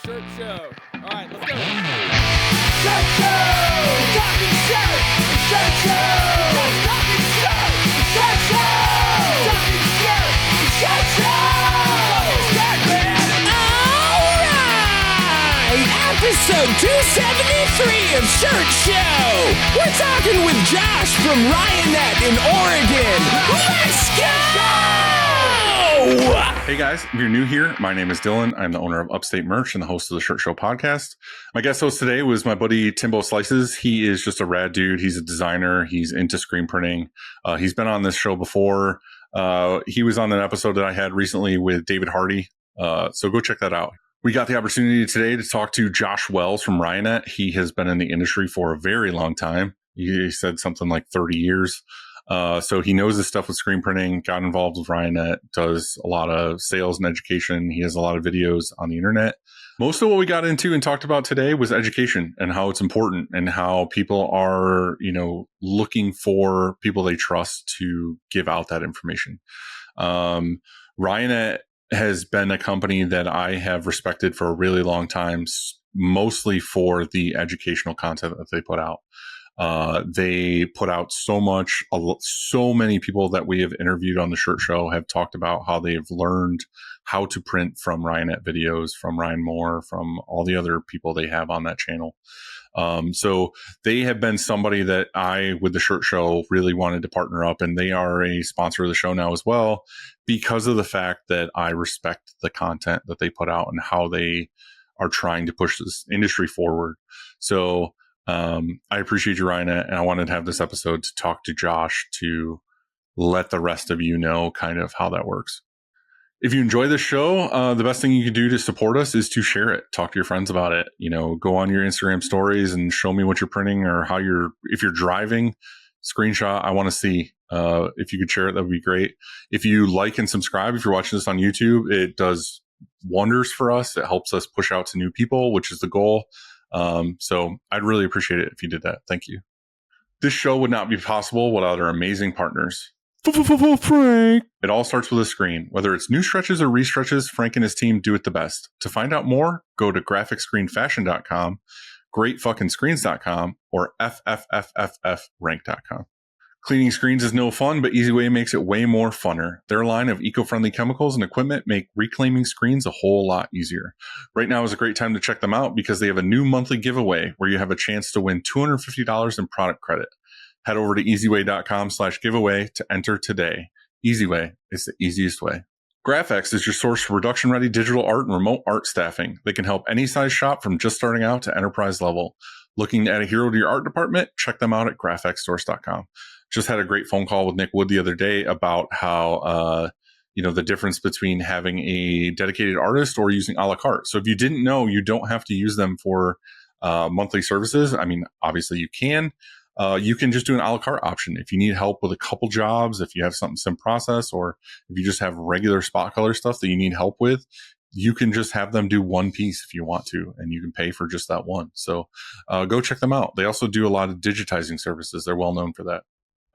Shirt show. All right, let's go. Shirt show! Talking shirt! Shirt show! Talking shirt! Shirt show! Talking shirt! Shirt show! Shirt man! All right! Episode 273 of Shirt Show! We're talking with Josh from Ryonet in Oregon! Let's go! Hey guys, if you're new here, my name is Dylan. I'm the owner of Upstate Merch and the host of the Shirt Show podcast. My guest host today was my buddy Timboslices. He is just a rad dude. He's a designer. He's into screen printing. He's been on this show before. He was on an episode that I had recently with David Hardy. So go check that out. We got the opportunity today to talk to Josh Wells from Ryonet. He has been in the industry for a very long time. He said something like 30 years. So he knows his stuff with screen printing, got involved with Ryonet, does a lot of sales and education. He has a lot of videos on the internet. Most of what we got into and talked about today was education and how it's important and how people are, looking for people they trust to give out that information. Ryonet has been a company that I have respected for a really long time, mostly for the educational content that they put out. They put out so many people that we have interviewed on the Shirt Show have talked about how they've learned how to print from Ryonet videos, from Ryan Moore, from all the other people they have on that channel. So they have been somebody that I, with the Shirt Show, really wanted to partner up, and they are a sponsor of the show now as well, because of the fact that I respect the content that they put out and how they are trying to push this industry forward. So I appreciate you, Ryonet, and I wanted to have this episode to talk to Josh to let the rest of you know kind of how that works. If you enjoy this show, the best thing you can do to support us is to share it. Talk to your friends about it. Go on your Instagram stories and show me what you're printing or if you're driving, screenshot. I want to see. If you could share it, that would be great. If you like and subscribe, if you're watching this on YouTube, it does wonders for us. It helps us push out to new people, which is the goal. So I'd really appreciate it if you did that. Thank you. This show would not be possible without our amazing partners. Frank. It all starts with a screen. Whether it's new stretches or restretches, Frank and his team do it the best. To find out more, go to graphicscreenfashion.com, greatfuckingscreens.com, or ffffrank.com. Cleaning screens is no fun, but EasyWay makes it way more funner. Their line of eco-friendly chemicals and equipment make reclaiming screens a whole lot easier. Right now is a great time to check them out because they have a new monthly giveaway where you have a chance to win $250 in product credit. Head over to easyway.com/giveaway to enter today. EasyWay is the easiest way. GraphX is your source for production-ready digital art and remote art staffing. They can help any size shop from just starting out to enterprise level. Looking to add a hero to your art department? Check them out at graphxsource.com. Just had a great phone call with Nick Wood the other day about how, the difference between having a dedicated artist or using a la carte. So if you didn't know, you don't have to use them for monthly services. I mean, obviously you can. You can just do an a la carte option. If you need help with a couple jobs, if you have something sim process, or if you just have regular spot color stuff that you need help with, you can just have them do one piece if you want to, and you can pay for just that one. So go check them out. They also do a lot of digitizing services. They're well known for that.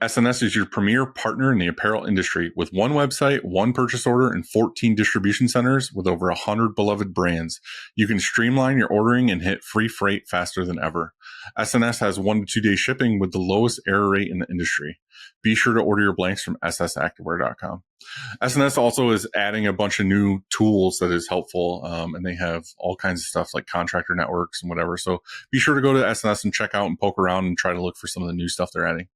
SNS is your premier partner in the apparel industry with one website, one purchase order, and 14 distribution centers with over 100 beloved brands. You can streamline your ordering and hit free freight faster than ever. SNS has 1 to 2 day shipping with the lowest error rate in the industry. Be sure to order your blanks from ssactivewear.com. SNS also is adding a bunch of new tools that is helpful, and they have all kinds of stuff like contractor networks and whatever. So be sure to go to SNS and check out and poke around and try to look for some of the new stuff they're adding.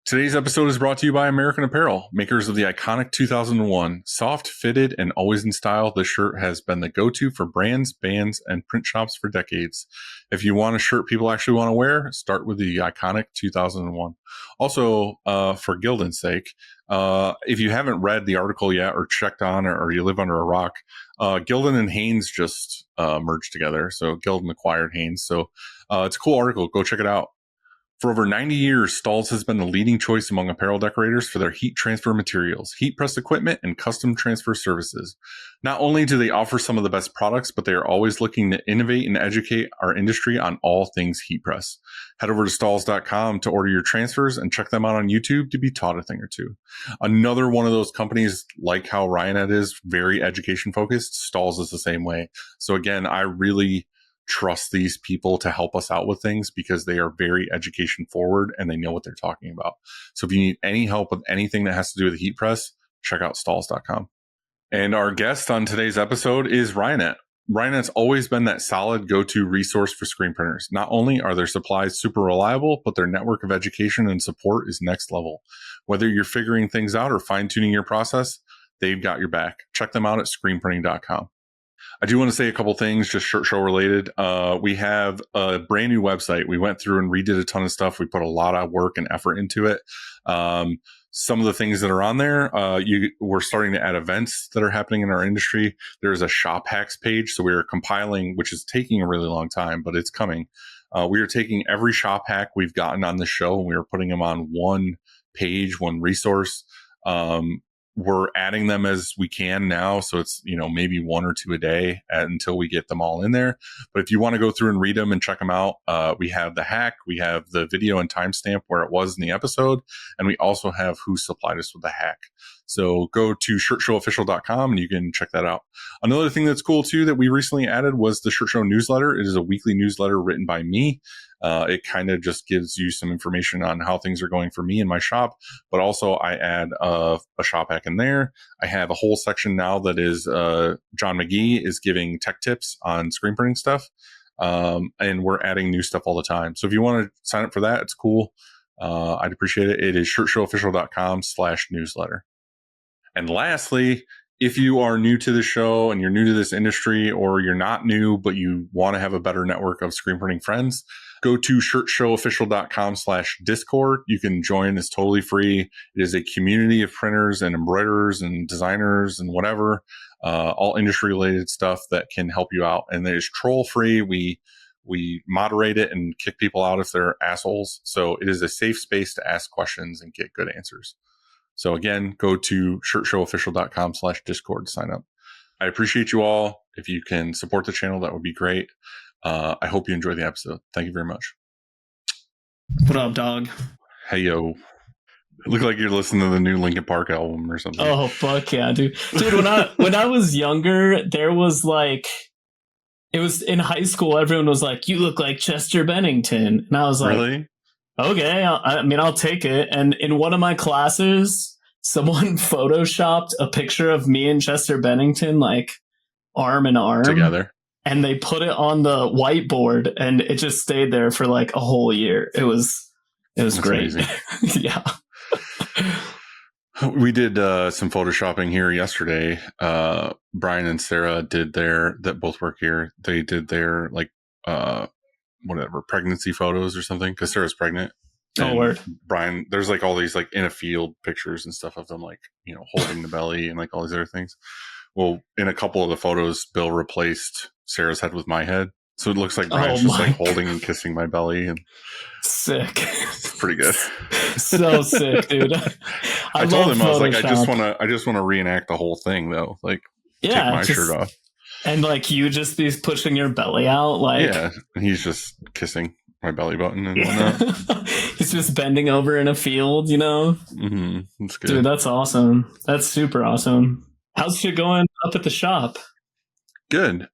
Today's episode is brought to you by American Apparel, makers of the iconic 2001. Soft, fitted, and always in style, this shirt has been the go-to for brands, bands, and print shops for decades. If you want a shirt people actually want to wear, start with the iconic 2001. Also, for Gildan's sake, if you haven't read the article yet or checked on or you live under a rock, Gildan and Hanes just merged together. So Gildan acquired Hanes. So it's a cool article. Go check it out. For over 90 years, Stalls has been the leading choice among apparel decorators for their heat transfer materials, heat press equipment, and custom transfer services. Not only do they offer some of the best products, but they are always looking to innovate and educate our industry on all things heat press. Head over to stalls.com to order your transfers and check them out on YouTube to be taught a thing or two. Another one of those companies, like how Ryonet is, very education focused. Stalls is the same way. So again, I really trust these people to help us out with things because they are very education forward and they know what they're talking about. So if you need any help with anything that has to do with the heat press, check out stalls.com. And our guest on today's episode is Ryonet. Ryanet's always been that solid go-to resource for screen printers. Not only are their supplies super reliable, but their network of education and support is next level. Whether you're figuring things out or fine-tuning your process, they've got your back. Check them out at screenprinting.com. I do want to say a couple things, just short show related. We have a brand new website. We went through and redid a ton of stuff. We put a lot of work and effort into it. Some of the things that are on there, we're starting to add events that are happening in our industry. There's a shop hacks page. So we are compiling, which is taking a really long time, but it's coming. We are taking every shop hack we've gotten on the show and we are putting them on one page, one resource. We're adding them as we can now. So it's, maybe one or two a day until we get them all in there. But if you want to go through and read them and check them out, we have the hack, we have the video and timestamp where it was in the episode. And we also have who supplied us with the hack. So go to shirtshowofficial.com and you can check that out. Another thing that's cool too that we recently added was the Shirt Show newsletter. It is a weekly newsletter written by me. It kind of just gives you some information on how things are going for me in my shop, but also I add a shop hack in there. I have a whole section now that is John McGee is giving tech tips on screen printing stuff, and we're adding new stuff all the time. So if you want to sign up for that, it's cool. I'd appreciate it. It is shirtshowofficial.com/newsletter. And lastly, if you are new to the show and you're new to this industry, or you're not new, but you want to have a better network of screen printing friends, go to shirtshowofficial.com/Discord. You can join. It's totally free. It is a community of printers and embroiderers and designers and whatever, all industry related stuff that can help you out. And it is troll free. We moderate it and kick people out if they're assholes. So it is a safe space to ask questions and get good answers. So again, go to shirtshowofficial.com/Discord to sign up. I appreciate you all. If you can support the channel, that would be great. I hope you enjoy the episode. Thank you very much. What up, dog? Hey, yo. It looked like you're listening to the new Linkin Park album or something. Oh, fuck yeah, dude. Dude, when I was younger, there was it was in high school, everyone was like, you look like Chester Bennington. And I was like, really? Okay, I'll take it. And in one of my classes, someone photoshopped a picture of me and Chester Bennington, arm in arm. Together. And they put it on the whiteboard and it just stayed there for a whole year. It was That's great. Yeah. We did some photoshopping here yesterday. Brian and Sarah that both work here. They did their pregnancy photos or something, because Sarah's pregnant. Oh, word. Brian, there's all these in a field pictures and stuff of them holding the belly and all these other things. Well, in a couple of the photos, Bill replaced Sarah's head with my head. So it looks like Brian's just holding and kissing my belly, and sick. It's pretty good. So sick, dude. I told him, I was like, I just want to reenact the whole thing though. Take my shirt off. And you just be pushing your belly out, yeah, and he's just kissing my belly button and whatnot. He's just bending over in a field, Mm-hmm. That's good. Dude, that's awesome. That's super awesome. How's shit going up at the shop? Good.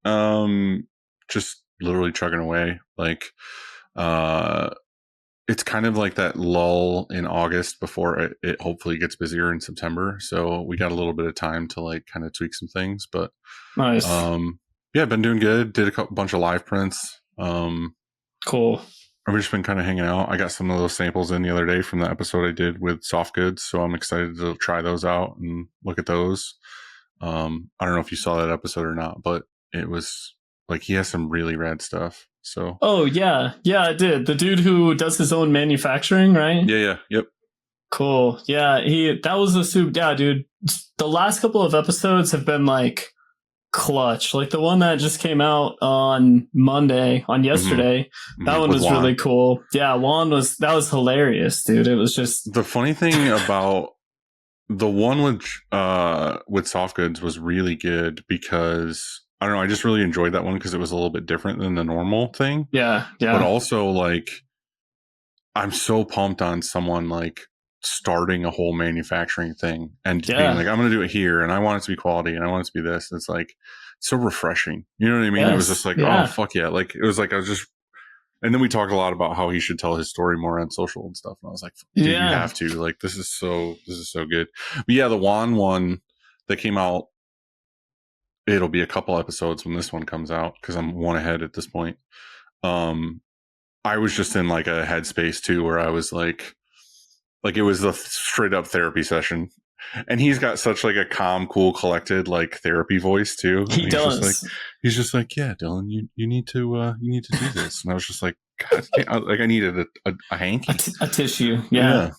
Just literally chugging away. It's kind of like that lull in August before it hopefully gets busier in September. So we got a little bit of time to kind of tweak some things, but nice. Yeah, been doing good. Did a bunch of live prints. Cool. I've just been kind of hanging out. I got some of those samples in the other day from the episode I did with soft goods. So I'm excited to try those out and look at those. I don't know if you saw that episode or not, but it was he has some really rad stuff. So. Oh yeah. Yeah, I did. The dude who does his own manufacturing, right? Yeah. Yep. Cool. Yeah. That was a super, yeah, dude. The last couple of episodes have been clutch. Like the one that just came out on Monday, on yesterday. That one With was Lon. really cool. Yeah, that was hilarious, dude. It was just The funny thing about the one with soft goods was really good because I don't know, I just really enjoyed that one because it was a little bit different than the normal thing. yeah. But also, like, I'm so pumped on someone like starting a whole manufacturing thing and being like, I'm going to do it here, and I want it to be quality, and I want it to be this. It's like so refreshing. You know what I mean? It was just like, oh fuck yeah! Like it was like I was just. And then we talked a lot about how he should tell his story more on social and stuff. And I was like, dude, you have to. Like, this is so good. But yeah, the Juan one that came out, it'll be a couple episodes when this one comes out because I'm one ahead at this point. I was just in like a headspace too where I was like it was a straight up therapy session. And he's got such like a calm, cool, collected like therapy voice too. He does. He's just like, yeah, Dylan, you need to do this. And I was just like, God, like I needed a hanky, a tissue. Yeah.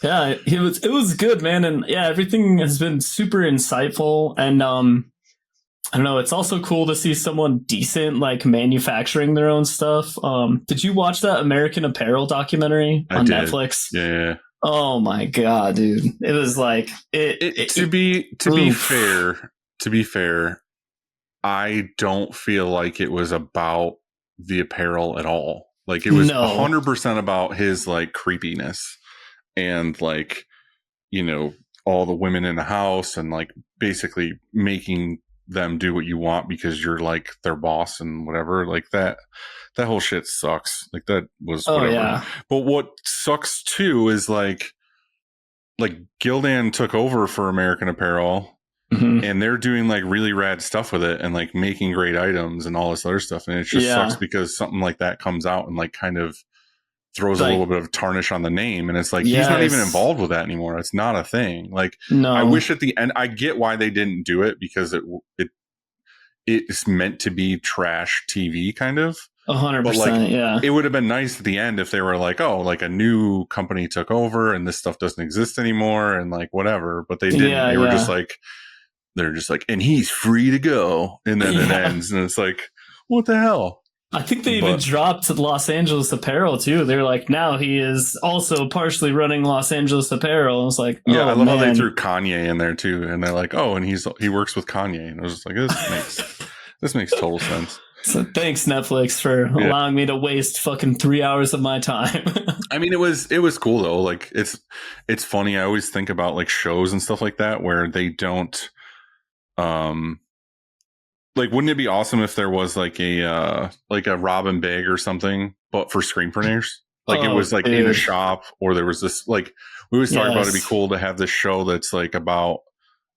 It was good, man. And yeah, everything has been super insightful. And I don't know. It's also cool to see someone decent like manufacturing their own stuff. Did you watch that American Apparel documentary on Netflix? Yeah. Oh my god, dude! It was like to be fair, I don't feel like it was about the apparel at all. Like it was 100% about his like creepiness and like, you know, all the women in the house and like basically making them do what you want because you're like their boss and whatever. Like that whole shit sucks. Like that was whatever. Yeah. But what sucks too is like Gildan took over for American Apparel and they're doing like really rad stuff with it and like making great items and all this other stuff. And it just sucks because something like that comes out and like kind of throws a little bit of tarnish on the name. And it's like, he's not even involved with that anymore. It's not a thing. Like, I wish at the end, I get why they didn't do it because it's meant to be trash TV kind of. 100%, but like, it would have been nice at the end if they were like, oh, like a new company took over and this stuff doesn't exist anymore and like whatever. But they didn't. They were just like, they're just like, and he's free to go. And then it ends. And it's like, what the hell? I think they even dropped Los Angeles Apparel too. They're like, now he is also partially running Los Angeles Apparel. And it's like, I love how they threw Kanye in there too. And they're like, oh, and he works with Kanye. And I was just like, this makes total sense. So thanks Netflix for allowing me to waste fucking 3 hours of my time. I mean, it was cool though. Like it's funny. I always think about like shows and stuff like that where they don't, like, wouldn't it be awesome if there was like a Robin Big or something, but for screen printers? Like it was like in a shop, or there was this, like, we always talk about it'd be cool to have this show that's like about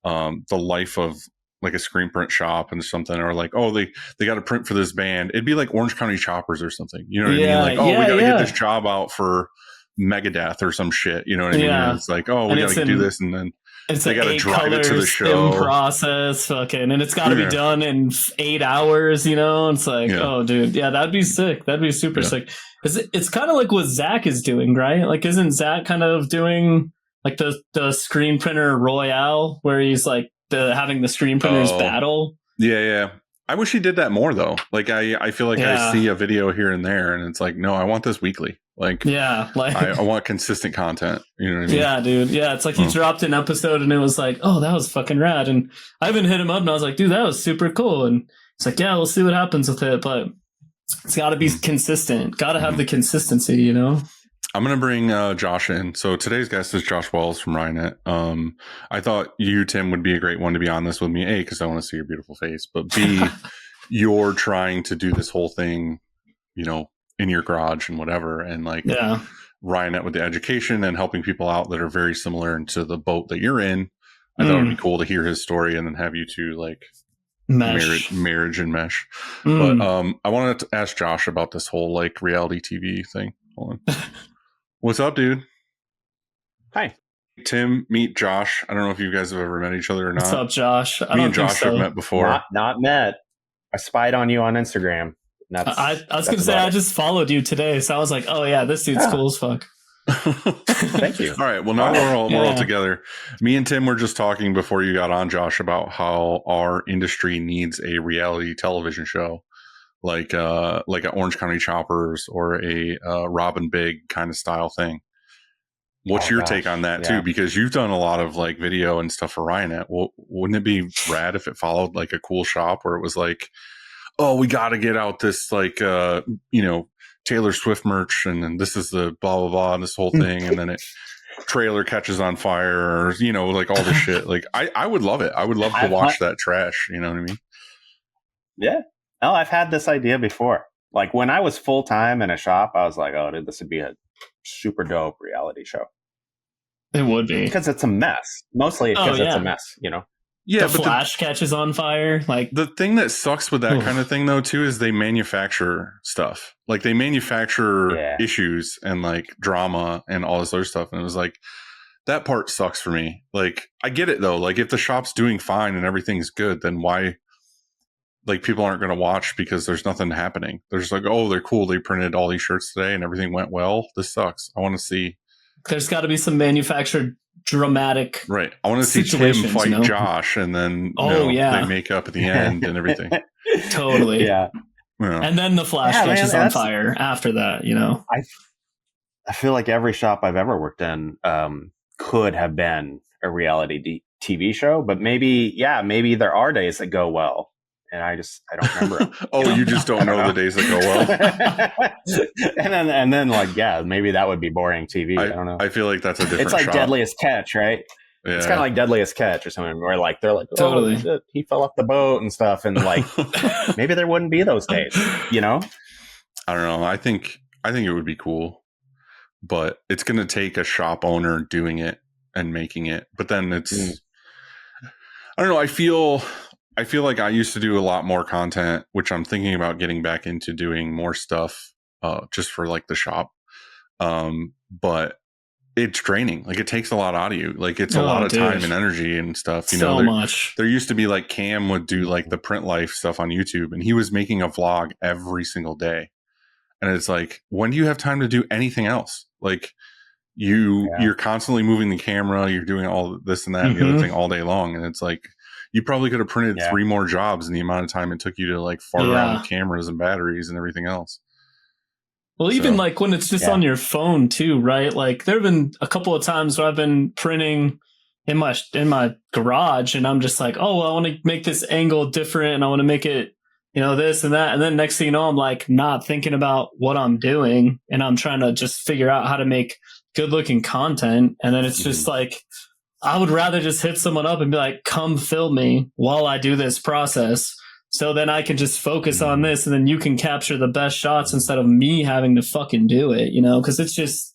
the life of like a screen print shop and something, or like, oh, they got to print for this band. It'd be like Orange County Choppers or something. You know what I mean? Like, oh, we got to get this job out for Megadeth or some shit. You know what I mean? And it's like, oh, we got to do this, and then they got to drive it to the show process, fucking, and it's got to be done in 8 hours. You know, it's like, oh, dude, that'd be sick. That'd be super sick. It's kind of like what Zach is doing, right? Like, isn't Zach kind of doing like the screen printer royale where he's like having the screen printers battle? Yeah. I wish he did that more though. Like I feel like I see a video here and there, and it's like, no, I want this weekly. Like, I want consistent content. You know what I mean? Yeah, dude. Yeah, it's like he dropped an episode and it was like, oh, that was fucking rad. And I even hit him up and I was like, dude, that was super cool. And it's like, yeah, we'll see what happens with it, but it's got to be consistent. Got to have the consistency, you know? I'm going to bring Josh in. So today's guest is Josh Wells from Ryonet. I thought you, Tim, would be a great one to be on this with me. A, because I want to see your beautiful face. But B, you're trying to do this whole thing, you know, in your garage and whatever. And like Ryonet with the education and helping people out that are very similar to the boat that you're in. I thought it would be cool to hear his story and then have you two like marriage and mesh. But I wanted to ask Josh about this whole like reality TV thing. Hold on. What's up, dude? Hi. Tim, meet Josh. I don't know if you guys have ever met each other or not. What's up, Josh? Me and Josh have met before. Not met. I spied on you on Instagram. I was going to say, I just followed you today. So I was like, oh, yeah, this dude's cool as fuck. Thank you. All right. Well, now we're all Yeah. together. Me and Tim were just talking before you got on, Josh, about how our industry needs a reality television show, like an Orange County Choppers or a Robin Big kind of style thing. What's your take on that too? Because you've done a lot of like video and stuff for Ryonet. Well, wouldn't it be rad if it followed like a cool shop where it was like, oh, we got to get out this like Taylor Swift merch, and then this is the blah blah blah, and this whole thing, and then it trailer catches on fire, or like all this shit. Like I would love it. I would love to watch that trash. You know what I mean? Yeah. Oh, I've had this idea before. Like when I was full time in a shop, I was like, oh, dude, this would be a super dope reality show. It would be. Because it's a mess. Mostly because it's a mess, Yeah, the Flash catches on fire. Like the thing that sucks with that kind of thing, though, too, is they manufacture stuff. Like they manufacture issues and like drama and all this other stuff. And it was like that part sucks for me. Like I get it though. Like if the shop's doing fine and everything's good, then why? Like people aren't going to watch because there's nothing happening. They're just like, oh, they're cool. They printed all these shirts today and everything went well. This sucks. I want to see. There's got to be some manufactured dramatic. Right. I want to see Tim fight Josh and then they make up at the end and everything. Totally. Yeah. And then the Flash catches on fire after that, I feel like every shop I've ever worked in could have been a reality TV show, but maybe there are days that go well. And I don't remember. You just don't know the days that go well. and then maybe that would be boring TV. I don't know. I feel like that's a different. It's like shop. Deadliest Catch, right? Yeah. It's kind of like Deadliest Catch or something, where like they're like, oh, totally, shit, he fell off the boat and stuff, and like maybe there wouldn't be those days, I don't know. I think it would be cool, but it's going to take a shop owner doing it and making it. But then it's, I don't know. I feel like I used to do a lot more content, which I'm thinking about getting back into doing more stuff, just for like the shop. But it's draining. Like it takes a lot out of you. Like it's a lot of time and energy and stuff. Much. There used to be like Cam would do like the print life stuff on YouTube, and he was making a vlog every single day. And it's like, when do you have time to do anything else? Like you're constantly moving the camera, you're doing all this and that and the other thing all day long. And it's like, you probably could have printed 3 more jobs in the amount of time it took you to like fart around with cameras and batteries and everything else. Well, even like when it's just on your phone too, right? Like there have been a couple of times where I've been printing in my garage and I'm just like, oh, well, I want to make this angle different and I want to make it, this and that. And then next thing you know, I'm like not thinking about what I'm doing and I'm trying to just figure out how to make good looking content. And then it's just like, I would rather just hit someone up and be like, come film me while I do this process. So then I can just focus on this and then you can capture the best shots instead of me having to fucking do it, cause it's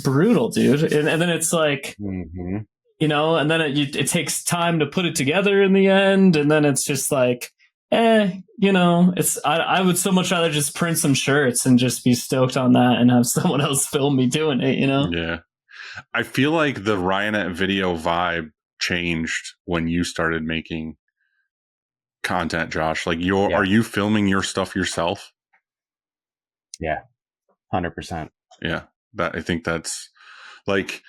brutal, dude. And then it's like, and then it takes time to put it together in the end. And then it's just like, I would so much rather just print some shirts and just be stoked on that and have someone else film me doing it, Yeah. I feel like the Ryonet video vibe changed when you started making content, Josh. Like are you filming your stuff yourself? Yeah. 100%. Yeah. I think that's like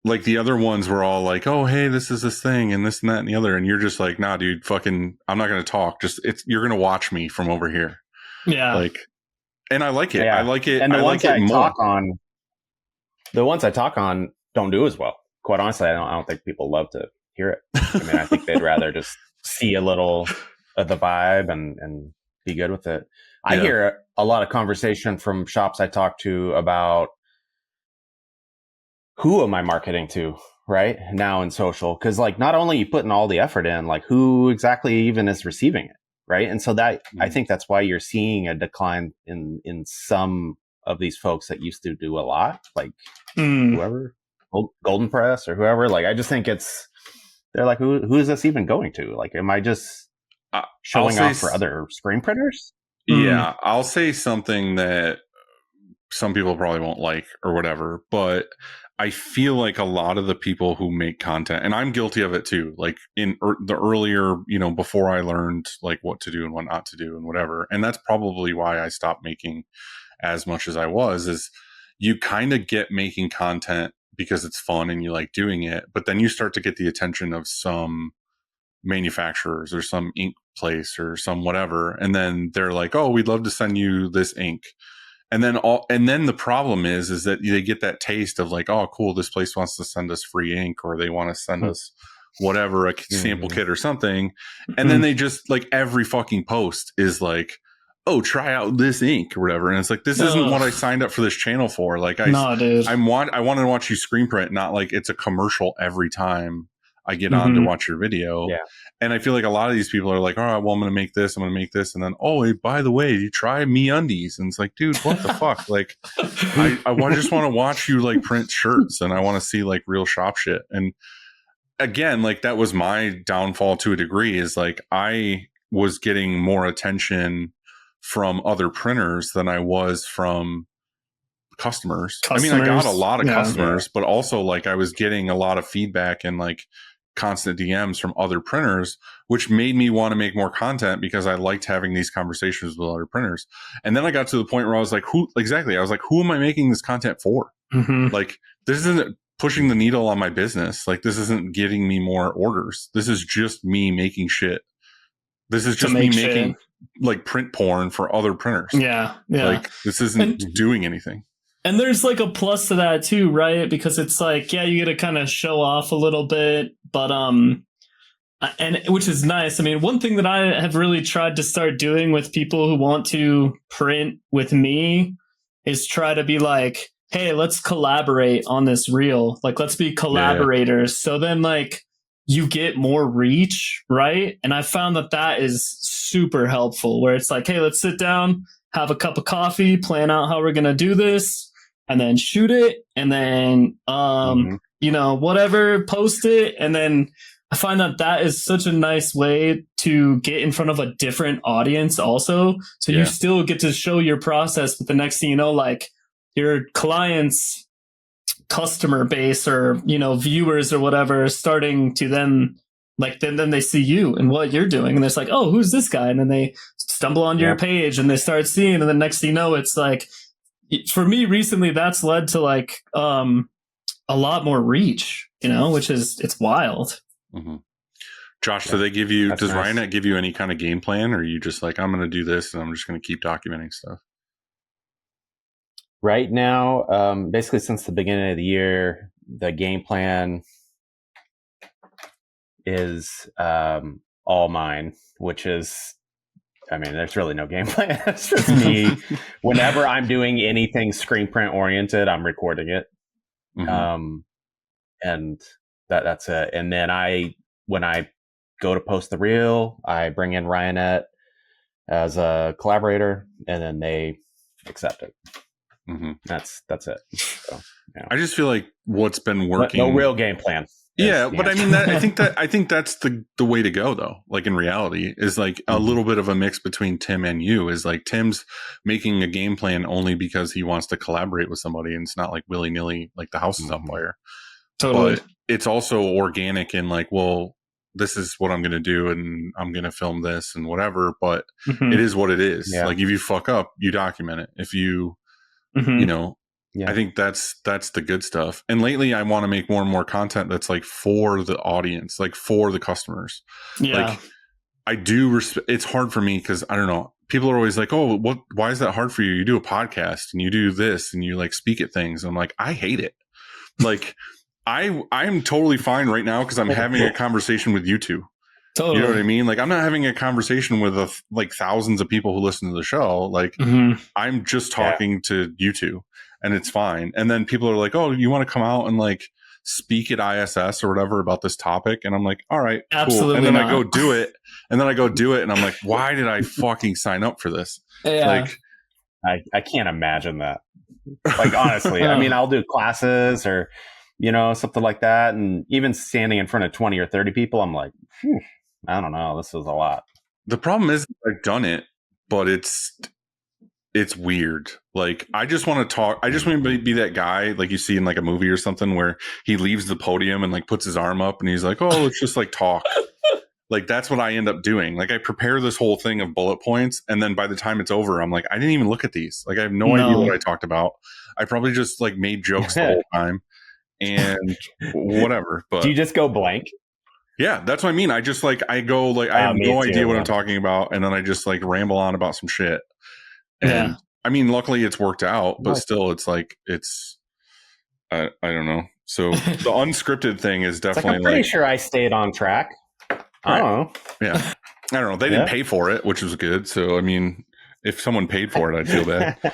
the other ones were all like, oh, hey, this is this thing and this and that and the other. And you're just like, nah, dude, fucking, I'm not going to talk. You're going to watch me from over here. Yeah. Like, and I like it. Yeah. I like it. And the ones I talk on, don't do as well. Quite honestly, I don't think people love to hear it. I mean, I think they'd rather just see a little of the vibe and be good with it. I hear a lot of conversation from shops I talk to about who am I marketing to right now in social? Because like not only you putting all the effort in, like who exactly even is receiving it, right? And so that I think that's why you're seeing a decline in some of these folks that used to do a lot, like whoever, Golden Press or whoever. Like I just think they're like, who is this even going to? Like, am I just showing off for other screen printers? Yeah, I'll say something that some people probably won't like or whatever, but I feel like a lot of the people who make content, and I'm guilty of it too, like in the earlier, before I learned like what to do and what not to do and whatever. And that's probably why I stopped making as much as I was, is you kind of get making content because it's fun and you like doing it, but then you start to get the attention of some manufacturers or some ink place or some whatever, and then they're like, oh, we'd love to send you this ink. And then the problem is that they get that taste of like, oh, cool, this place wants to send us free ink, or they want to send us whatever, a sample kit or something. And then they just like every fucking post is like, oh, try out this ink or whatever. And it's like, this isn't what I signed up for this channel for. Like I want to watch you screen print, not like it's a commercial every time I get on to watch your video. Yeah. And I feel like a lot of these people are like, all right, well, I'm going to make this. And then, oh, hey, by the way, you try MeUndies. And it's like, dude, what the fuck? Like, I just want to watch you like print shirts, and I want to see like real shop shit. And again, like that was my downfall to a degree, is like I was getting more attention from other printers than I was from customers. I mean, I got a lot of customers, but also like I was getting a lot of feedback and like constant DMs from other printers, which made me want to make more content because I liked having these conversations with other printers. And then I got to the point where I was like, who am I making this content for? Like, this isn't pushing the needle on my business. Like, this isn't getting me more orders. This is just me making shit. This is just me making like print porn for other printers. Yeah. Like, this isn't doing anything. And there's like a plus to that too, right? Because it's like, yeah, you get to kind of show off a little bit, but and which is nice. I mean, one thing that I have really tried to start doing with people who want to print with me is try to be like, hey, let's collaborate on this reel. Like, let's be collaborators. Yeah. So then like you get more reach, right? And I found that is super helpful, where it's like, hey, let's sit down, have a cup of coffee, plan out how we're going to do this, and then shoot it, and then, whatever, post it. And then I find that is such a nice way to get in front of a different audience also. So you still get to show your process, but the next thing you know, like your clients' customer base or, viewers or whatever starting to then they see you and what you're doing. And it's like, oh, who's this guy? And then they stumble onto your page and they start seeing, and the next thing you know, it's like, for me recently, that's led to like a lot more reach, which is, it's wild. Josh, do they give you, does Ryonet give you any kind of game plan, or are you just like, I'm going to do this and I'm just going to keep documenting stuff? Right now, basically since the beginning of the year, the game plan is all mine, which is, I mean, there's really no game plan. It's just me. Whenever I'm doing anything screen print oriented, I'm recording it. And that's it. And then when I go to post the reel, I bring in Ryonet as a collaborator, and then they accept it. That's it. So, I just feel like what's been working. No real game plan. Yeah, but I mean, I think that's the way to go, though. Like, in reality, is like a little bit of a mix between Tim and you. Is like Tim's making a game plan only because he wants to collaborate with somebody, and it's not like willy nilly, like the house is on fire. Totally. But it's also organic and like, well, this is what I'm going to do, and I'm going to film this and whatever. But it is what it is. Yeah. Like, if you fuck up, you document it. If you, I think that's the good stuff. And lately I want to make more and more content that's like for the audience, like for the customers. Yeah. Like, I do it's hard for me because I don't know. People are always like, oh, why is that hard for you? You do a podcast and you do this and you like speak at things. I'm like, I hate it. Like, I'm totally fine right now because I'm having a conversation with you two. Totally. You know what I mean? Like, I'm not having a conversation with like thousands of people who listen to the show. Like, I'm just talking to you two, and it's fine. And then people are like, oh, you want to come out and like speak at ISS or whatever about this topic? And I'm like, all right, absolutely cool. And then not. I go do it. And I'm like, why did I fucking sign up for this? Yeah. Like, I can't imagine that. Like, honestly, I mean, I'll do classes or, something like that. And even standing in front of 20 or 30 people, I'm like, I don't know. This is a lot. The problem is I've done it, but it's weird. Like, I just want to talk. I just want to be that guy like you see in like a movie or something where he leaves the podium and like puts his arm up and he's like, oh, let's just like talk. Like that's what I end up doing. Like I prepare this whole thing of bullet points, and then by the time it's over, I'm like, I didn't even look at these. Like I have no idea what I talked about. I probably just like made jokes the whole time and whatever. But Do you just go blank? yeah, that's what I mean. I just like I go like I have Me no too, idea what yeah. I'm talking about, and then I just like ramble on about some shit. And Yeah. I mean, luckily it's worked out, but still, it's like it's I don't know. So the unscripted thing is definitely I'm pretty sure I stayed on track. I don't know. Yeah. I don't know. They didn't pay for it, which was good. So, I mean, if someone paid for it, I'd feel bad.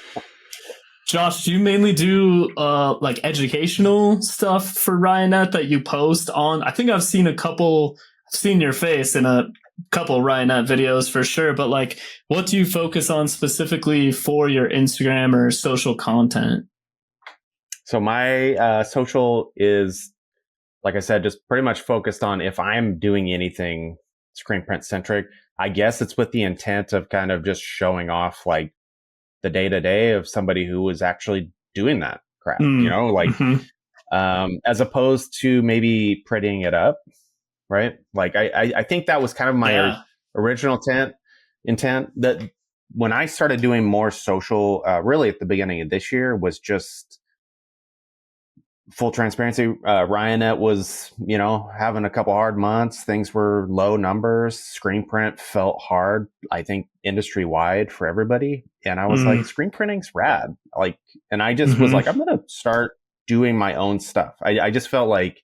Josh, do you mainly do like educational stuff for Ryonet that you post on? I think I've seen your face in a couple Ryonet videos for sure, but like what do you focus on specifically for your Instagram or social content? So my social is, like I said, just pretty much focused on if I'm doing anything screen print centric, I guess it's with the intent of kind of just showing off like the day to day of somebody who was actually doing that crap, you know, like, as opposed to maybe prettying it up. Right. Like, I think that was kind of my original intent that when I started doing more social, really at the beginning of this year was just full transparency. Ryonet was, you know, having a couple hard months. Things were low numbers. Screen print felt hard, I think, industry wide for everybody. And I was like, screen printing's rad. Like, and I just was like, I'm going to start doing my own stuff. I just felt like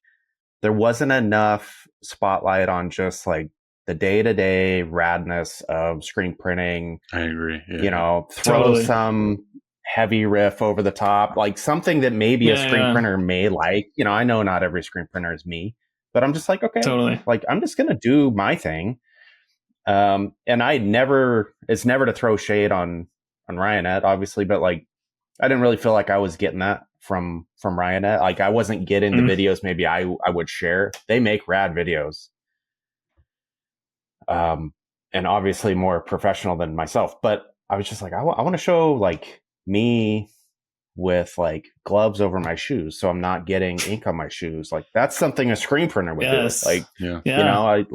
there wasn't enough spotlight on just like the day to day radness of screen printing. I agree. Yeah. You know, throw some heavy riff over the top, like something that maybe a screen printer may like. You know, I know not every screen printer is me, but I'm just like, okay, like I'm just going to do my thing. And it's never to throw shade on Ryonet, obviously, but like, I didn't really feel like I was getting that from Ryonet. Like I wasn't getting the videos maybe I would share. They make rad videos. And obviously more professional than myself, but I was just like, I want to show like me with like gloves over my shoes, so I'm not getting ink on my shoes. Like that's something a screen printer would do. Like, you know,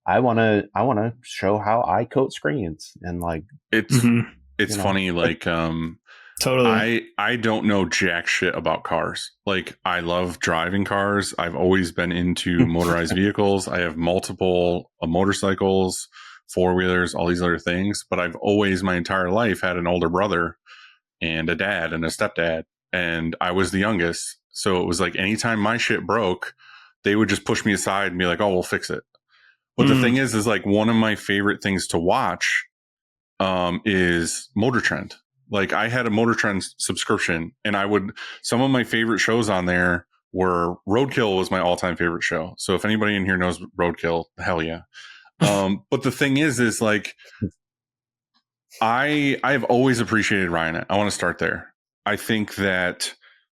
I want to show how I coat screens, and like it's funny. Like, totally. I don't know jack shit about cars. Like I love driving cars. I've always been into motorized vehicles. I have multiple motorcycles, four-wheelers, all these other things, but I've always my entire life had an older brother and a dad and a stepdad, and I was the youngest. So it was like anytime my shit broke, they would just push me aside and be like, oh, we'll fix it. But the thing is like one of my favorite things to watch is Motor Trend. Like I had a Motor Trend subscription, and some of my favorite shows on there were Roadkill was my all-time favorite show. So if anybody in here knows Roadkill, hell yeah. But the thing is like I've always appreciated Ryonet. I want to start there. I think that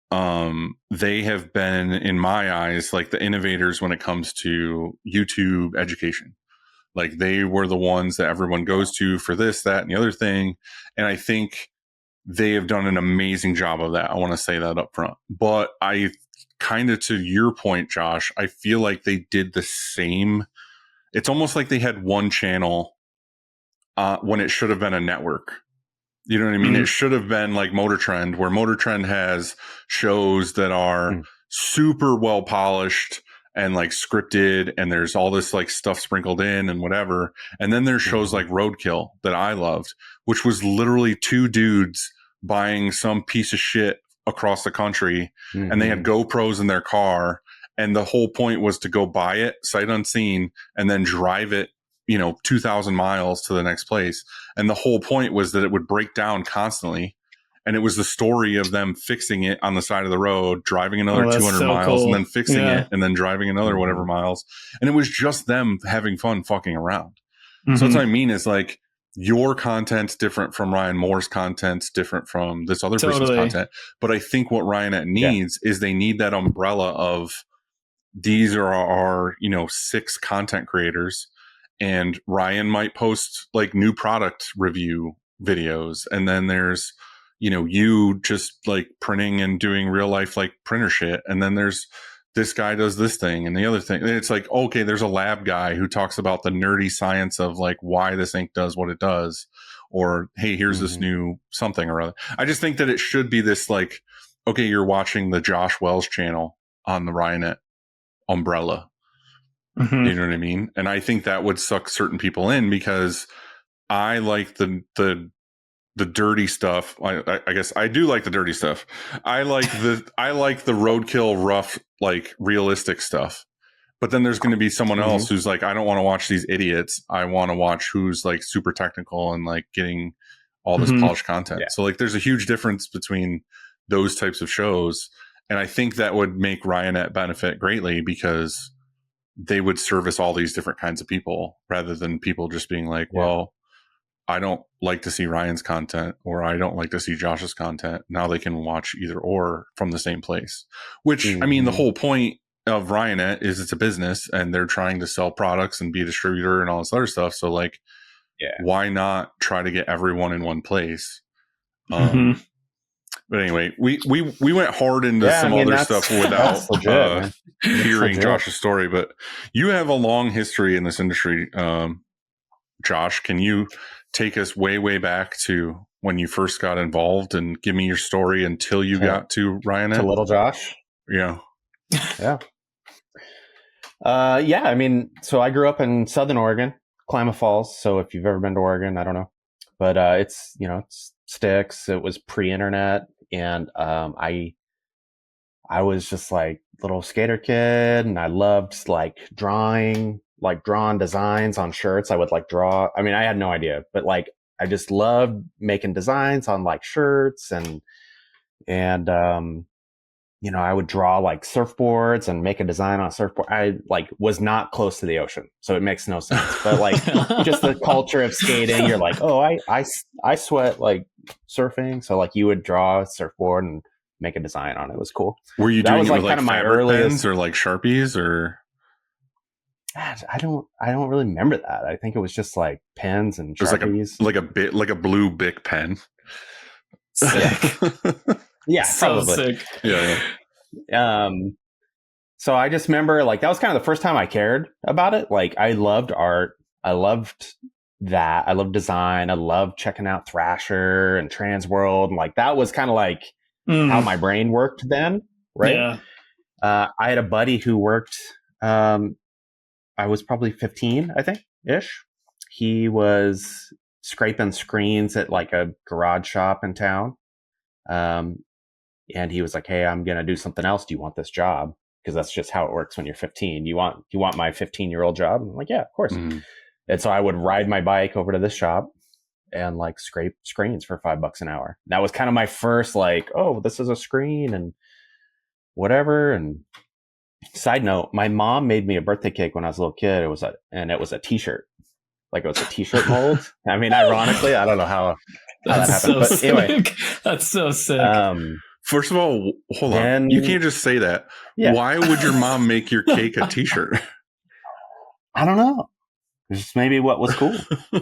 they have been, in my eyes, like the innovators when it comes to YouTube education. Like they were the ones that everyone goes to for this, that, and the other thing. And I think they have done an amazing job of that. I want to say that up front. But I kind of, to your point, Josh, I feel like they did the same. It's almost like they had one channel when it should have been a network. You know what I mean? It should have been like Motor Trend, where Motor Trend has shows that are super well polished and like scripted, and there's all this like stuff sprinkled in and whatever. And then there's shows like Roadkill that I loved, which was literally two dudes buying some piece of shit across the country, and they had GoPros in their car, and the whole point was to go buy it sight unseen and then drive it, 2,000 miles to the next place. And the whole point was that it would break down constantly. And it was the story of them fixing it on the side of the road, driving another 200 miles, and then fixing it, and then driving another whatever miles. And it was just them having fun fucking around. So that's what I mean is like your content's different from Ryan Moore's content's different from this other person's content. But I think what Ryonet needs is they need that umbrella of these are our 6 content creators. And Ryan might post like new product review videos. And then there's, you just like printing and doing real life like printer shit. And then there's this guy does this thing and the other thing. And it's like, okay, there's a lab guy who talks about the nerdy science of like why this ink does what it does, or hey, here's this new something or other. I just think that it should be this like, okay, you're watching the Josh Wells channel on the Ryonet umbrella. You know what I mean? And I think that would suck certain people in because I like the dirty stuff. I guess I do like the dirty stuff. I like the roadkill, rough, like realistic stuff. But then there's going to be someone else who's like, I don't want to watch these idiots. I want to watch who's like super technical and like getting all this polished content. Yeah. So like, there's a huge difference between those types of shows, and I think that would make Ryonet benefit greatly because they would service all these different kinds of people rather than people just being like, well, I don't like to see Ryan's content or I don't like to see Josh's content. Now they can watch either or from the same place, which I mean, the whole point of Ryonet is it's a business and they're trying to sell products and be a distributor and all this other stuff. So like, why not try to get everyone in one place? But anyway, we went hard into some other stuff without legit, hearing Josh's story, but you have a long history in this industry. Josh, can you take us way, way back to when you first got involved and give me your story until you got to Ryonet? To little Josh? Yeah. Yeah. I mean, so I grew up in Southern Oregon, Klamath Falls. So if you've ever been to Oregon, I don't know, but it's sticks. It was pre-internet, and I was just like little skater kid, and I loved like drawn designs on shirts. I would like draw. I mean, I had no idea, but like I just loved making designs on like shirts, and I would draw like surfboards and make a design on a surfboard. I like was not close to the ocean, so it makes no sense. But like just the culture of skating, you're like, oh, I sweat like surfing, so like you would draw a surfboard and make a design on it. It was cool. Were you doing it with like my earliest pens or like Sharpies or? I don't really remember that. I think it was just like pens and Sharpies. Like a blue Bic pen. Sick. Yeah, so probably. Sick. Yeah. So I just remember like that was kind of the first time I cared about it. Like I loved art. I loved that. I loved design. I loved checking out Thrasher and Transworld. And like that was kind of like how my brain worked then. Right. Yeah. I had a buddy who worked, I was probably 15, I think, ish. He was scraping screens at like a garage shop in town. And he was like, hey, I'm going to do something else. Do you want this job? Because that's just how it works when you're 15. You want my 15-year-old job? I'm like, yeah, of course. And so I would ride my bike over to this shop and like scrape screens for $5 an hour. That was kind of my first like, oh, this is a screen and whatever. And side note, my mom made me a birthday cake when I was a little kid. It was a t-shirt. Like it was a t-shirt mold. I mean, ironically, I don't know how that happened. But sick. Anyway. That's so sick. First of all, hold on. You can't just say that. Yeah. Why would your mom make your cake a t-shirt? I don't know. It's just maybe what was cool.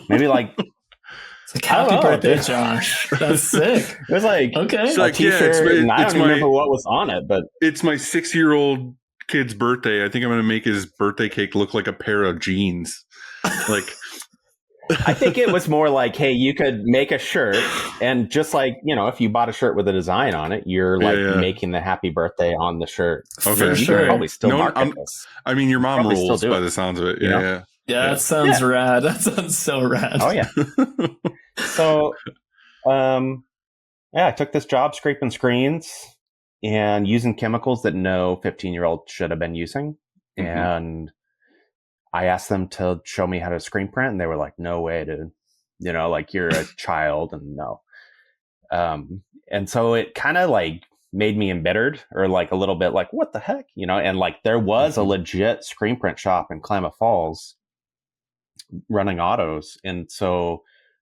Maybe like it's like happy birthday, Josh. That's sick. It was like okay. A t-shirt, and I don't even remember what was on it, but it's my 6-year-old kid's birthday. I think I'm going to make his birthday cake look like a pair of jeans. Like I think it was more like, hey, you could make a shirt, and just like, if you bought a shirt with a design on it, you're like making the happy birthday on the shirt. Okay, so you could probably still market this. I mean, your mom rules by the sounds of it. Yeah. That sounds rad. That sounds so rad. Oh yeah. So, I took this job scraping screens and using chemicals that no 15-year-old should have been using, and I asked them to show me how to screen print, and they were like, no way, dude. Like you're a child, and no. And so it kind of like made me embittered, or like a little bit like, what the heck? And like there was a legit screen print shop in Klamath Falls running autos. And so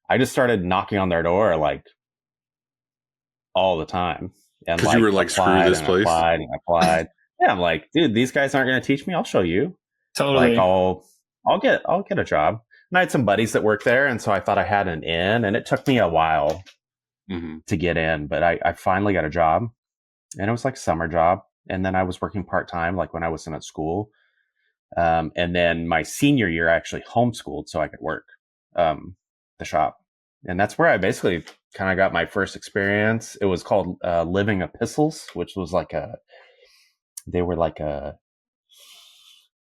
I just started knocking on their door like all the time. And like, you were like, screw this place. Applied. Yeah, I'm like, dude, these guys aren't going to teach me. I'll show you. Totally. Like I'll get a job. And I had some buddies that worked there, and so I thought I had an in, and it took me a while to get in, but I finally got a job, and it was like a summer job, And then I was working part-time, like when I wasn't at school. And then my senior year, I actually homeschooled so I could work the shop. And that's where I basically kind of got my first experience. It was called Living Epistles, which was they were like a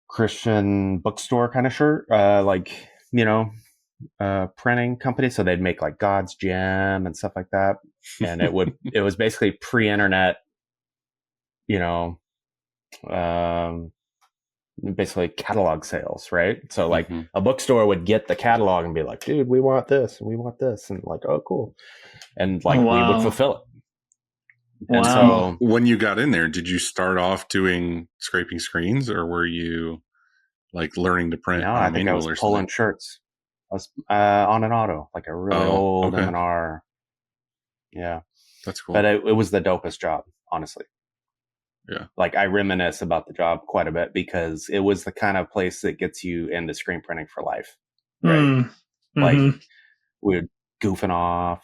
Christian bookstore kind of shirt, printing company. So they'd make like God's Gem and stuff like that. And it was basically pre-internet, basically catalog sales, right? So like a bookstore would get the catalog and be like, dude, we want this and we want this. And like, oh, cool. And like, we would fulfill it. Wow. And so when you got in there, did you start off doing scraping screens, or were you like learning to print? No, I think I was pulling shirts. I was on an auto, like a really old M&R. Yeah. That's cool. But it was the dopest job, honestly. Yeah. Like I reminisce about the job quite a bit because it was the kind of place that gets you into screen printing for life. Right. Like we would goofing off,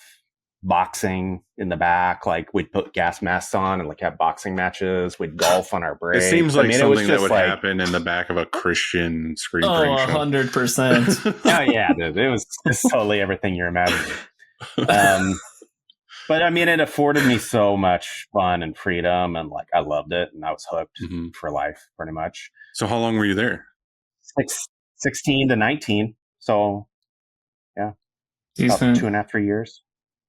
boxing in the back. Like we'd put gas masks on and like have boxing matches. We'd golf on our breaks. It seems like something that would like, happen in the back of a Christian screen printing shop. 100%. Oh yeah, dude. It's totally everything you're imagining. But I mean, it afforded me so much fun and freedom, and like I loved it, and I was hooked for life, pretty much. So, how long were you there? Like 16 to 19. So, yeah, about 2.5, 3 years.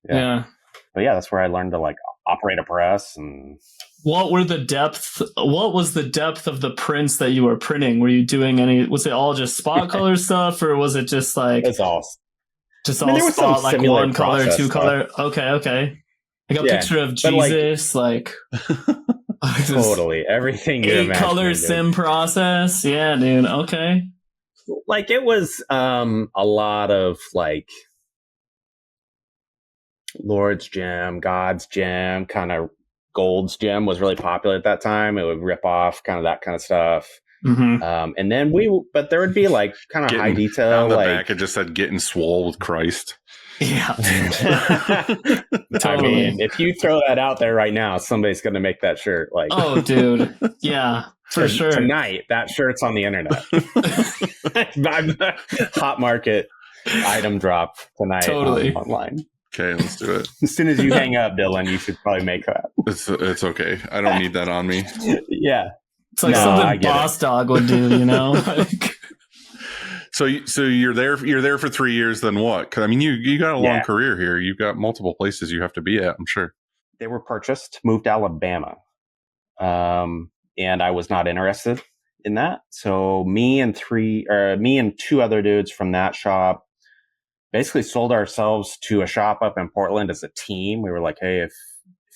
Yeah. But yeah, that's where I learned to like operate a press. And what was the depth of the prints that you were printing? Were you doing was it all just spot color stuff, or was it just like it's all? All spot, like one color, two color. Okay. Like a picture of Jesus, like totally everything. 8-color sim process. Yeah, dude. Okay. Like it was a lot of like Lord's Gem, God's Gem, kind of Gold's Gem was really popular at that time. It would rip off kind of that kind of stuff. And then but there would be like kind of high detail. On the like, back, it just said "Getting swole with Christ." Yeah. Totally. I mean, if you throw that out there right now, somebody's going to make that shirt. Like, oh, dude, yeah, for sure. Tonight, that shirt's on the internet. Hot market item drop tonight. Totally online. Okay, let's do it. As soon as you hang up, Dylan, you should probably make that. It's okay. I don't need that on me. Yeah. It's like something Boss Dog would do, you know? So you're there for 3 years, then what? 'Cause I mean, you got a long career here. You've got multiple places you have to be at, I'm sure. They were purchased, moved to Alabama. And I was not interested in that. So me and two other dudes from that shop basically sold ourselves to a shop up in Portland as a team. We were like, hey, if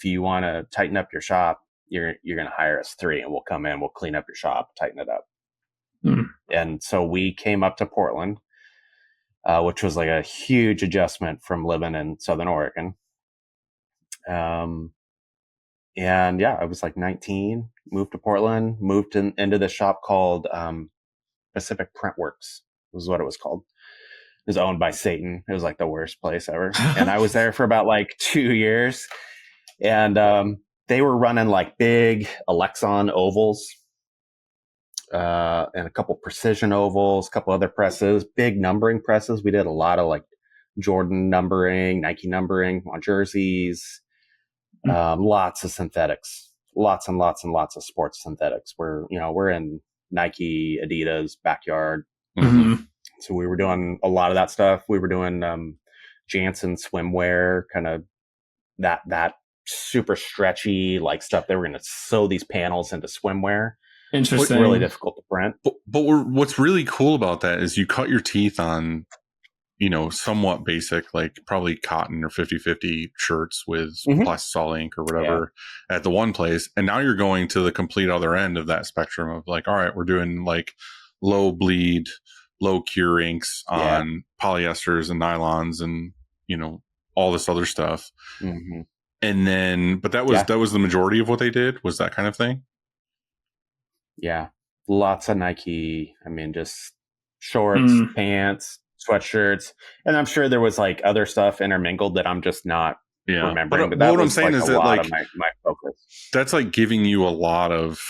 you want to tighten up your shop, you're going to hire us 3 and we'll come in, we'll clean up your shop, tighten it up. And so we came up to Portland, which was like a huge adjustment from living in Southern Oregon. And yeah, I was like 19, moved to Portland, moved into the shop called Pacific Printworks was what it was called. It was owned by Satan. It was like the worst place ever. And I was there for about like 2 years. And they were running like big Alexon ovals and a couple precision ovals, a couple other presses, big numbering presses. We did a lot of like Jordan numbering, Nike numbering on jerseys, lots of synthetics, lots and lots and lots of sports synthetics. We're in Nike, Adidas backyard. So we were doing a lot of that stuff. We were doing Janssen swimwear, kind of that super stretchy like stuff. They were going to sew these panels into swimwear. Interesting. It's really difficult to print. But what's really cool about that is you cut your teeth on, somewhat basic, like probably cotton or 50/50 shirts with plastisol ink or whatever at the one place. And now you're going to the complete other end of that spectrum of like, all right, we're doing like low bleed, low cure inks on polyesters and nylons and, all this other stuff. And then, but that was the majority of what they did, was that kind of thing. Yeah. Lots of Nike. I mean, just shorts, pants, sweatshirts. And I'm sure there was like other stuff intermingled that I'm just not remembering. But what that I'm was saying like is a that lot like of my focus. that's like giving you a lot of,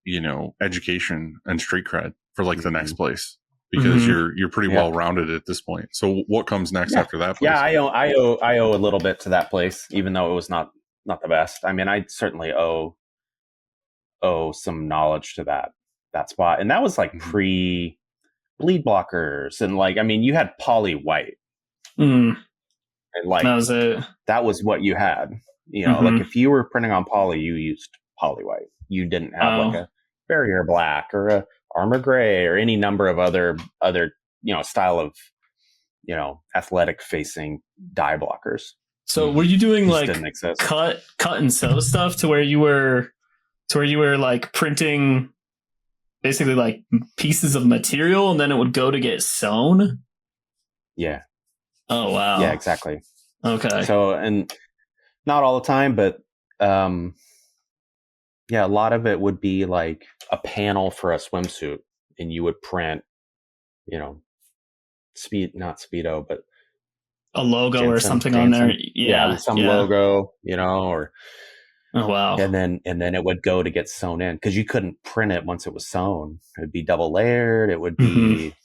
you know, education and street cred for like the next place, because you're pretty well rounded at this point. So what comes next after that place? Yeah, I owe a little bit to that place, even though it was not the best. I mean, I certainly owe some knowledge to that spot, and that was like pre bleed blockers, and like, I mean, you had poly white, and like that was it. That was what you had. You know, like if you were printing on poly, you used poly white. You didn't have like a barrier black or a armor gray or any number of other you know, style of, you know, athletic facing dye blockers. So were you doing Just like didn't exist. cut and sew stuff to where you were like printing basically like pieces of material and then it would go to get sewn? Yeah. Oh wow. Yeah, exactly. Okay. So, and not all the time, but yeah, a lot of it would be like a panel for a swimsuit, and you would print, you know, not Speedo, but a logo or something on there. Yeah, some logo, you know, or oh wow. And then it would go to get sewn in, because you couldn't print it once it was sewn. It would be double layered. It would be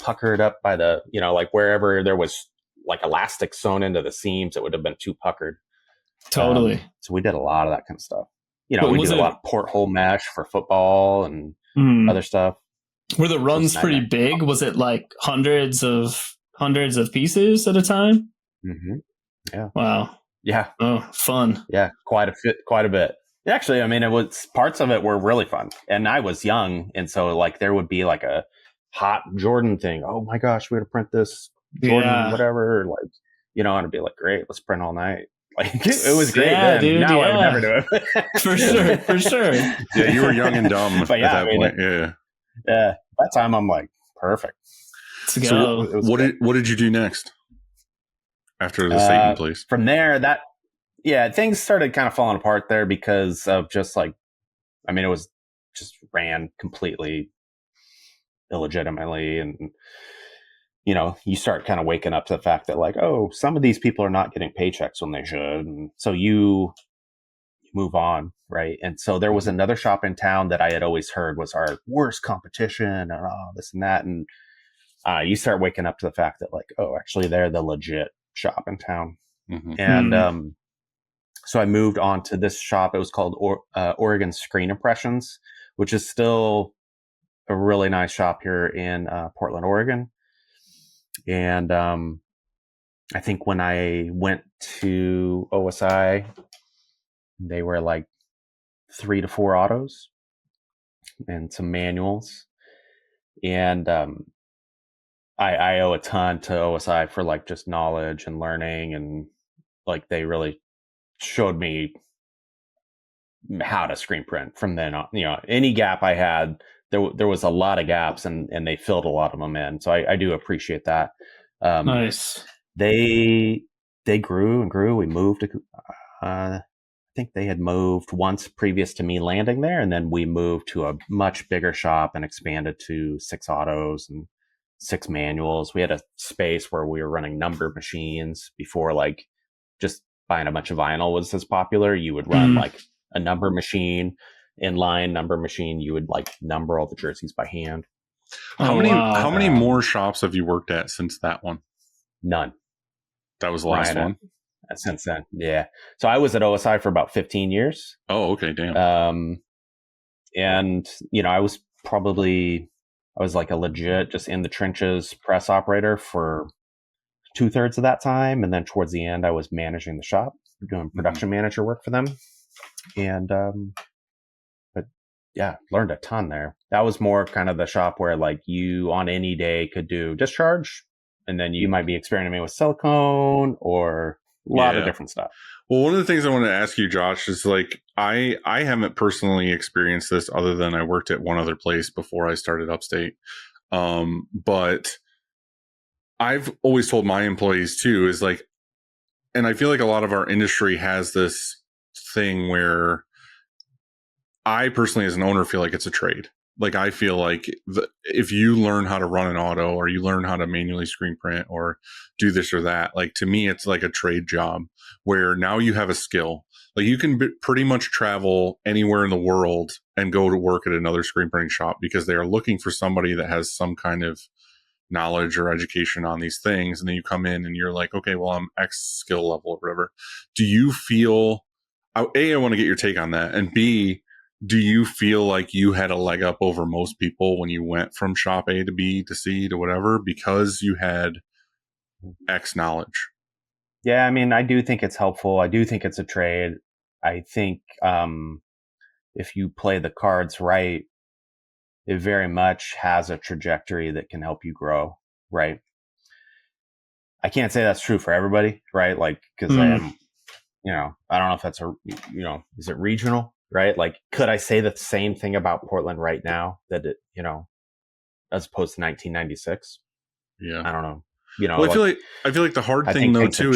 puckered up by the, you know, like wherever there was like elastic sewn into the seams, it would have been too puckered. Totally. So we did a lot of that kind of stuff. You know, we did a lot of porthole mesh for football and other stuff. Were the runs pretty big? Was it like hundreds of pieces at a time? Yeah. Wow. Yeah. Oh, fun. Yeah, quite a bit. Actually, I mean, it was, parts of it were really fun, and I was young, and so like there would be like a hot Jordan thing. Oh my gosh, we had to print this Jordan, whatever. Like, you know, and I'd be like, great, let's print all night. Like it was great. Yeah, dude, now I would never do it. For sure. Yeah, you were young and dumb at that point. Yeah. That time I'm like, perfect. Let's go. So what did you do next after the Satan place? From there, things started kind of falling apart there because of just like, I mean, it was just ran completely illegitimately, and you know, you start kind of waking up to the fact that like, oh, some of these people are not getting paychecks when they should, and so you move on, right? And so there was another shop in town that I had always heard was our worst competition, and this and that, and you start waking up to the fact that like, oh, actually they're the legit shop in town. And so I moved on to this shop. It was called Oregon Screen Impressions, which is still a really nice shop here in Portland, Oregon. And I think when I went to OSI, they were like 3 to 4 autos and some manuals. And I owe a ton to OSI for like just knowledge and learning, and like they really showed me how to screen print from then on. You know, any gap I had, there was a lot of gaps, and they filled a lot of them in. So I do appreciate that. Nice. They grew and grew. We moved to, I think they had moved once previous to me landing there, and then we moved to a much bigger shop and expanded to 6 autos and 6 manuals. We had a space where we were running number machines before like just buying a bunch of vinyl was as popular. You would run like a number machine, inline number machine. You would like number all the jerseys by hand. How many more shops have you worked at since that one? None. That was the last one? Since then, yeah. So I was at OSI for about 15 years. Oh, okay, damn. And, you know, I was like a legit just in the trenches press operator for 2/3 of that time. And then towards the end, I was managing the shop, doing production manager work for them. And, but yeah, learned a ton there. That was more kind of the shop where like you on any day could do discharge, and then you might be experimenting with silicone or a lot of different stuff. Well, one of the things I want to ask you, Josh, is like, I haven't personally experienced this other than I worked at one other place before I started Upstate. But I've always told my employees too, is like, and I feel like a lot of our industry has this thing where I personally as an owner feel like it's a trade. like I feel like if you learn how to run an auto or you learn how to manually screen print or do this or that, like to me, it's like a trade job where now you have a skill. Like you can pretty much travel anywhere in the world and go to work at another screen printing shop because they are looking for somebody that has some kind of knowledge or education on these things. And then you come in and you're like, okay, well, I'm X skill level or whatever. Do you feel, A, I want to get your take on that. And B, do you feel like you had a leg up over most people when you went from shop A to B to C to whatever because you had X knowledge? Yeah, I mean, I do think it's helpful. I do think it's a trade. I think if you play the cards right, it very much has a trajectory that can help you grow, right? I can't say that's true for everybody, right? Like, because I am, I don't know if that's is it regional, right? Like, could I say the same thing about Portland right now that it, as opposed to 1996? Yeah, I don't know. Well, I feel like the hard thing though too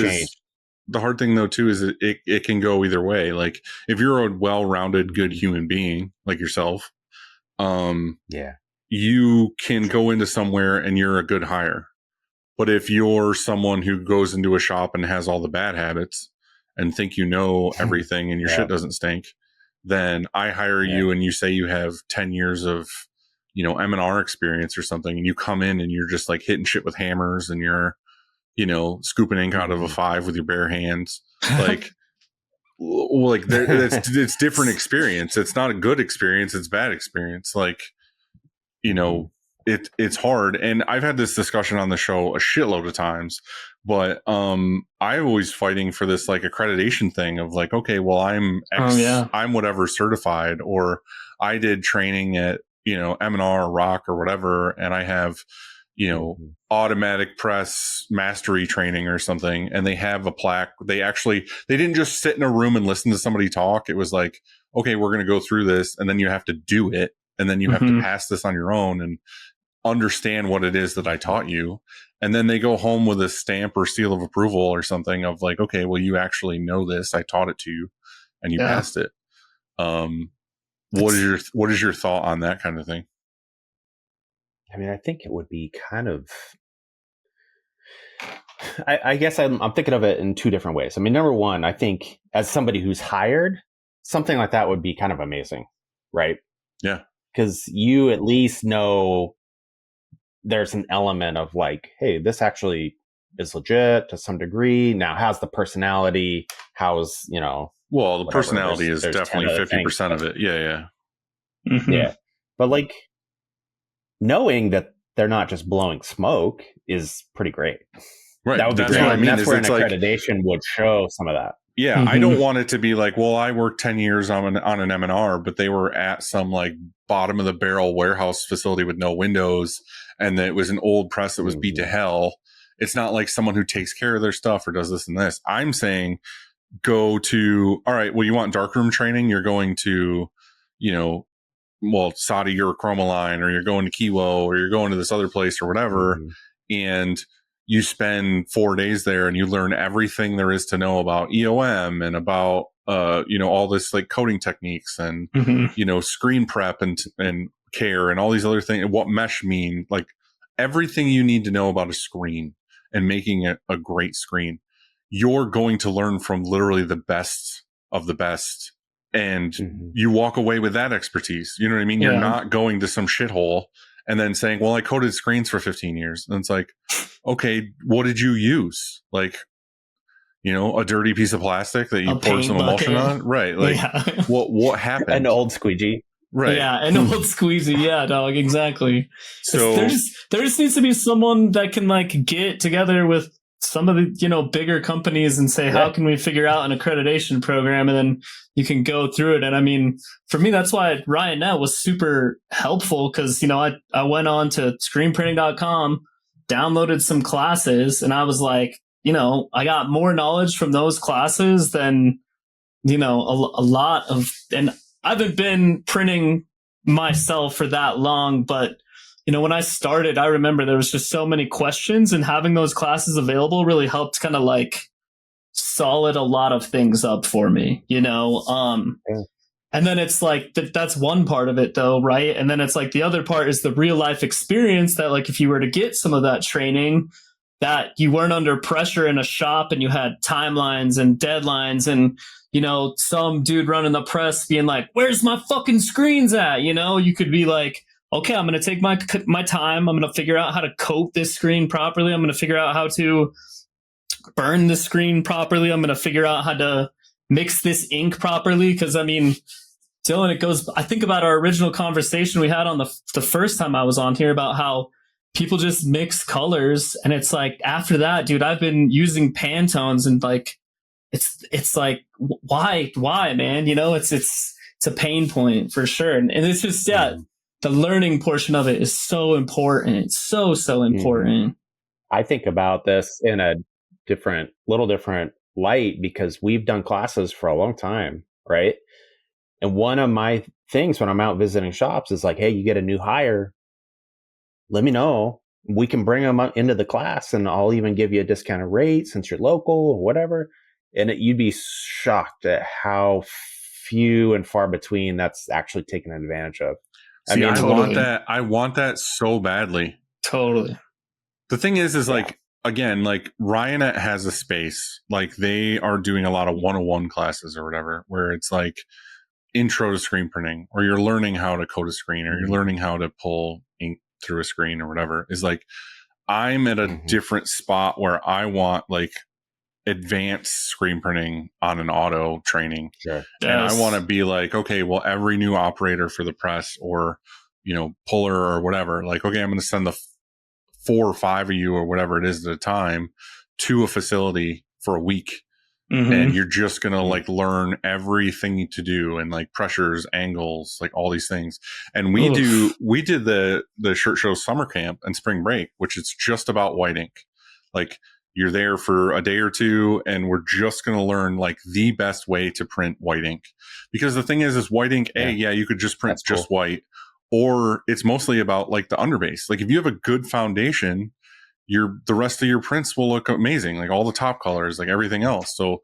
is it can go either way. Like if you're a well-rounded, good human being like yourself, you can go into somewhere and you're a good hire. But if you're someone who goes into a shop and has all the bad habits and think you know everything and your shit doesn't stink, then I hire you and you say you have 10 years of, M&R experience or something, and you come in and you're just like hitting shit with hammers and you're, scooping ink out of a 5 with your bare hands. Like, it's different experience. It's not a good experience. It's bad experience. Like, it's hard. And I've had this discussion on the show a shitload of times, but I'm always fighting for this like accreditation thing of like, okay, well, I'm X, I'm whatever certified, or I did training at, M&R or Rock or whatever, and I have, automatic press mastery training or something, and they have a plaque. They didn't just sit in a room and listen to somebody talk. It was like, okay, we're going to go through this, and then you have to do it, and then you have to pass this on your own and understand what it is that I taught you. And then they go home with a stamp or seal of approval or something of like, okay, well, you actually know this. I taught it to you and you passed it. What is your thought on that kind of thing? I mean, I think it would be kind of, I guess I'm thinking of it in two different ways. I mean, number one, I think as somebody who's hired, something like that would be kind of amazing, right? Yeah. Because you at least know there's an element of like, hey, this actually is legit to some degree. Now, how's the personality? How's, well, the personality is definitely 50% of it. Yeah. Yeah. But like knowing that they're not just blowing smoke is pretty great. Right. That would be That's great. what I mean. That's where an accreditation would show some of that. Yeah, I don't want it to be like, well, I worked 10 years on an M&R, but they were at some like bottom of the barrel warehouse facility with no windows, and it was an old press that was beat to hell. It's not like someone who takes care of their stuff or does this and this. I'm saying go to, all right, well, you want darkroom training? You're going to, Saudi Eurochromaline, or you're going to Kiwo, or you're going to this other place or whatever. And you spend 4 days there and you learn everything there is to know about EOM and about, all this like coding techniques and, screen prep and care and all these other things, and what mesh mean, like everything you need to know about a screen and making it a great screen. You're going to learn from literally the best of the best. And you walk away with that expertise. You know what I mean? You're not going to some shithole and then saying, well, I coded screens for 15 years. And it's like, okay, what did you use? Like, a dirty piece of plastic that you poured some emulsion on? Right. Like, what happened? An old squeegee. Right. Yeah, an old squeezy. Yeah, dog, exactly. So there just needs to be someone that can like get together with some of the, bigger companies and say, how can we figure out an accreditation program? And then you can go through it. And I mean, for me, that's why Ryonet was super helpful, because, I went on to screenprinting.com, downloaded some classes, and I was like, I got more knowledge from those classes than, a lot of, and I haven't been printing myself for that long, but when I started, I remember there was just so many questions, and having those classes available really helped kind of like solid a lot of things up for me, And then it's like that's one part of it though, right? And then it's like the other part is the real life experience that like if you were to get some of that training, that you weren't under pressure in a shop and you had timelines and deadlines and some dude running the press being like, where's my fucking screens at? You could be like, okay, I'm going to take my time. I'm going to figure out how to coat this screen properly. I'm going to figure out how to burn the screen properly. I'm going to figure out how to mix this ink properly. Cause I mean, Dylan, I think about our original conversation we had on the first time I was on here about how people just mix colors. And it's like, after that, dude, I've been using Pantones and like, it's like, why, man? It's a pain point for sure. And it's just, the learning portion of it is so important. It's so important. I think about this in a little different light because we've done classes for a long time, right? And one of my things when I'm out visiting shops is like, hey, you get a new hire, let me know. We can bring them up into the class and I'll even give you a discounted rate since you're local or whatever. And you'd be shocked at how few and far between that's actually taken advantage of. See, I want that so badly. Totally. The thing is like, again, like Ryonet has a space, like they are doing a lot of 101 classes or whatever, where it's like intro to screen printing, or you're learning how to code a screen, or you're learning how to pull ink through a screen or whatever. Is like, I'm at a different spot where I want like advanced screen printing on an auto training. Sure. And I want to be like, okay, well, every new operator for the press or, puller or whatever, like, okay, I'm going to send the 4 or 5 of you or whatever it is at a time to a facility for a week. And you're just going to like learn everything to do and like pressures, angles, like all these things. And we did the Shirt Show summer camp and spring break, which is just about white ink. Like, you're there for a day or two and we're just going to learn like the best way to print white ink. Because the thing is white ink, you could just print just white, or it's mostly about like the underbase. Like if you have a good foundation, the rest of your prints will look amazing. Like all the top colors, like everything else. So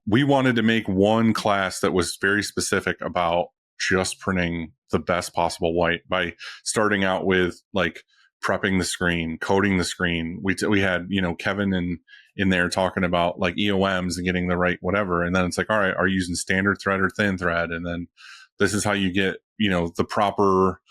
we wanted to make one class that was very specific about just printing the best possible white by starting out with like prepping the screen, coating the screen. We had, Kevin in there talking about like EOMs and getting the right whatever. And then it's like, all right, are you using standard thread or thin thread? And then this is how you get, the proper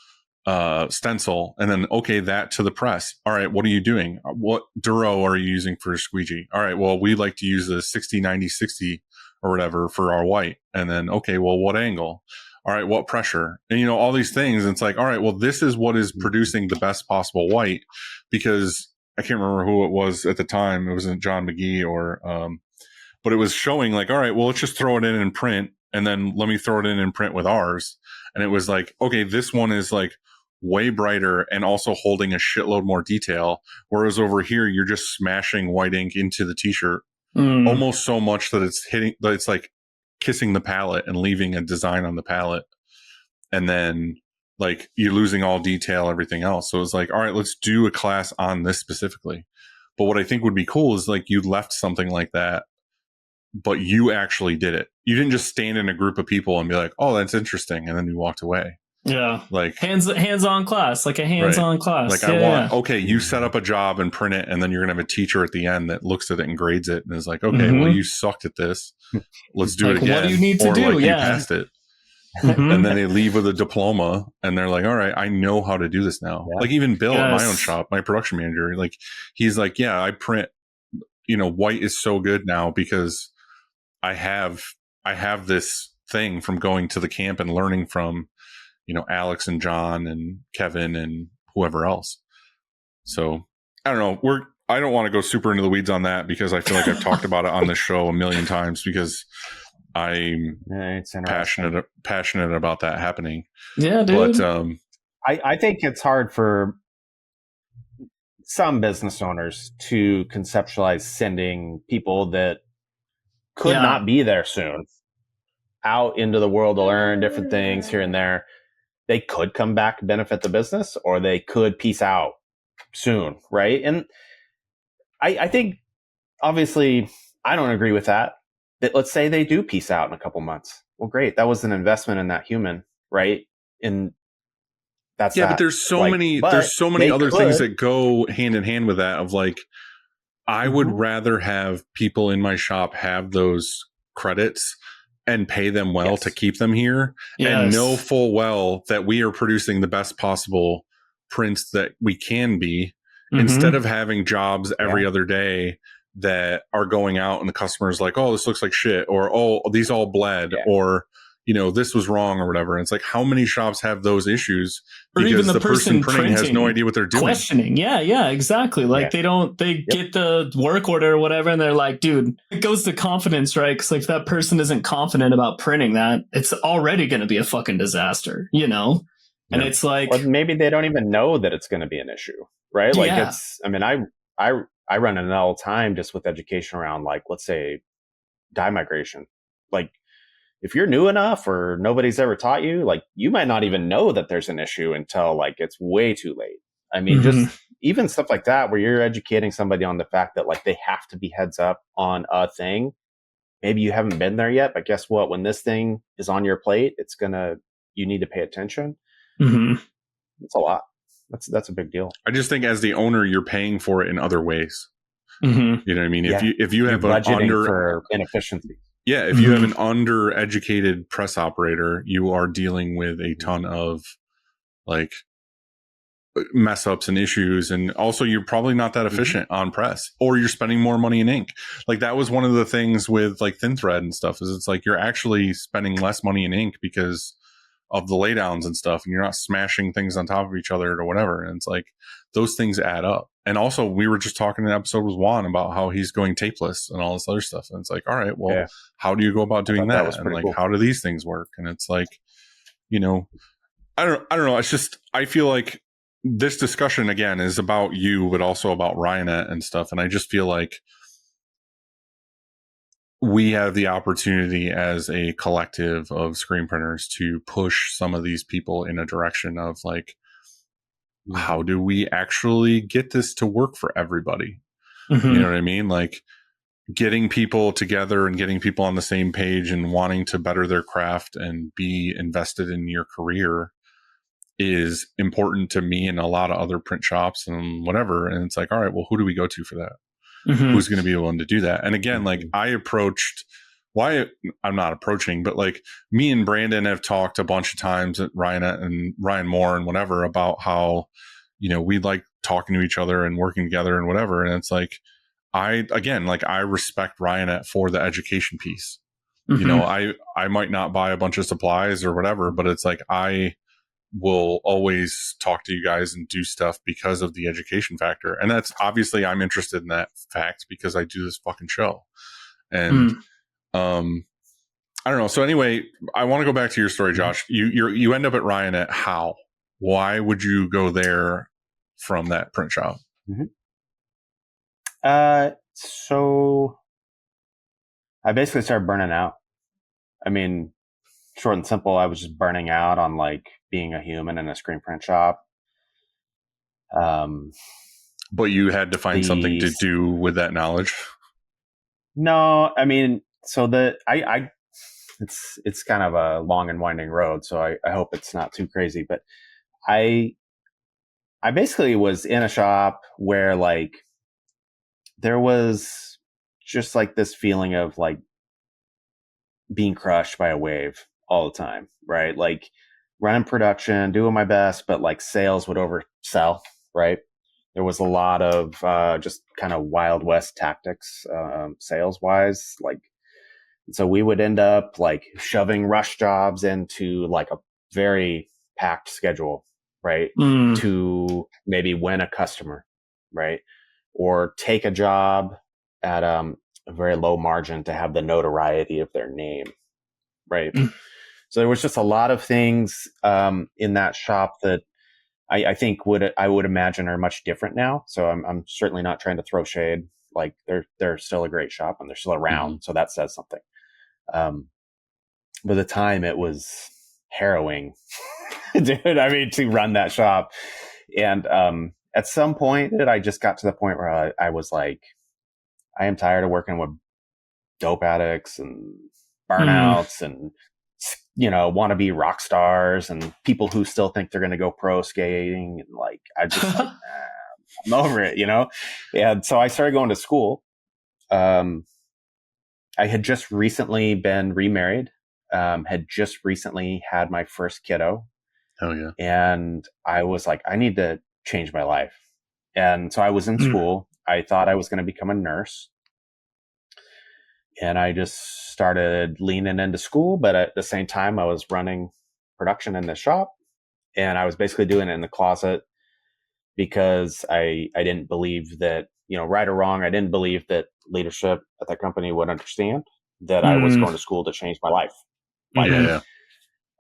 stencil. And then, okay, that to the press. All right, what are you doing? What Duro are you using for a squeegee? All right, well, we like to use the 60, 90, 60 or whatever for our white. And then, okay, well, what angle? All right, what pressure? And, all these things. And it's like, all right, well, this is what is producing the best possible white, because I can't remember who it was at the time. It wasn't John McGee but it was showing like, all right, well, let's just throw it in and print. And then let me throw it in and print with ours. And it was like, okay, this one is like way brighter and also holding a shitload more detail. Whereas over here, you're just smashing white ink into the t-shirt almost so much that it's like kissing the palette and leaving a design on the palette. And then like you're losing all detail, everything else. So it's like, all right, let's do a class on this specifically. But what I think would be cool is like you left something like that, but you actually did it. You didn't just stand in a group of people and be like, oh, that's interesting. And then you walked away. Yeah. Like hands-on class, like a hands-on class. Like okay, you set up a job and print it, and then you're going to have a teacher at the end that looks at it and grades it and is like, okay, well, you sucked at this. Let's do it again. What do you need to do? Like, you passed it. And then they leave with a diploma and they're like, all right, I know how to do this now. Yeah. Like even Bill at my own shop, my production manager, like he's like, yeah, I print, white is so good now because I have this thing from going to the camp and learning from, Alex and John and Kevin and whoever else. So I don't know. I don't want to go super into the weeds on that because I feel like I've talked about it on this show a million times because I'm passionate about that happening. Yeah, dude. But I think it's hard for some business owners to conceptualize sending people that could not be there soon out into the world to learn different things here and there. They could come back and benefit the business, or they could peace out soon, right? And I think, obviously, I don't agree with that. let's say they do peace out in a couple months. Well, great. That was an investment in that human, right? And that's Yeah, that. but there's so Like, many but there's so many they other things could. that go hand in hand with that of like I would rather have people in my shop have those credits and pay them well to keep them here and know full well that we are producing the best possible prints that we can be instead of having jobs every other day that are going out and the customer's like, oh, this looks like shit, or oh, these all bled, or you know, this was wrong or whatever. And it's like, how many shops have those issues? Or because even the person printing has no idea what they're doing. Questioning. Yeah, exactly. Like they get the work order or whatever, and they're like, dude, it goes to confidence, right? Because like if that person isn't confident about printing that, it's already going to be a fucking disaster, you know? And it's like, or maybe they don't even know that it's going to be an issue, right? Like it's, I mean, I run it all the time just with education around, like, let's say dye migration. Like, if you're new enough or nobody's ever taught you, like, you might not even know that there's an issue until like it's way too late. I mean, just even stuff like that, where you're educating somebody on the fact that like they have to be heads up on a thing. Maybe you haven't been there yet, but guess what? When this thing is on your plate, you need to pay attention. It's a lot. That's a big deal. I just think as the owner, you're paying for it in other ways. You know what I mean? If you have an for inefficiency. Yeah, if you have an undereducated press operator, you are dealing with a ton of like mess ups and issues. And also you're probably not that efficient on press, or you're spending more money in ink. Like that was one of the things with like thin thread and stuff, is it's like you're actually spending less money in ink because of the laydowns and stuff, and you're not smashing things on top of each other or whatever. And it's like those things add up. And also we were just talking in an episode with Juan about how he's going tapeless and all this other stuff. And it's like, all right, well, how do you go about doing that? And like, how do these things work? And it's like, you know, I don't know. It's just, I feel like this discussion again is about you, but also about Ryonet and stuff. And I just feel like we have the opportunity as a collective of screen printers to push some of these people in a direction of like, how do we actually get this to work for everybody? You know what I mean? Like getting people together and getting people on the same page and wanting to better their craft and be invested in your career is important to me and a lot of other print shops and whatever. And it's like, all right, well, who do we go to for that? Who's going to be willing to do that? And again, like I'm not approaching, but like me and Brandon have talked a bunch of times at Ryonet and Ryan Moore and whatever about how, you know, we like talking to each other and working together and whatever. And it's like, I respect Ryonet for the education piece. You know, I might not buy a bunch of supplies or whatever, but it's like, I will always talk to you guys and do stuff because of the education factor. And that's obviously I'm interested in that fact because I do this fucking show. And I don't know. So anyway, I want to go back to your story, Josh. You end up at Ryonet. How? Why would you go there from that print shop? So I basically started burning out. I mean, short and simple, I was just burning out on like being a human in a screen print shop. But you had to find something to do with that knowledge. No, I mean, so it's kind of a long and winding road, so I hope it's not too crazy. But I basically was in a shop where like there was just like this feeling of like being crushed by a wave all the time, right? Like running production, doing my best, but like sales would oversell, right? There was a lot of just kind of Wild West tactics, sales wise. Like, so we would end up like shoving rush jobs into like a very packed schedule, right? To maybe win a customer, right? Or take a job at a very low margin to have the notoriety of their name, right? So there was just a lot of things in that shop that I think I would imagine are much different now. So I'm certainly not trying to throw shade. Like they're still a great shop and they're still around. So that says something. But at the time it was harrowing, dude. I mean, to run that shop. And at some point I just got to the point where I was like, I am tired of working with dope addicts and burnouts and, want to be rock stars and people who still think they're going to go pro skating. And like, I just like, I'm over it, And so I started going to school. I had just recently been remarried, had just recently had my first kiddo. Oh yeah. And I was like, I need to change my life. And so I was in school. I thought I was going to become a nurse. And I just started leaning into school. But at the same time, I was running production in the shop. And I was basically doing it in the closet because I didn't believe that, right or wrong, I didn't believe that leadership at that company would understand that I was going to school to change my life. Yeah.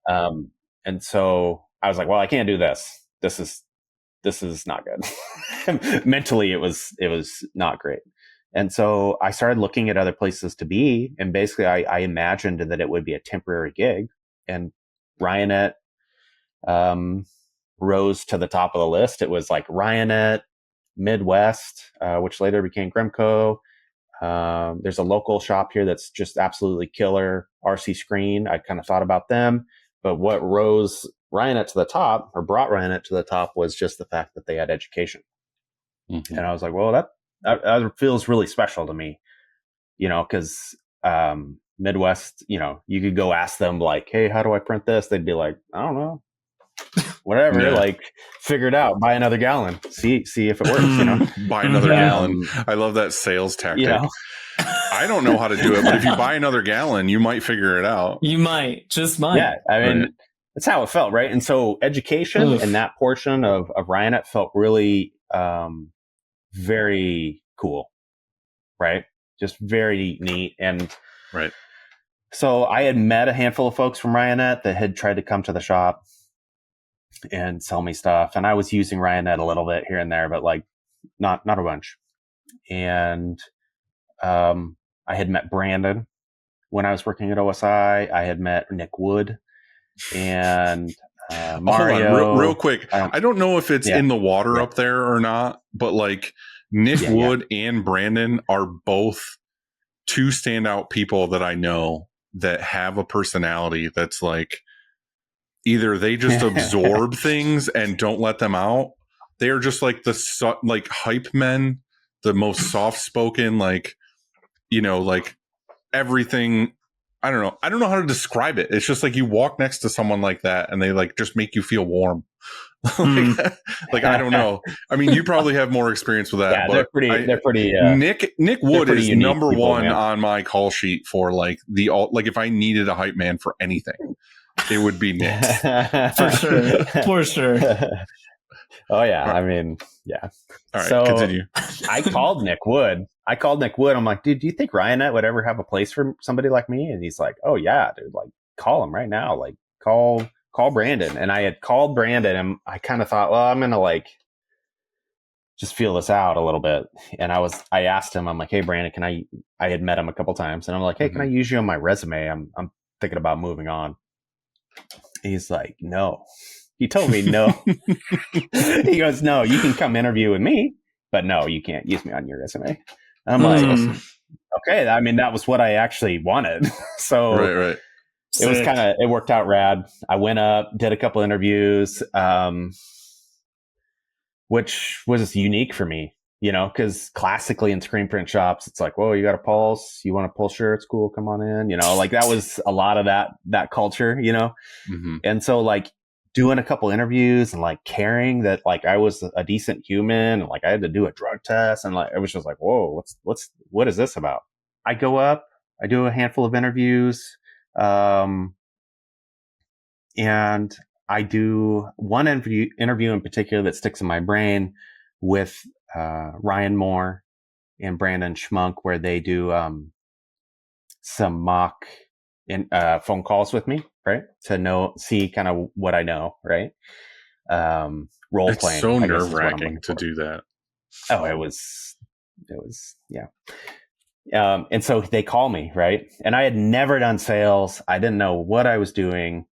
And so I was like, well, I can't do this. This is not good. Mentally, it was not great. And so I started looking at other places to be. And basically I imagined that it would be a temporary gig, and Ryonet, rose to the top of the list. It was like Ryonet, Midwest, which later became Gremco. There's a local shop here that's just absolutely killer, RC Screen. I kind of thought about them, but what rose Ryonet to the top, or brought Ryonet to the top, was just the fact that they had education. Mm-hmm. And I was like, well, that feels really special to me, because Midwest, you could go ask them like, hey, how do I print this? They'd be like, I don't know. Whatever, like figure it out, buy another gallon, see if it works, buy another gallon. I love that sales tactic. I don't know how to do it, but if you buy another gallon, you might figure it out. You might. Yeah, I mean, that's how it felt, right? And so education and that portion of Ryonet felt really very cool, right? Just very neat. And right. So I had met a handful of folks from Ryonet that had tried to come to the shop and sell me stuff. And I was using Ryonet a little bit here and there, but like not a bunch. And I had met Brandon when I was working at OSI. I had met Nick Wood and Mario. Hold on, real quick. I don't know if it's in the water up there or not, but like Nick Wood and Brandon are both two standout people that I know that have a personality that's like, either they just absorb things and don't let them out. They are just like like hype men, the most soft spoken, like, like everything. I don't know how to describe it. It's just like you walk next to someone like that and they like just make you feel warm. Like, I don't know. I mean, you probably have more experience with that. Yeah, but they're pretty. Nick Wood is number people, one on my call sheet for like if I needed a hype man for anything, it would be Nick. For sure. Oh yeah, I mean, yeah. All right, so continue. I called Nick Wood. I'm like, dude, do you think Ryonet would ever have a place for somebody like me? And he's like, oh yeah, dude, like call him right now. Like call Brandon. And I had called Brandon and I kind of thought, well, I'm going to like just feel this out a little bit. And I asked him, I'm like, hey Brandon, I had met him a couple times and I'm like, hey, can I use you on my resume? I'm thinking about moving on. He's like, no. He told me no. He goes, no, you can come interview with me, but no, you can't use me on your resume. I'm like, okay. I mean, that was what I actually wanted. So right. It was it worked out rad. I went up, did a couple interviews, which was unique for me, because classically in screen print shops, it's like, whoa, you got a pulse, you want a pull shirts, cool, come on in, like that was a lot of that culture, Mm-hmm. And so like doing a couple interviews and like caring that like I was a decent human and like I had to do a drug test and like it was just like, whoa, what is this about? I go up, I do a handful of interviews, and I do one interview in particular that sticks in my brain with Ryan Moore and Brandon Schmunk, where they do some mock phone calls with me, right? To see kind of what I know, right? Role playing. It's so nerve-wracking to do that. Oh, it was, yeah. And so they call me, right? And I had never done sales. I didn't know what I was doing.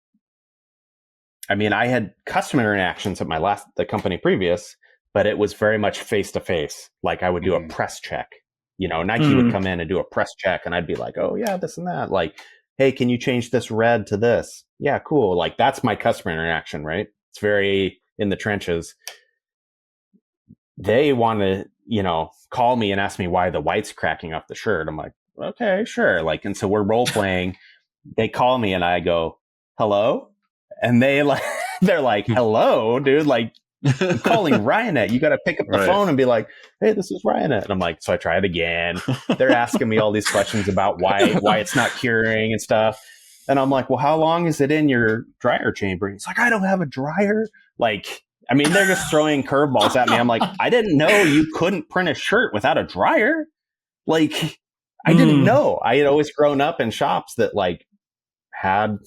I mean, I had customer interactions at the company previous, but it was very much face to face. Like I would do a press check, Nike would come in and do a press check, and I'd be like, oh yeah, this and that. Like, hey, can you change this red to this? Yeah, cool. Like, that's my customer interaction, right? It's very in the trenches. They want to, call me and ask me why the white's cracking off the shirt. I'm like, okay, sure. Like, and so we're role playing. They call me and I go, hello? And they're like, hello, dude. Like, I'm calling Ryonet. You got to pick up the phone and be like, hey, this is Ryonet. And I'm like, so I try it again. They're asking me all these questions about why it's not curing and stuff. And I'm like, well, how long is it in your dryer chamber? And it's like, I don't have a dryer. Like, I mean, they're just throwing curveballs at me. I'm like, I didn't know you couldn't print a shirt without a dryer. Like, I didn't know. I had always grown up in shops that like had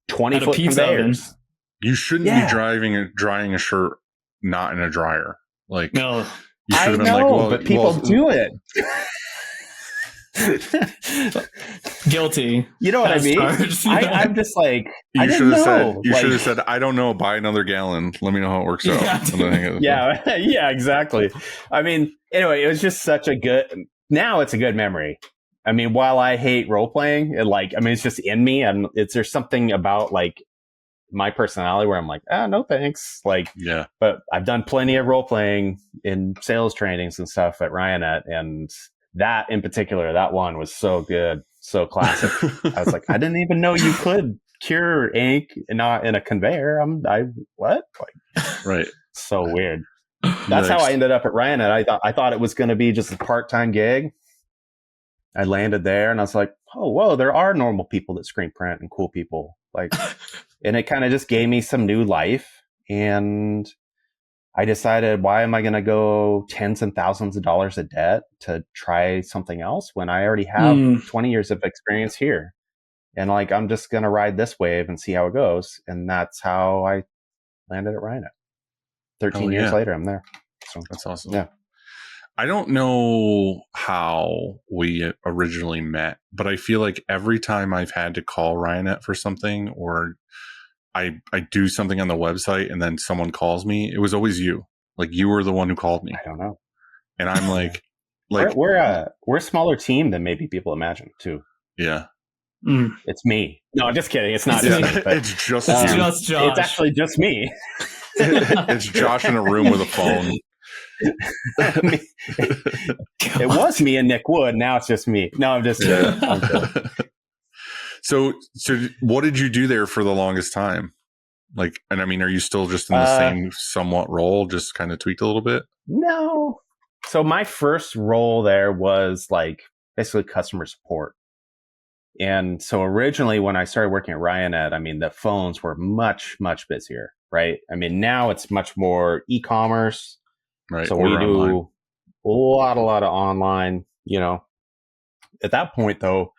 20-foot conveyors. You shouldn't be drying a shirt not in a dryer. Like, no, you should have been know, like, well, but people do it. Guilty. You know what I mean? I'm just like, you should have said, should have said, I don't know, buy another gallon. Let me know how it works out. Yeah, exactly. I mean, anyway, it was just such a good, now it's a good memory. I mean, while I hate role playing, it's just in me, and there's something about like my personality where I'm like, no thanks. Like, yeah. But I've done plenty of role playing in sales trainings and stuff at Ryonet, and that in particular, that one was so good, so classic. I was like, I didn't even know you could cure ink not in a conveyor. What? Like, right. So weird. That's how I ended up at Ryonet. I thought it was going to be just a part-time gig. I landed there and I was like, oh, whoa, there are normal people that screen print and cool people. Like, and it kind of just gave me some new life. And I decided, why am I going to go tens and thousands of dollars of debt to try something else when I already have 20 years of experience here? And like, I'm just going to ride this wave and see how it goes. And that's how I landed at Ryonet. 13 years later, I'm there. So that's awesome. Yeah. I don't know how we originally met, but I feel like every time I've had to call Ryonet for something, or I do something on the website and then someone calls me, it was always you. Like, you were the one who called me. I don't know. And I'm like we're a smaller team than maybe people imagine too. Yeah. It's me. No, I'm just kidding. It's not just me. But, it's just you. Just Josh. It's actually just me. It's Josh in a room with a phone. It was me and Nick Wood. Now it's just me. No, I'm just kidding. I'm kidding. So what did you do there for the longest time? Like, and I mean, are you still just in the same somewhat role, just kind of tweaked a little bit? No. So my first role there was like basically customer support. And so originally when I started working at Ryonet, I mean, the phones were much, much busier, right? I mean, now it's much more e-commerce. Right. So we do a lot of online, At that point, though,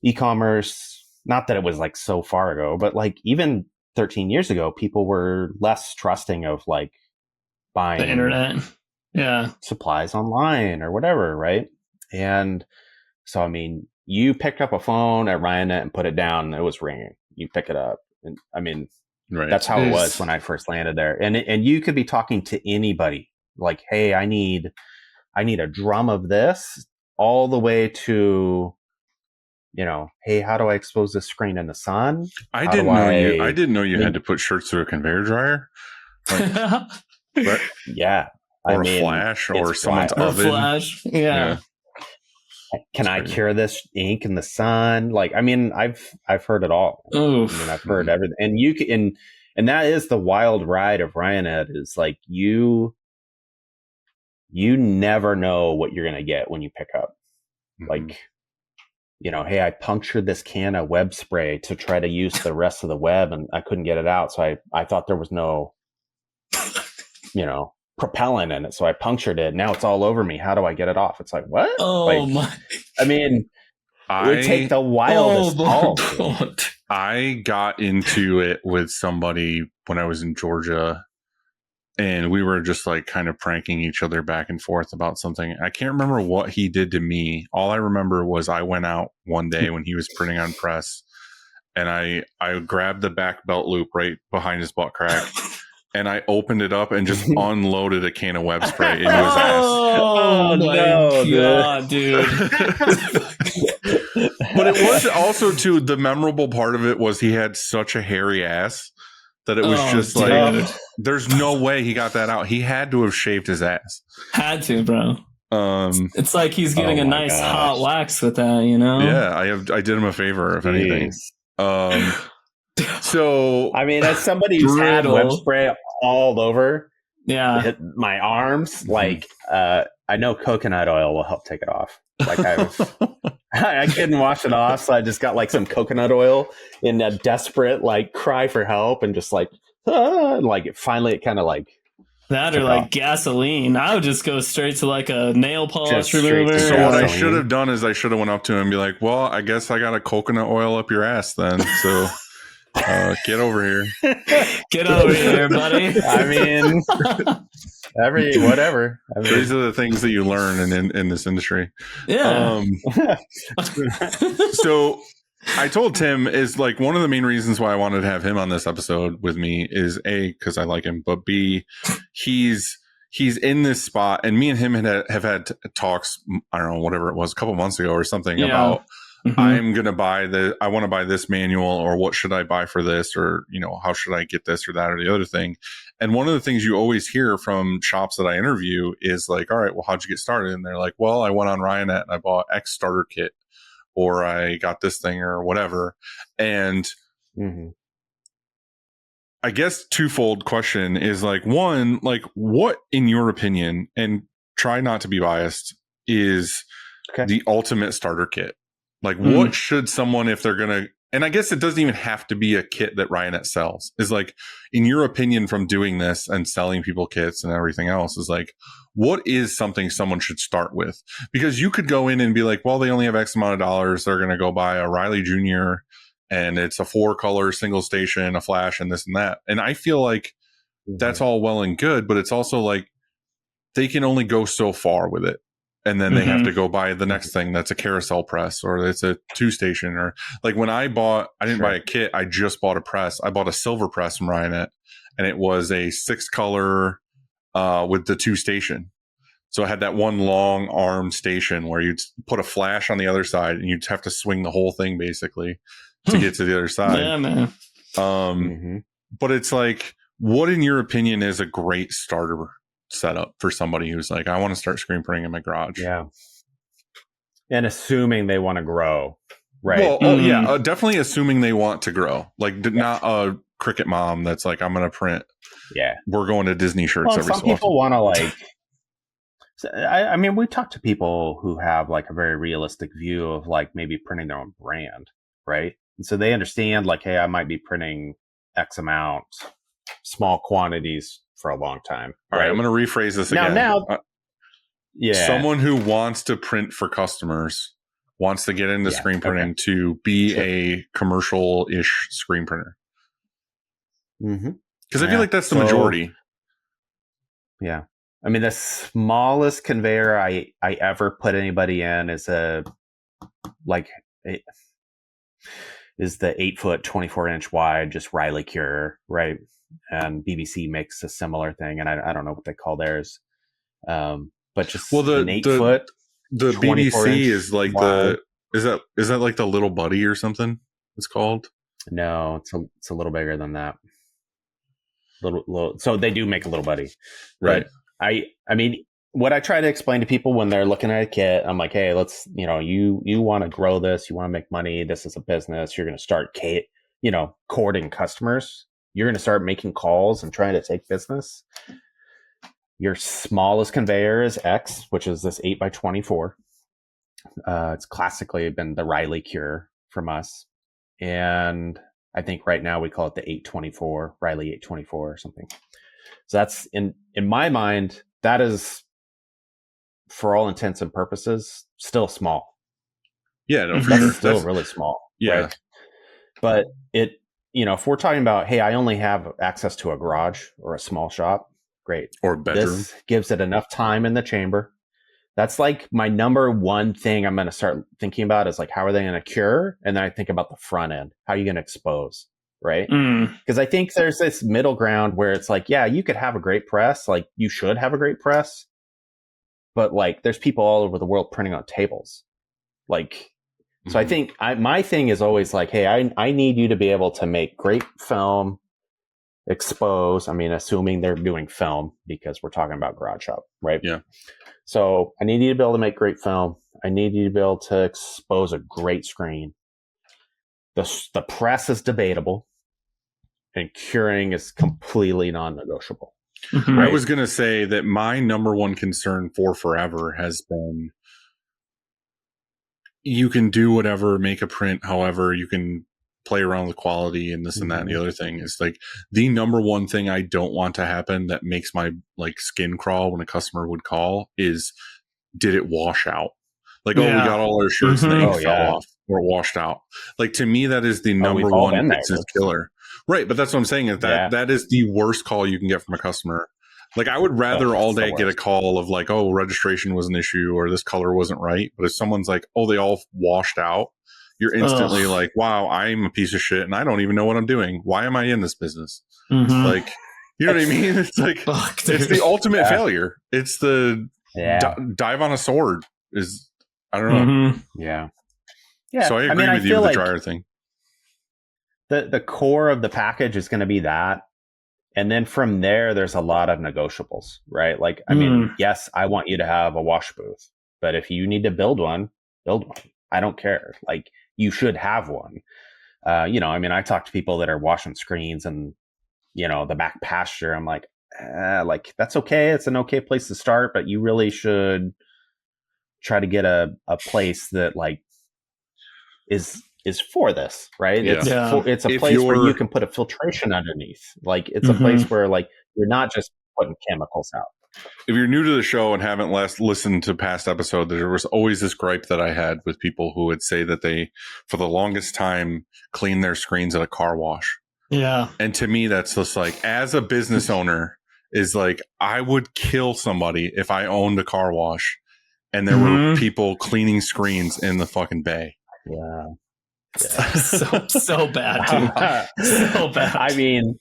e-commerce, not that it was like so far ago, but like even 13 years ago, people were less trusting of like buying the internet, supplies online or whatever, right? And so, I mean, you picked up a phone at Ryonet and put it down, and it was ringing. You pick it up, and I mean, right. That's how it was when I first landed there. And you could be talking to anybody like, hey, I need a drum of this, all the way to, hey, how do I expose this screen in the sun? I didn't know you had to put shirts through a conveyor dryer. Like, yeah. Or a flash or someone's oven. Flash. Yeah. Can I cure this ink in the sun? Like, I mean, I've heard it all. Oof. I mean, I've heard everything. And you can, and that is the wild ride of Ryonet, is like you never know what you're going to get when you pick up. Mm-hmm. Like, hey, I punctured this can of web spray to try to use the rest of the web, and I couldn't get it out. So I thought there was no, propellant in it. So I punctured it. Now it's all over me. How do I get it off? It's like, what? Oh my. I mean, it would take the wildest God. I got into it with somebody when I was in Georgia, and we were just like kind of pranking each other back and forth about something. I can't remember what he did to me. All I remember was I went out one day when he was printing on press, and I grabbed the back belt loop right behind his butt crack. And I opened it up and just unloaded a can of web spray into his ass. Oh, my no, God, dude. But it was also too, the memorable part of it was he had such a hairy ass that it was just like, there's no way he got that out. He had to have shaved his ass. Had to, bro. It's like he's getting a nice hot wax with that, you know? Yeah, I did him a favor, if anything. So I mean, as somebody who's had web spray all over my arms, like I know coconut oil will help take it off. Like I couldn't wash it off, so I just got like some coconut oil in a desperate like cry for help, and just like like it kind of like that or like gasoline. I would just go straight to like a nail polish remover. So what I should have done is I should have went up to him and be like, "Well, I guess I got a coconut oil up your ass then." So. Get over here. Get over here, buddy. I mean, whatever. I mean, these are the things that you learn in this industry. Yeah. So I told Tim is like one of the main reasons why I wanted to have him on this episode with me is A, because I like him, but B, he's in this spot, and me and him have had talks, I don't know, whatever it was, a couple months ago or something about I'm going to I want to buy this manual, or what should I buy for this, or, you know, how should I get this or that or the other thing. And one of the things you always hear from shops that I interview is like, all right, well, how'd you get started? And they're like, well, I went on Ryonet and I bought X starter kit, or I got this thing or whatever. And I guess twofold question is like, one, like what in your opinion, and try not to be biased, is the ultimate starter kit? Like what should someone, if they're going to, and I guess it doesn't even have to be a kit that Ryonet sells, is like, in your opinion, from doing this and selling people kits and everything else, is like, what is something someone should start with? Because you could go in and be like, well, they only have X amount of dollars. They're going to go buy a Riley Jr. and it's a 4-color single station, a flash, and this and that. And I feel like that's all well and good, but it's also like they can only go so far with it. And then they have to go buy the next thing that's a carousel press, or it's a 2-station, or like when I didn't buy a kit. I just bought a press. I bought a silver press from Ryonet, and it was a 6-color with the 2-station. So it had that one long arm station where you'd put a flash on the other side, and you'd have to swing the whole thing basically to get to the other side. Yeah, man. But it's like, what in your opinion is a great starter setup for somebody who's like, I want to start screen printing in my garage? Yeah. And assuming they want to grow, right? Well, definitely assuming they want to grow. Like not a Cricut mom that's like, I'm going to print. Yeah. We're going to Disney shirts every so often. Some people want to like, I mean, we talk to people who have like a very realistic view of like maybe printing their own brand, right? And so they understand like, hey, I might be printing X amount, small quantities for a long time. All right, I'm going to rephrase this again. Now, someone who wants to print for customers wants to get into screen printing to be a commercial-ish screen printer. Because I feel like that's the majority. Yeah. I mean, the smallest conveyor I ever put anybody in is the 8-foot, 24-inch wide, just Riley Cure, right? And BBC makes a similar thing, and I don't know what they call theirs, but just an 8-foot. The BBC is like wide. Is that like the Little Buddy or something? It's called. No, it's a little bigger than that. Little. So they do make a Little Buddy, right? I mean, what I try to explain to people when they're looking at a kit, I'm like, hey, let's, you want to grow this, you want to make money. This is a business. You're going to start, courting customers. You're going to start making calls and trying to take business. Your smallest conveyor is X, which is this 8x24. It's classically been the Riley Cure from us. And I think right now we call it the 824, Riley 824 or something. So that's in my mind, that is, for all intents and purposes, still small. Yeah, no, for sure. Still really small. Yeah. Right? But if we're talking about, hey, I only have access to a garage or a small shop, great. Or a bedroom. This gives it enough time in the chamber. That's like my number one thing I'm going to start thinking about is like, how are they going to cure? And then I think about the front end. How are you going to expose? Right? Because I think there's this middle ground where it's like, yeah, you could have a great press. Like you should have a great press. but like there's people all over the world printing on tables. Like, so I think my thing is always like, hey, I need you to be able to make great film, expose. I mean, assuming they're doing film because we're talking about garage shop, right? Yeah. So I need you to be able to make great film. I need you to be able to expose a great screen. The press is debatable, and curing is completely non-negotiable. Mhm. I was going to say that my number one concern for forever has been you can do whatever, make a print, however, you can play around with quality and this and that and the other thing. Is like the number one thing I don't want to happen that makes my like skin crawl when a customer would call is, did it wash out? Like, oh, we got all our shirts and the ink fell off or washed out. Like, to me, that is the number one business killer. Right. But that's what I'm saying is that is the worst call you can get from a customer. Like, I would rather all day get a call of like, oh, registration was an issue or this color wasn't right. But if someone's like, oh, they all washed out, you're instantly like, wow, I'm a piece of shit and I don't even know what I'm doing. Why am I in this business? Like, you know what I mean? It's like, it's the ultimate failure. It's the dive on a sword is, I don't know. Yeah. So I agree with you with the dryer thing. The core of the package is going to be that. And then from there, there's a lot of negotiables, right? Like, I mean, yes, I want you to have a wash booth, but if you need to build one, build one. I don't care. Like, you should have one. You know, I mean, I talk to people that are washing screens and, you know, the back pasture. I'm like, that's okay. It's an okay place to start, but you really should try to get a place that like is for this, right? Yeah. It's a place where you can put a filtration underneath. Like, it's a place where like you're not just putting chemicals out. If you're new to the show and haven't listened to past episode, there was always this gripe that I had with people who would say that they, for the longest time, clean their screens at a car wash. Yeah. And to me, that's just like, as a business owner, is like, I would kill somebody if I owned a car wash and there were people cleaning screens in the fucking bay. Yeah. So bad, dude. So bad. I mean,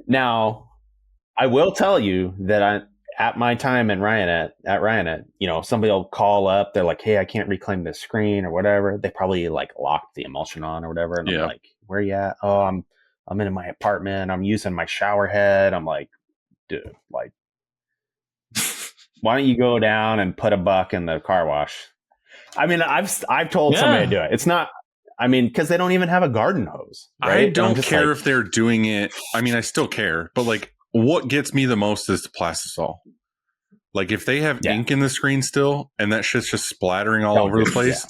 now I will tell you that at my time at Ryonet, you know, somebody will call up. They're like, "Hey, I can't reclaim this screen or whatever." They probably like locked the emulsion on or whatever. And I'm like, "Where you at?" "Oh, I'm in my apartment. I'm using my shower head." I'm like, "Dude, like, why don't you go down and put $1 in the car wash?" I mean, I've told somebody to do it. It's not. I mean, because they don't even have a garden hose. Right? I don't care if they're doing it. I mean, I still care, but like, what gets me the most is the plastisol. Like, if they have ink in the screen still, and that shit's just splattering all over the place,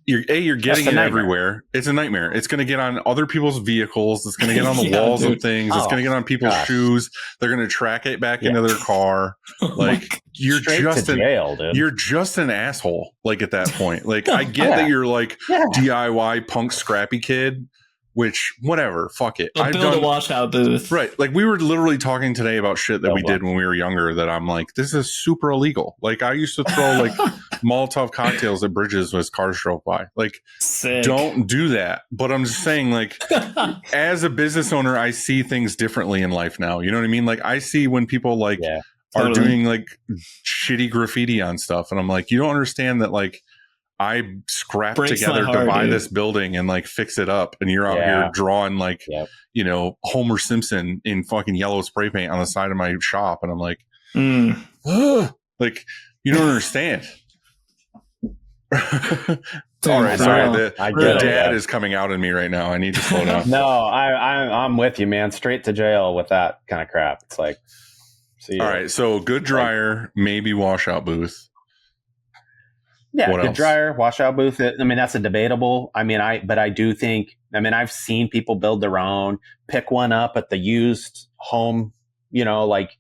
you're getting it everywhere. It's a nightmare. It's going to get on other people's vehicles. It's going to get on the walls of things. It's going to get on people's shoes. They're going to track it back into their car. Like, you're just an asshole. Like, at that point, like, I get that you're like DIY punk scrappy kid, which whatever, fuck it. I've built a washout booth. Right. Like, we were literally talking today about shit that we did when we were younger that I'm like, this is super illegal. Like, I used to throw like Molotov cocktails at bridges as cars drove by. Like, don't do that. But I'm just saying, like, as a business owner, I see things differently in life now. You know what I mean? Like, I see when people like are doing like shitty graffiti on stuff. And I'm like, you don't understand that, like, I scrapped together to buy this building and like fix it up, and you're out here drawing like you know, Homer Simpson in fucking yellow spray paint on the side of my shop, and I'm like, like, you don't understand. All right, sorry, the dad is coming out in me right now. I need to slow down. No, I'm with you, man. Straight to jail with that kind of crap. It's like, all right, so good dryer, maybe washout booth. Yeah, good dryer, washout booth. I mean, that's a debatable. I mean, but I do think, I mean, I've seen people build their own, pick one up at the used home, you know, like,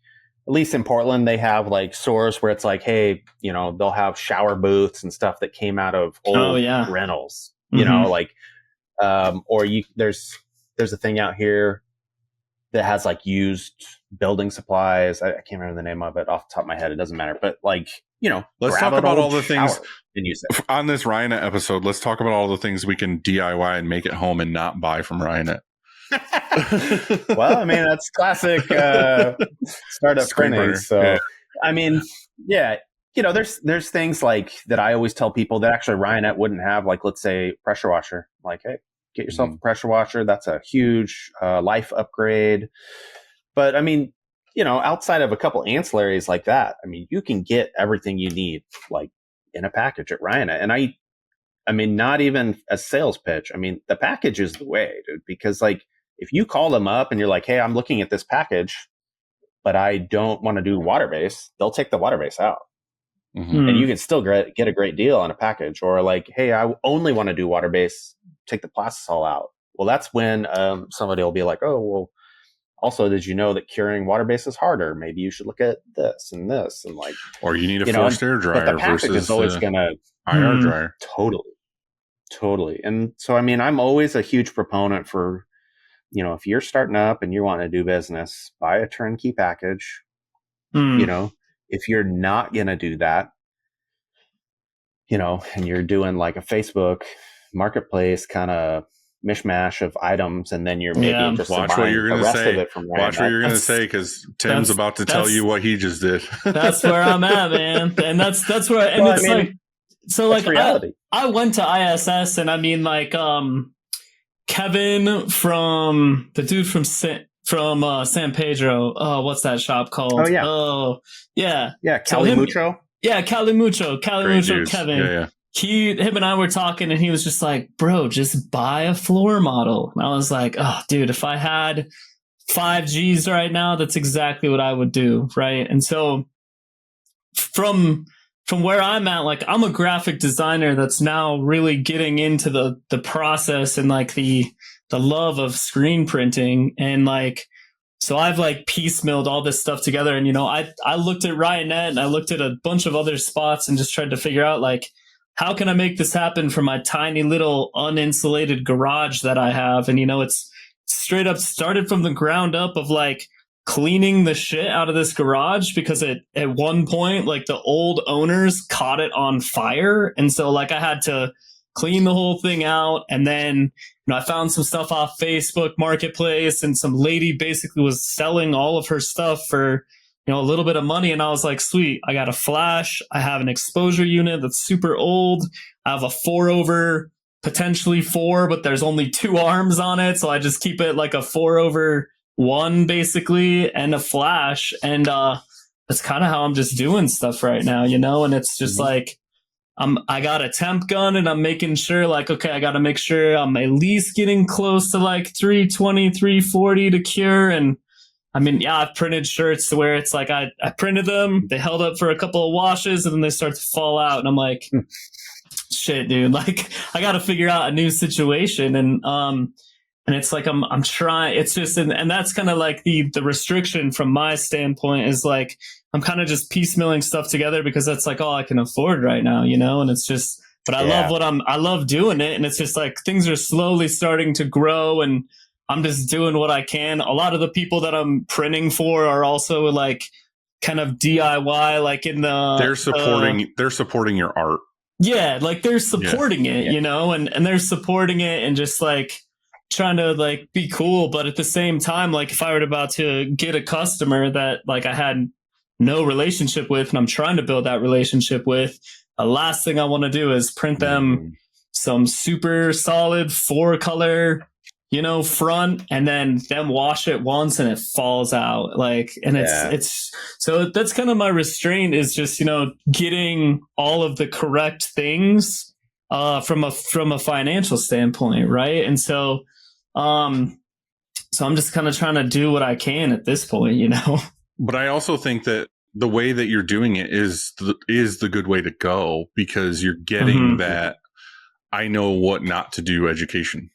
at least in Portland, they have like stores where it's like, hey, you know, they'll have shower booths and stuff that came out of old rentals, you know, like, or there's a thing out here that has like used building supplies. I can't remember the name of it off the top of my head. It doesn't matter. But like, you know, let's talk about all the things on this Ryonet episode. Let's talk about all the things we can DIY and make at home and not buy from Ryonet. Well, I mean, that's classic startup printing. So, I mean, there's things like that I always tell people that actually Ryonet wouldn't have, like, let's say pressure washer. Like, hey, get yourself a pressure washer. That's a huge life upgrade. But I mean, outside of a couple ancillaries like that, I mean, you can get everything you need like in a package at Ryonet. And I mean, not even a sales pitch. I mean, the package is the way, dude, because like if you call them up and you're like, hey, I'm looking at this package, but I don't want to do water base, they'll take the water base out. And you can still get a great deal on a package. Or like, hey, I only want to do water base, take the plastisol out. Well, that's when somebody will be like, oh, well, also, did you know that curing water base is harder? Maybe you should look at this and this, and like, or you need a forced air dryer but the package versus is always gonna IR dryer. Totally. And so, I mean, I'm always a huge proponent for, if you're starting up and you want to do business, buy a turnkey package. If you're not gonna do that, and you're doing like a Facebook marketplace kind of mishmash of items, and then you're maybe just watch what you're going to say. Watch what you're going to say, because Tim's about to tell you what he just did. That's where I'm at, man, and that's where. And well, it's like, so like I went to ISS, and I mean like Kevin from the dude from San Pedro. Oh, what's that shop called? Oh yeah, Cali Mucho. Yeah, Cali Mucho, Kevin. Yeah. Him and I were talking, and he was just like, bro, just buy a floor model. And I was like, oh, dude, if I had 5 Gs right now, that's exactly what I would do. Right. And so from where I'm at, like, I'm a graphic designer that's now really getting into the process and like the love of screen printing. And like, so I've like piecemealed all this stuff together. And, I looked at Ryonet and I looked at a bunch of other spots and just tried to figure out like, how can I make this happen for my tiny little uninsulated garage that I have? And, it's straight up started from the ground up of like cleaning the shit out of this garage, because at one point, like the old owners caught it on fire. And so like I had to clean the whole thing out. And then, I found some stuff off Facebook Marketplace, and some lady basically was selling all of her stuff for a little bit of money. And I was like, sweet, I got a flash. I have an exposure unit that's super old. I have a 4/, potentially 4, but there's only 2 arms on it. So I just keep it like a 4/1 basically, and a flash. And that's kind of how I'm just doing stuff right now, and it's just like, I got a temp gun, and I'm making sure like, okay, I got to make sure I'm at least getting close to like 320, 340 to cure. And I mean, yeah, I've printed shirts to where it's like I printed them, they held up for a couple of washes, and then they start to fall out. And I'm like, shit, dude, like I got to figure out a new situation. And it's like, I'm trying, it's just, and that's kind of like the restriction from my standpoint is like, I'm kind of just piecemealing stuff together because that's like all I can afford right now, and it's just, but I love doing it. And it's just like, things are slowly starting to grow, and I'm just doing what I can. A lot of the people that I'm printing for are also like kind of DIY, like in the they're supporting your art. Yeah, like they're supporting it, and they're supporting it and just like trying to like be cool. But at the same time, like if I were about to get a customer that like I had no relationship with, and I'm trying to build that relationship with, the last thing I want to do is print them some super solid 4-color front, and then them wash it once and it falls out. Like, and it's so that's kind of my restraint, is just, getting all of the correct things from a financial standpoint. Right. And so I'm just kind of trying to do what I can at this point, But I also think that the way that you're doing it is the good way to go, because you're getting that I know what not to do education.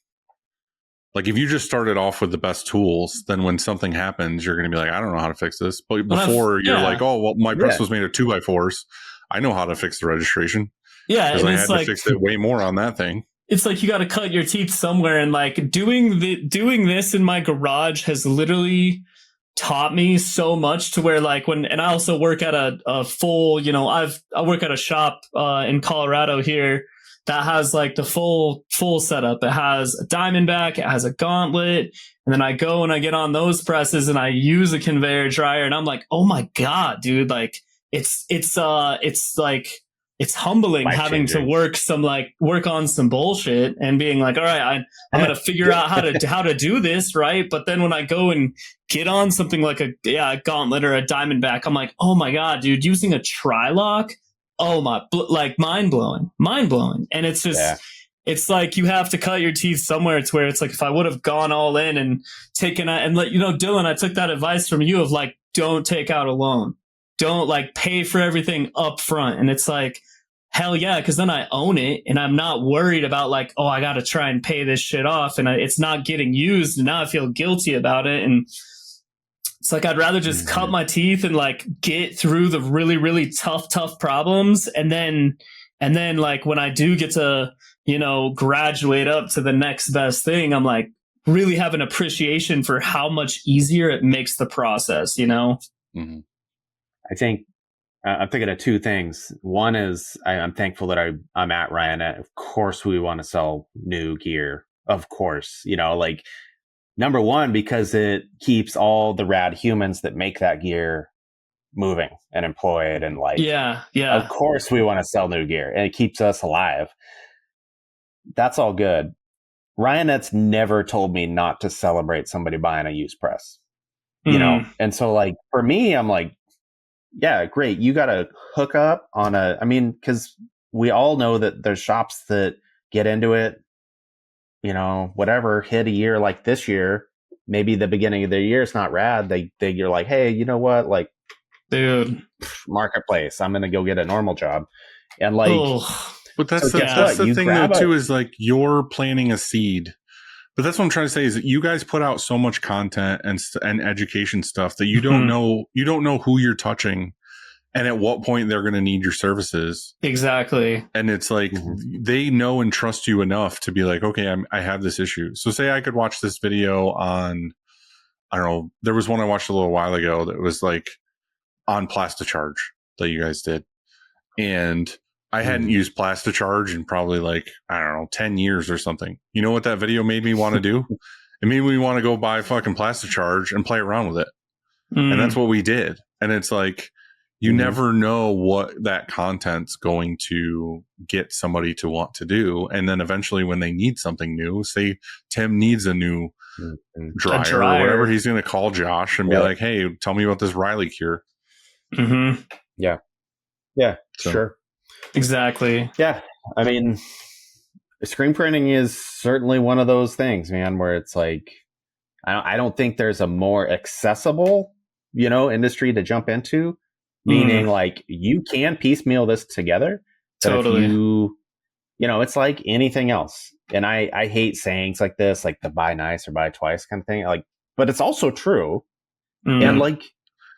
Like if you just started off with the best tools, then when something happens, you're going to be like, I don't know how to fix this. But before you're like, oh, well, my press was made of 2x4s. I know how to fix the registration. Yeah. Because I had to fix it way more on that thing. It's like you got to cut your teeth somewhere. And like doing this in my garage has literally taught me so much, to where like and I also work at a full, I work at a shop in Colorado here that has like the full setup. It has a Diamondback, it has a Gauntlet, and then I go and I get on those presses and I use a conveyor dryer, and I'm like, oh my God, dude, like it's like it's humbling having to Life-changing. work on some bullshit and being like, all right, I'm gonna figure out how to do this, right? But then when I go and get on something like a gauntlet or a diamondback, I'm like, oh my god, dude, using a tri-lock, oh my, like mind blowing, and it's just. Yeah. It's like you have to cut your teeth somewhere. It's where it's like if I would have gone all in and taken out and let Dylan, I took that advice from you of like, don't take out a loan. Don't like pay for everything up front. And it's like, hell yeah, because then I own it and I'm not worried about like, oh, I got to try and pay this shit off and it's not getting used. And now I feel guilty about it. And it's like I'd rather just cut my teeth and like get through the really, really tough problems. And then like when I do get to, graduate up to the next best thing, I'm like really have an appreciation for how much easier it makes the process, Mm-hmm. I think I'm thinking of two things. One is I'm thankful that I'm at Ryonet. Of course, we want to sell new gear. Of course, like number one, because it keeps all the rad humans that make that gear moving and employed and like, yeah. Of course, we want to sell new gear and it keeps us alive. That's all good. Ryonet's never told me not to celebrate somebody buying a used press, And so like for me, I'm like, yeah, great. You got to hook up on because we all know that there's shops that get into it, whatever, hit a year like this year, maybe the beginning of the year, it's not rad. You're like, hey, you know what? Like, dude, marketplace, I'm going to go get a normal job. And like, but that's the thing though, too, is like you're planting a seed. But that's what I'm trying to say is that you guys put out so much content and education stuff that you don't know who you're touching and at what point they're going to need your services. Exactly. And it's like they know and trust you enough to be like, okay, I have this issue. So say I could watch this video on, I don't know, there was one I watched a little while ago that was like on Plasticharge that you guys did. And I hadn't used Plasticharge in probably like, I don't know, 10 years or something. You know what that video made me want to do? It made me want to go buy fucking Plasticharge and play around with it. And that's what we did. And it's like, you never know what that content's going to get somebody to want to do. And then eventually when they need something new, say Tim needs a new dryer or whatever, he's going to call Josh and be like, hey, tell me about this Riley cure. Yeah. Yeah, so. Sure. Exactly. Yeah. I mean, screen printing is certainly one of those things, man, where it's like, I don't think there's a more accessible, industry to jump into, meaning like you can piecemeal this together. Totally. If it's like anything else. And I hate sayings like this, like the buy nice or buy twice kind of thing. Like, but it's also true. And like,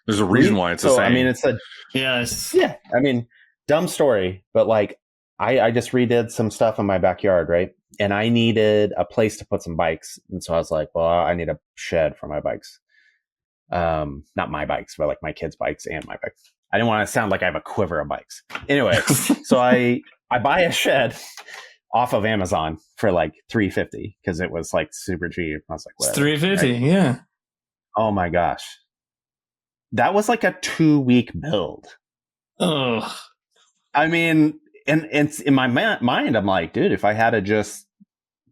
there's a reason why it's a saying. I mean, it's a, yes. Yeah. I mean, dumb story, but like I just redid some stuff in my backyard, right? And I needed a place to put some bikes. And so I was like, well, I need a shed for my bikes. Not my bikes, but like my kids' bikes and my bikes. I didn't want to sound like I have a quiver of bikes. Anyway, so I buy a shed off of Amazon for like $350 because it was like super cheap. I was like, whatever. $350, right? Yeah. Oh my gosh. That was like a 2-week build. Oh. I mean, and in my mind, I'm like, dude, if I had to just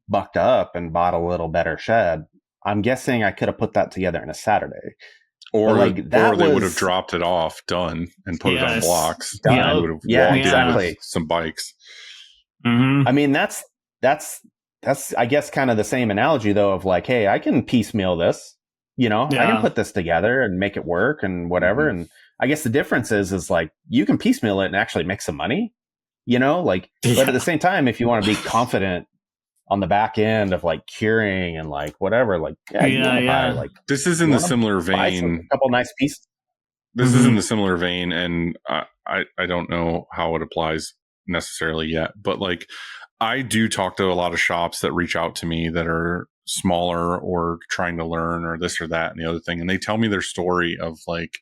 bucked up and bought a little better shed, I'm guessing I could have put that together in a Saturday. Or they would have dropped it off, done, and put it on blocks. Yeah, would have walked exactly. in with some bikes. I mean, that's I guess kind of the same analogy though of like, hey, I can piecemeal this, I can put this together and make it work and whatever. And I guess the difference is like you can piecemeal it and actually make some money, but at the same time, if you want to be confident on the back end of like curing and like whatever, like buy, like this is in the similar vein. A couple nice pieces. This is in the similar vein, and I don't know how it applies necessarily yet, but like I do talk to a lot of shops that reach out to me that are smaller or trying to learn or this or that and the other thing, and they tell me their story of like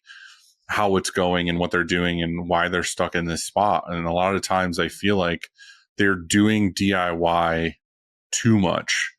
how it's going and what they're doing and why they're stuck in this spot. And a lot of times I feel like they're doing DIY too much,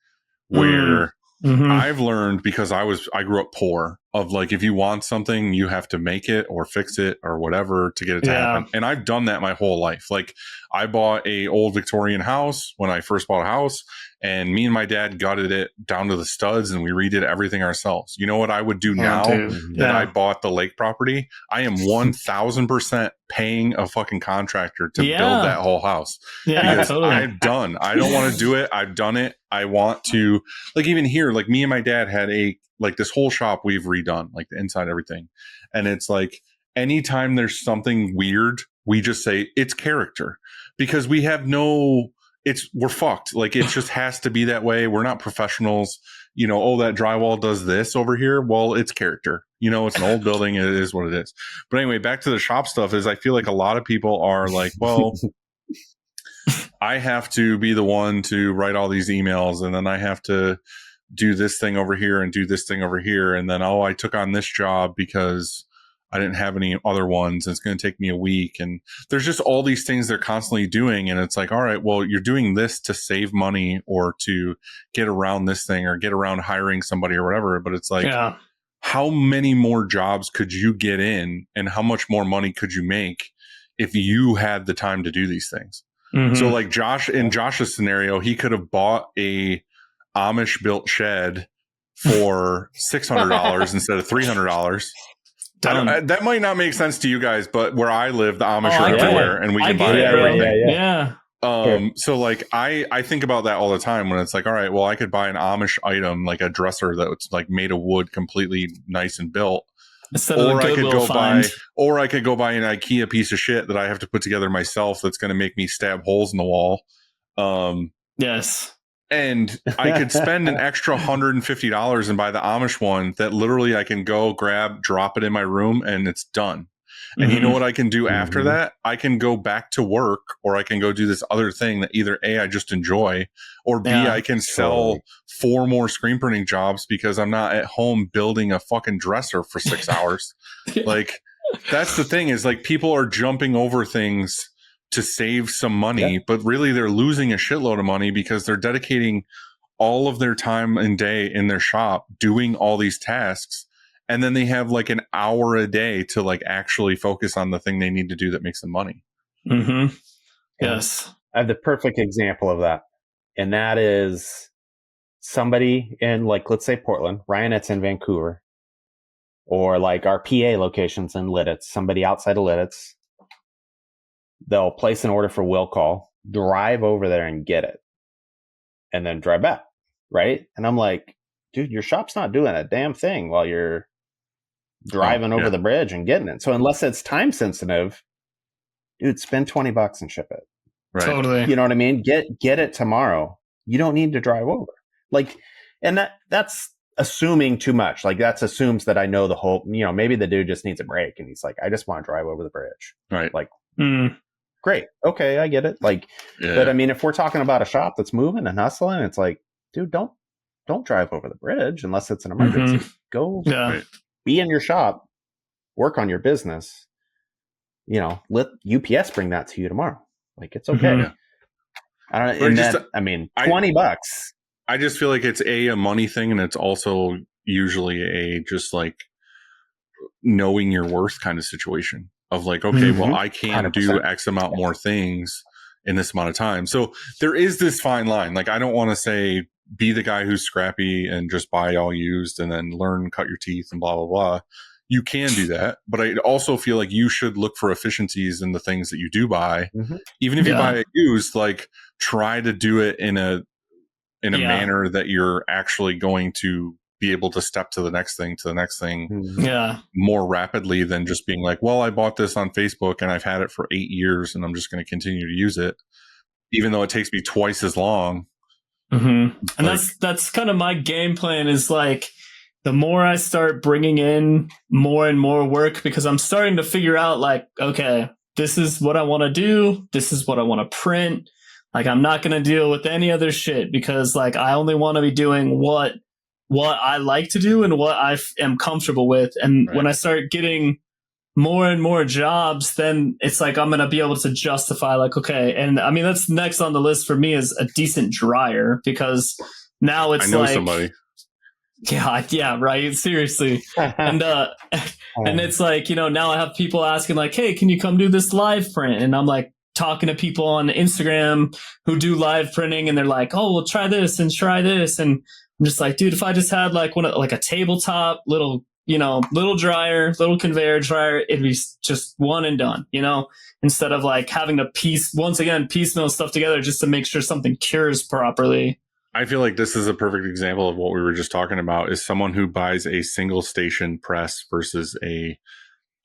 where I've learned, because I grew up poor. of like, if you want something, you have to make it or fix it or whatever to get it to happen. And I've done that my whole life. Like, I bought a old Victorian house when I first bought a house, and me and my dad gutted it down to the studs and we redid everything ourselves. You know what I would do now that I bought the lake property? I am 1000% paying a fucking contractor to build that whole house. Because I'm done. I don't want to do it. I've done it. I want to, like, even here, like, me and my dad had like this whole shop we've redone, like the inside, everything. And it's like, anytime there's something weird, we just say it's character, because we have we're fucked. Like, it just has to be that way. We're not professionals. You know, oh, that drywall does this over here. Well, it's character. You know, it's an old building. It is what it is. But anyway, back to the shop stuff is, I feel like a lot of people are like, well, I have to be the one to write all these emails, and then I have to do this thing over here and do this thing over here. And then, oh, I took on this job because I didn't have any other ones. And it's going to take me a week. And there's just all these things they're constantly doing. And it's like, all right, well, you're doing this to save money or to get around this thing or get around hiring somebody or whatever. But it's like, how many more jobs could you get in, and how much more money could you make if you had the time to do these things? So like in Josh's scenario, he could have bought a Amish built shed for $600 instead of $300. That might not make sense to you guys, but where I live, the Amish are everywhere, and we can buy everything. So like, I think about that all the time when it's like, all right, well, I could buy an Amish item, like a dresser that's like made of wood, completely nice and built. Or I could go buy an IKEA piece of shit that I have to put together myself that's going to make me stab holes in the wall. And I could spend an extra $150 and buy the Amish one that literally I can go grab, drop it in my room, and it's done. And you know what I can do after that? I can go back to work, or I can go do this other thing that either A, I just enjoy, or B, I can sell 4 more screen printing jobs because I'm not at home building a fucking dresser for 6 hours. Like, that's the thing, is like, people are jumping over things to save some money, but really they're losing a shitload of money because they're dedicating all of their time and day in their shop doing all these tasks. And then they have like an hour a day to like actually focus on the thing they need to do that makes them money. Yes. I have the perfect example of that. And that is somebody in, like, let's say Portland, Ryonet's in Vancouver, or like our PA locations in Lidditz, somebody outside of Lidditz. They'll place an order for will call, drive over there and get it, and then drive back. Right. And I'm like, dude, your shop's not doing a damn thing while you're driving over the bridge and getting it. So unless it's time sensitive, dude, spend $20 and ship it. Right. Totally. You know what I mean? Get it tomorrow. You don't need to drive over. Like, and that's assuming too much. Like, that assumes that I know the whole, you know, maybe the dude just needs a break and he's like, I just want to drive over the bridge. Right. Like, great. Okay. I get it. Like, but I mean, if we're talking about a shop that's moving and hustling, it's like, dude, don't drive over the bridge unless it's an emergency. Go be in your shop, work on your business, you know, let UPS bring that to you tomorrow. Like, it's okay. I don't know. $20. I just feel like it's a money thing, and it's also usually a just like knowing your worth kind of situation of like, okay, well, I can 100%. Do X amount more things in this amount of time. So there is this fine line. Like, I don't want to say be the guy who's scrappy and just buy all used and then learn, cut your teeth and blah, blah, blah. You can do that. But I also feel like you should look for efficiencies in the things that you do buy. Even if you buy it used, like, try to do it in a manner that you're actually going to be able to step to the next thing more rapidly than just being like, well, I bought this on Facebook and I've had it for 8 years and I'm just going to continue to use it, even though it takes me twice as long. And that's kind of my game plan, is like, the more I start bringing in more and more work, because I'm starting to figure out like, okay, this is what I want to do. This is what I want to print. Like, I'm not going to deal with any other shit, because like, I only want to be doing what I like to do and what I am comfortable with. And when I start getting more and more jobs, then it's like, I'm going to be able to justify like, okay. And I mean, that's next on the list for me, is a decent dryer, because now it's I know somebody. Yeah, right. Seriously. And and it's like, now I have people asking like, "Hey, can you come do this live print?" And I'm like talking to people on Instagram who do live printing, and they're like, "Oh, well, try this and try this." And I'm just like, dude, if I just had like like a tabletop little, little dryer, little conveyor dryer, it'd be just one and done, instead of like having to piecemeal stuff together just to make sure something cures properly. I feel like this is a perfect example of what we were just talking about, is someone who buys a single station press versus a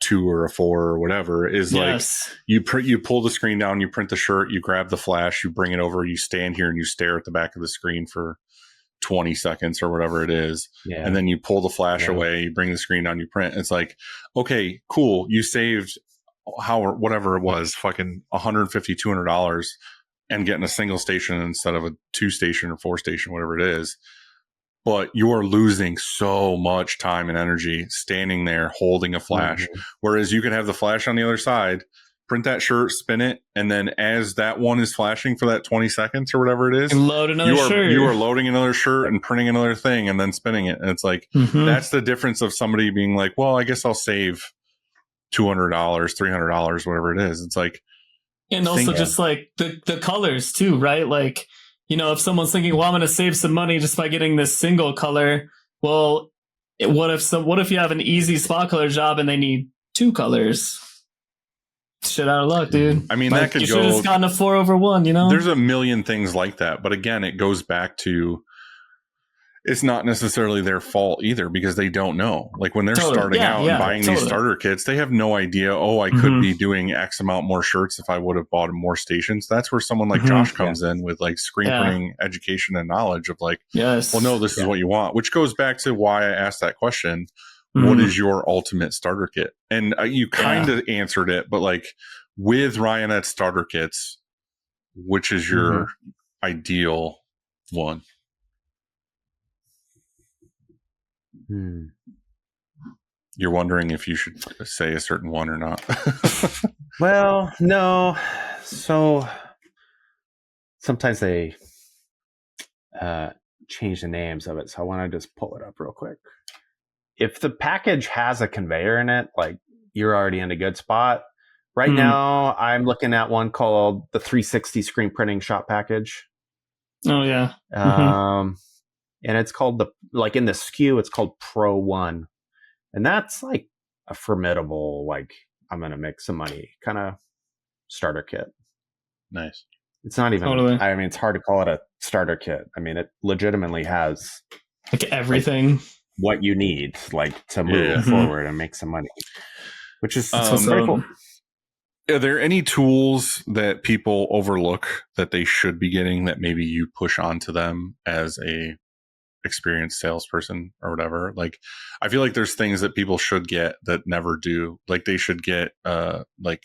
2 or a 4 or whatever, is Yes. like you pull the screen down, you print the shirt, you grab the flash, you bring it over, you stand here and you stare at the back of the screen for 20 seconds or whatever it is. Yeah. And then you pull the flash away, you bring the screen down, you print. It's like, okay, cool. You saved whatever it was, fucking $150, $200 and getting a single station instead of a 2 station or 4 station, whatever it is. But you're losing so much time and energy standing there holding a flash. Mm-hmm. Whereas you can have the flash on the other side, print that shirt, spin it, and then as that one is flashing for that 20 seconds or whatever it is, load another shirt. You are loading another shirt and printing another thing and then spinning it. And it's like, that's the difference of somebody being like, well, I guess I'll save $200, $300, whatever it is. It's like, and also just like the colors too, right? Like, if someone's thinking, well, I'm going to save some money just by getting this single color. Well, what if you have an easy spot color job and they need 2 colors? Shit out of luck, dude. I mean, like, that could you should have gotten a 4/1, There's a million things like that. But again, it goes back to, it's not necessarily their fault either, because they don't know. Like when they're starting out and buying these starter kits, they have no idea, I could be doing X amount more shirts if I would have bought more stations. That's where someone like Josh comes in with like screen printing education and knowledge of like, well, no, this is what you want, which goes back to why I asked that question. What is your ultimate starter kit? And you kind of answered it, but like with Ryonet starter kits, which is your ideal one? You're wondering if you should say a certain one or not. Well, no. So sometimes they change the names of it. So I want to just pull it up real quick. If the package has a conveyor in it, like you're already in a good spot. Right now, I'm looking at one called the 360 screen printing shop package. Oh, yeah. And it's called in the SKU, it's called Pro 1. And that's like a formidable, like, I'm going to make some money kind of starter kit. Nice. It's not even, I mean, it's hard to call it a starter kit. I mean, it legitimately has like everything. Like, what you need, like, to move forward and make some money, which is very cool. Are there any tools that people overlook that they should be getting that maybe you push onto them as a experienced salesperson or whatever? Like, I feel like there's things that people should get that never do. Like they should get like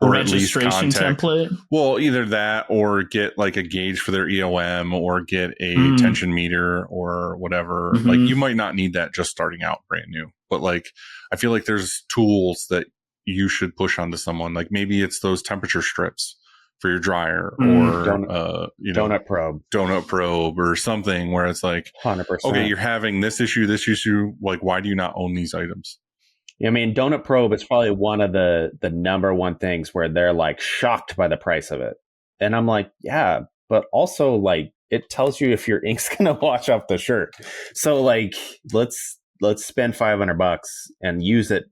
a registration template. Well, either that or get like a gauge for their EOM or get a tension meter or whatever. Like you might not need that just starting out brand new, but like I feel like there's tools that you should push onto someone. Like maybe it's those temperature strips for your dryer or donut probe or something where it's like 100%. Okay, you're having this issue, like why do you not own these items? I mean, donut probe is probably one of the number one things where they're like shocked by the price of it. And I'm like, yeah, but also like it tells you if your ink's going to wash off the shirt. So like, let's spend $500 and use it.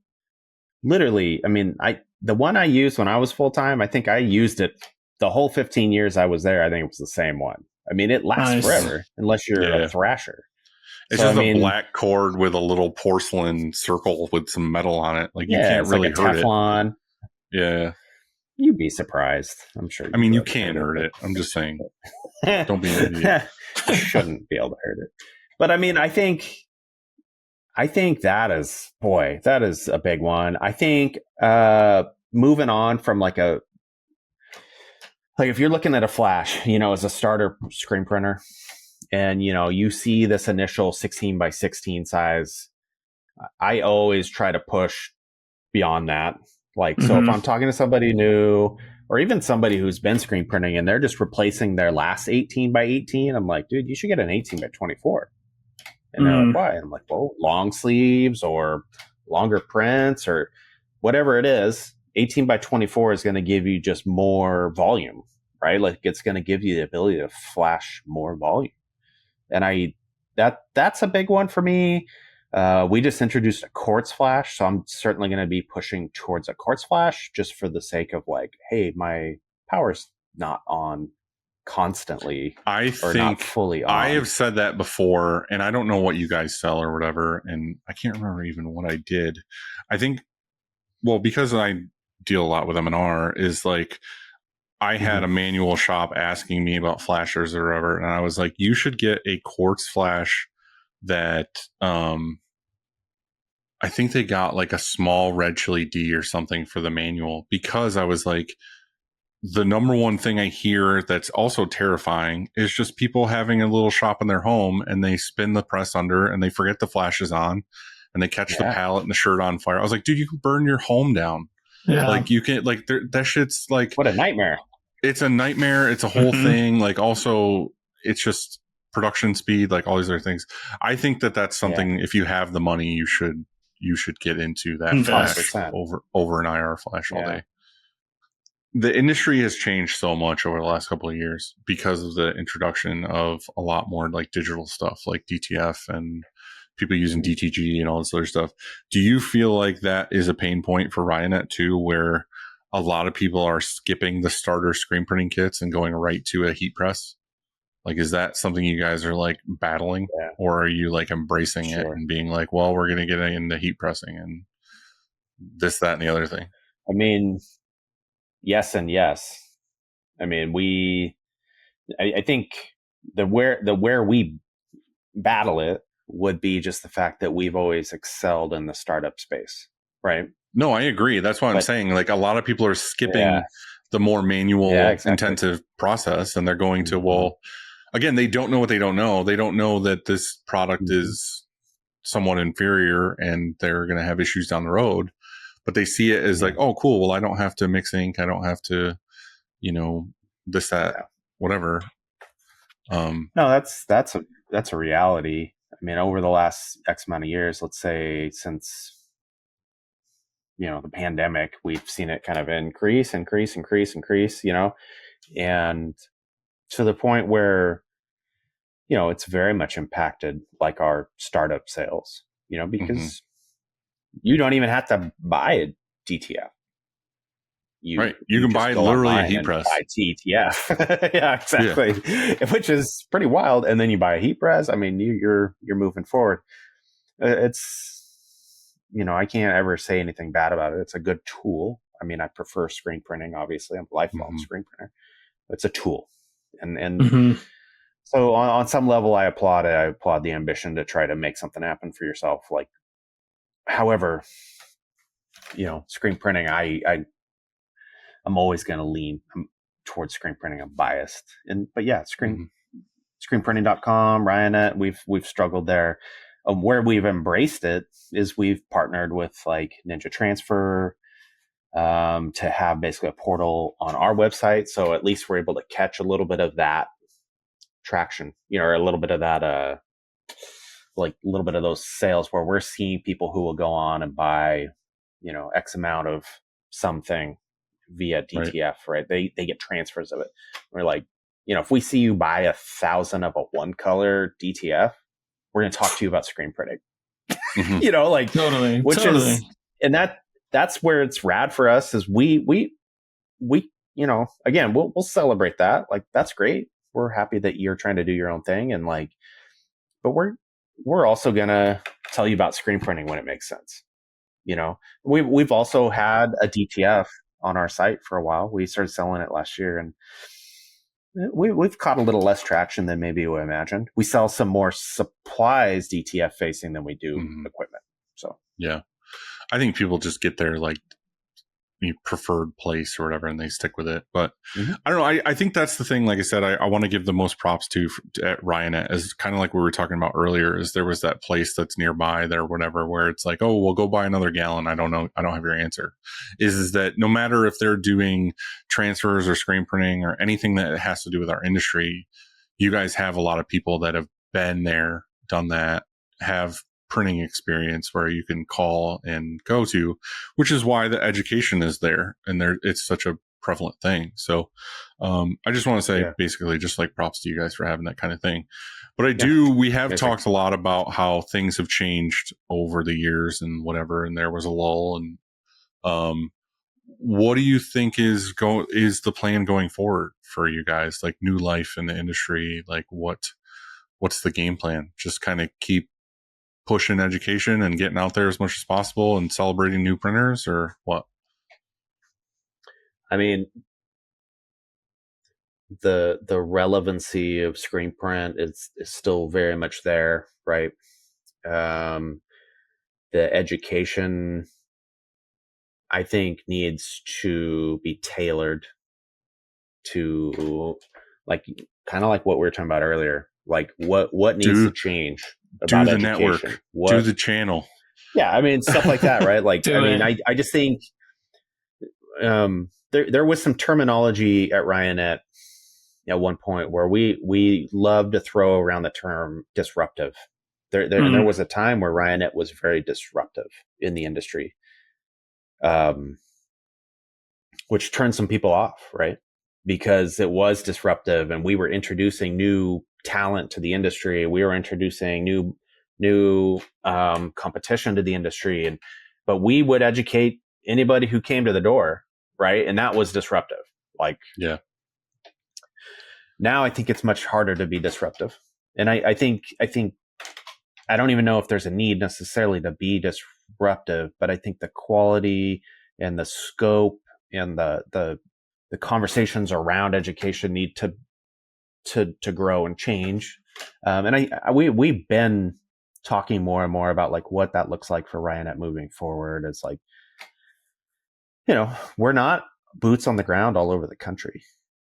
Literally. I mean, the one I used when I was full-time, I think I used it the whole 15 years I was there. I think it was the same one. I mean, it lasts forever unless you're a thrasher. It's just a black cord with a little porcelain circle with some metal on it. Like you can't really like hurt Teflon. it. Yeah. You'd be surprised. I'm sure. I mean, you can hurt it. I'm just saying. Don't be an idiot. You shouldn't be able to hurt it. But I mean, I think that is a big one. I think moving on from like if you're looking at a flash, as a starter screen printer, and, you see this initial 16 by 16 size, I always try to push beyond that. Like, so if I'm talking to somebody new or even somebody who's been screen printing and they're just replacing their last 18 by 18, I'm like, dude, you should get an 18 by 24. And they're like, why? And I'm like, well, long sleeves or longer prints or whatever it is. 18 by 24 is going to give you just more volume, right? Like it's going to give you the ability to flash more volume. And that's a big one for me. We just introduced a quartz flash, so I'm certainly going to be pushing towards a quartz flash just for the sake of like, hey, my power's not on constantly. I or think not fully on. I have said that before, and I don't know what you guys sell or whatever, and I can't remember even what I did. I think, well, because I deal a lot with M&R, is like I had a manual shop asking me about flashers or whatever, and I was like, you should get a quartz flash that I think they got like a small red chili D or something for the manual, because I was like, the number one thing I hear that's also terrifying is just people having a little shop in their home and they spin the press under and they forget the flash is on and they catch the pallet and the shirt on fire. I was like, dude, you can burn your home down. Yeah. Like you can, like that shit's like, what a nightmare. It's a nightmare. It's a whole thing. Like also it's just production speed, like all these other things. I think that that's something, if you have the money, you should get into that flash over an IR flash all day. The industry has changed so much over the last couple of years because of the introduction of a lot more like digital stuff like DTF and people using DTG and all this other stuff. Do you feel like that is a pain point for Ryonet too, where a lot of people are skipping the starter screen printing kits and going right to a heat press? Like, is that something you guys are like battling, or are you like embracing it and being like, well, we're going to get into heat pressing and this, that, and the other thing? I mean, yes and yes. I mean, I think where we battle it would be just the fact that we've always excelled in the startup space, right? No, I agree. That's why I'm saying, like, a lot of people are skipping the more manual intensive process, and they're going to, well, again, they don't know what they don't know. They don't know that this product is somewhat inferior and they're going to have issues down the road. But they see it as like, oh, cool. Well, I don't have to mix ink. I don't have to, this, that, whatever. No, that's a reality. I mean, over the last X amount of years, let's say since, the pandemic, we've seen it kind of increase, and to the point where, it's very much impacted like our startup sales, because you don't even have to buy a DTF. You can buy literally a heat press. Buy TTF. Yeah, exactly. Yeah. Which is pretty wild. And then you buy a heat press. I mean, you're moving forward. It's, I can't ever say anything bad about it. It's a good tool. I mean, I prefer screen printing. Obviously, I'm a lifelong screen printer. It's a tool, and so on some level, I applaud it. I applaud the ambition to try to make something happen for yourself. Like, however, screen printing, I'm always going to lean towards screen printing. I'm biased, but yeah, screenprinting.com, Ryonet, we've struggled there. Where we've embraced it is we've partnered with like Ninja Transfer to have basically a portal on our website. So at least we're able to catch a little bit of that traction, or a little bit of that, like a little bit of those sales where we're seeing people who will go on and buy, X amount of something via DTF, right? They get transfers of it. We're like, if we see you buy 1,000 of a one color DTF, we're going to talk to you about screen printing. Totally. Is, and that's where it's rad for us is we again, we'll celebrate that. Like, that's great. We're happy that you're trying to do your own thing. And like, but we're also going to tell you about screen printing when it makes sense. We've also had a DTF on our site for a while. We started selling it last year, and we've caught a little less traction than maybe we imagined. We sell some more supplies DTF facing than we do equipment. So yeah, I think people just get their like preferred place or whatever, and they stick with it. But I don't know. I think that's the thing. Like I said, I want to give the most props to at Ryonet, as kind of like we were talking about earlier. Is there was that place that's nearby there, whatever, where it's like, oh, we'll go buy another gallon. I don't know. I don't have your answer. Is that no matter if they're doing transfers or screen printing or anything that has to do with our industry, you guys have a lot of people that have been there, done that, have printing experience where you can call and go to, which is why the education is there, and it's such a prevalent thing. So I just want to say basically just like props to you guys for having that kind of thing. But we have talked a lot about how things have changed over the years and whatever, and there was a lull. And what do you think is the plan going forward for you guys? Like new life in the industry, like what's the game plan? Just kind of keep pushing education and getting out there as much as possible and celebrating new printers, or what? I mean, the relevancy of screen print is still very much there, right? The education, I think, needs to be tailored to like kind of like what we were talking about earlier. Like what needs to change about the education? Network, do the channel. Yeah, I mean stuff like that, right? Like I just think there was some terminology at Ryonet at one point where we love to throw around the term disruptive. And there was a time where Ryonet was very disruptive in the industry, which turned some people off, right? Because it was disruptive, and we were introducing new talent to the industry. We were introducing new competition to the industry, but we would educate anybody who came to the door, right? And that was disruptive. Like, now I think it's much harder to be disruptive, and I think I don't even know if there's a need necessarily to be disruptive, but I think the quality and the scope and the conversations around education need to grow and change. And we've been talking more and more about like what that looks like for Ryonet moving forward. It's like, we're not boots on the ground all over the country,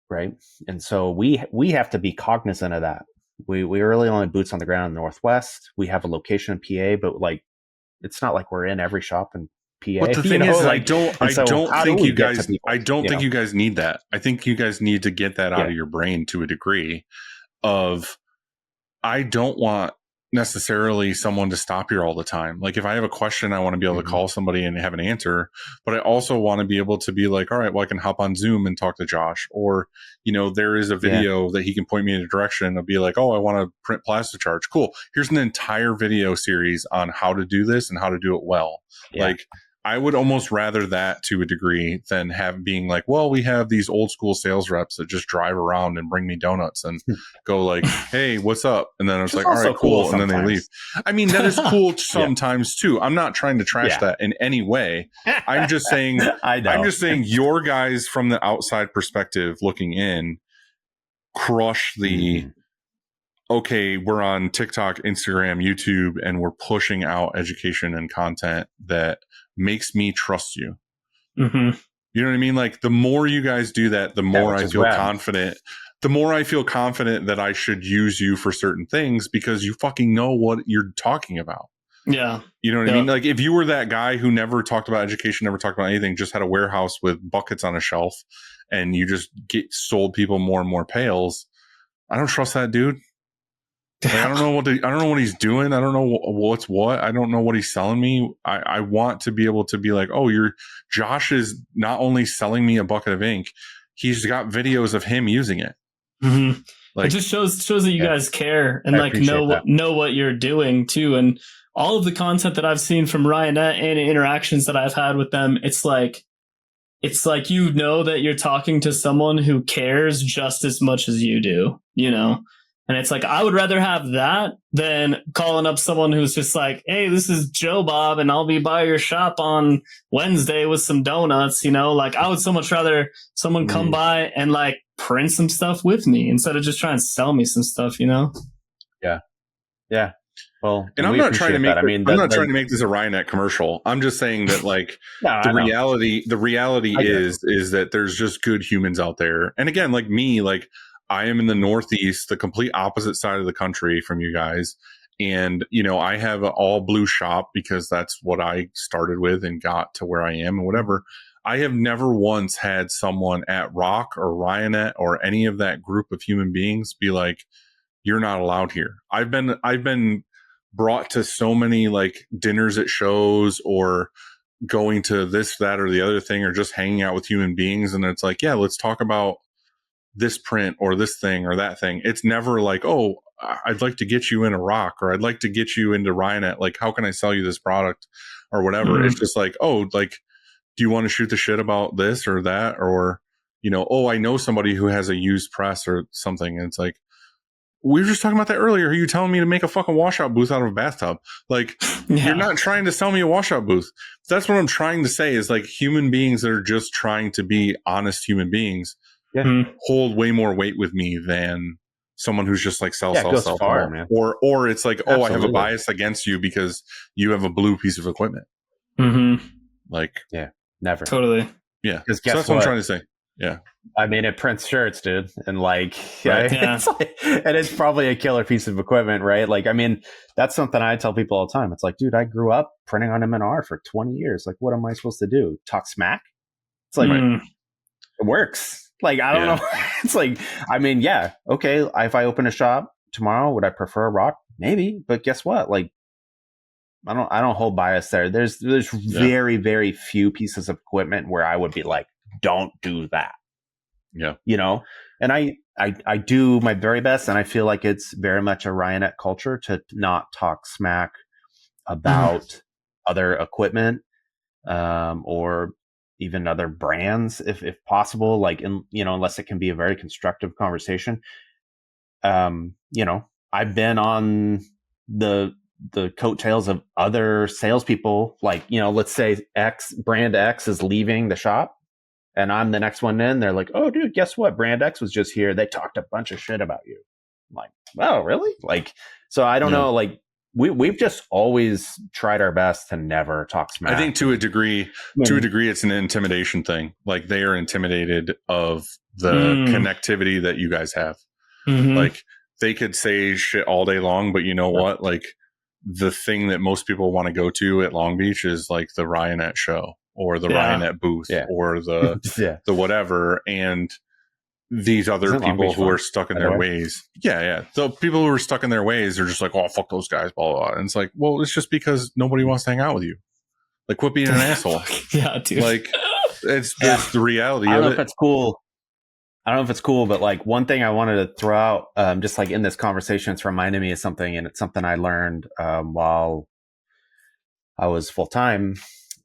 right? And so we have to be cognizant of that. We really only boots on the ground in the Northwest. We have a location in PA, but like it's not like we're in every shop in PA. But the thing is, I don't think you guys need that. I think you guys need to get that out of your brain to a degree of, I don't want necessarily someone to stop here all the time. Like if I have a question, I want to be able to call somebody and have an answer, but I also want to be able to be like, all right, well, I can hop on Zoom and talk to Josh, or, there is a video that he can point me in a direction of be like, oh, I want to print plastic charge. Cool. Here's an entire video series on how to do this and how to do it well. Yeah. Like, I would almost rather that to a degree than being like, well, we have these old school sales reps that just drive around and bring me donuts and go like, hey, what's up? And then it's like, all right, cool. And then they leave. I mean, that is cool sometimes too. I'm not trying to trash that in any way. I'm just saying, your guys from the outside perspective looking in crush the, okay, we're on TikTok, Instagram, YouTube, and we're pushing out education and content that makes me trust you. You know what I mean? Like the more you guys do that, the more I feel confident. The more I feel confident that I should use you for certain things because you fucking know what you're talking about. Yeah. You know what I mean? Like if you were that guy who never talked about education, never talked about anything, just had a warehouse with buckets on a shelf and you just sold people more and more pails. I don't trust that dude. Like, I don't know what he's doing. I don't know what's what. I don't know what he's selling me. I want to be able to be like, oh, Josh is not only selling me a bucket of ink, he's got videos of him using it. Like, it just shows that you guys care and like know what you're doing too. And all of the content that I've seen from Ryonet and interactions that I've had with them, it's like that you're talking to someone who cares just as much as you do, And it's like, I would rather have that than calling up someone who's just like, hey, this is Joe Bob, and I'll be by your shop on Wednesday with some donuts, Like, I would so much rather someone come by and, like, print some stuff with me instead of just trying to sell me some stuff, Yeah. Yeah. Well, and I'm not trying to make trying to make this a Ryonet commercial. I'm just saying that, like, the reality is that there's just good humans out there. And again, like me, like, I am in the Northeast, the complete opposite side of the country from you guys. And, I have an all blue shop because that's what I started with and got to where I am and whatever. I have never once had someone at Rock or Ryonet or any of that group of human beings be like, you're not allowed here. I've been brought to so many like dinners at shows or going to this, that, or the other thing, or just hanging out with human beings. And it's like, yeah, let's talk about this print or this thing or that thing. It's never like, oh, I'd like to get you in a rock, or I'd like to get you into Ryonet. Like, how can I sell you this product or whatever? Mhm. It's just like, oh, like, do you want to shoot the shit about this or that? Or, you know, oh, I know somebody who has a used press or something. And it's like, we were just talking about that earlier. Are you telling me to make a fucking washout booth out of a bathtub? Like, Yeah. you're not trying to sell me a washout booth. That's what I'm trying to say is like human beings that are just trying to be honest human beings hold way more weight with me than someone who's just like sell, Yeah, it goes sell, far, sell. man. Or it's like, oh, I have a Absolutely. bias against you because you have a blue piece of equipment. Mm-hmm. Like, Never. Totally. yeah. 'Cause So guess that's what I'm what? trying to say. Yeah. I mean, it prints shirts, dude, and like, Right. Yeah. it's like, and it's probably a killer piece of equipment, right? Like, I mean, that's something I tell people all the time. It's like, dude, I grew up printing on M&R for 20 years. Like, what am I supposed to do? Talk smack? It's like, Mm. it works. Like, I don't know. It's like, I mean, yeah, okay. If I open a shop tomorrow, would I prefer a rock? Maybe, but guess what? Like, I don't hold bias there. There's very, very few pieces of equipment where I would be like, don't do that. Yeah. You know, and I do my very best, and I feel like it's very much a Ryonet culture to not talk smack about other equipment, or even other brands, if possible. Like, unless it can be a very constructive conversation. You know, I've been on the coattails of other salespeople. Like, let's say brand X is leaving the shop, and I'm the next one in. They're like, "Oh, dude, guess what? Brand X was just here. They talked a bunch of shit about you." I'm like, "Oh, really?" Like, so I don't know. Like, we've just always tried our best to never talk smack. I think to a degree, it's an intimidation thing. Like, they are intimidated of the connectivity that you guys have. Mm-hmm. Like, they could say shit all day long, but you know what? Like, the thing that most people want to go to at Long Beach is like the Ryonet show or the Ryonet booth or the whatever. And these other people who are stuck in their ways. Yeah. So people who are stuck in their ways are just like, oh, fuck those guys, blah, blah, blah. And it's like, well, it's just because nobody wants to hang out with you. Like, quit being an asshole. Yeah, dude. Like, it's the reality of it. I don't know if it's cool. I don't know if it's cool, but like, one thing I wanted to throw out, just like in this conversation, it's reminded me of something, and it's something I learned while I was full time.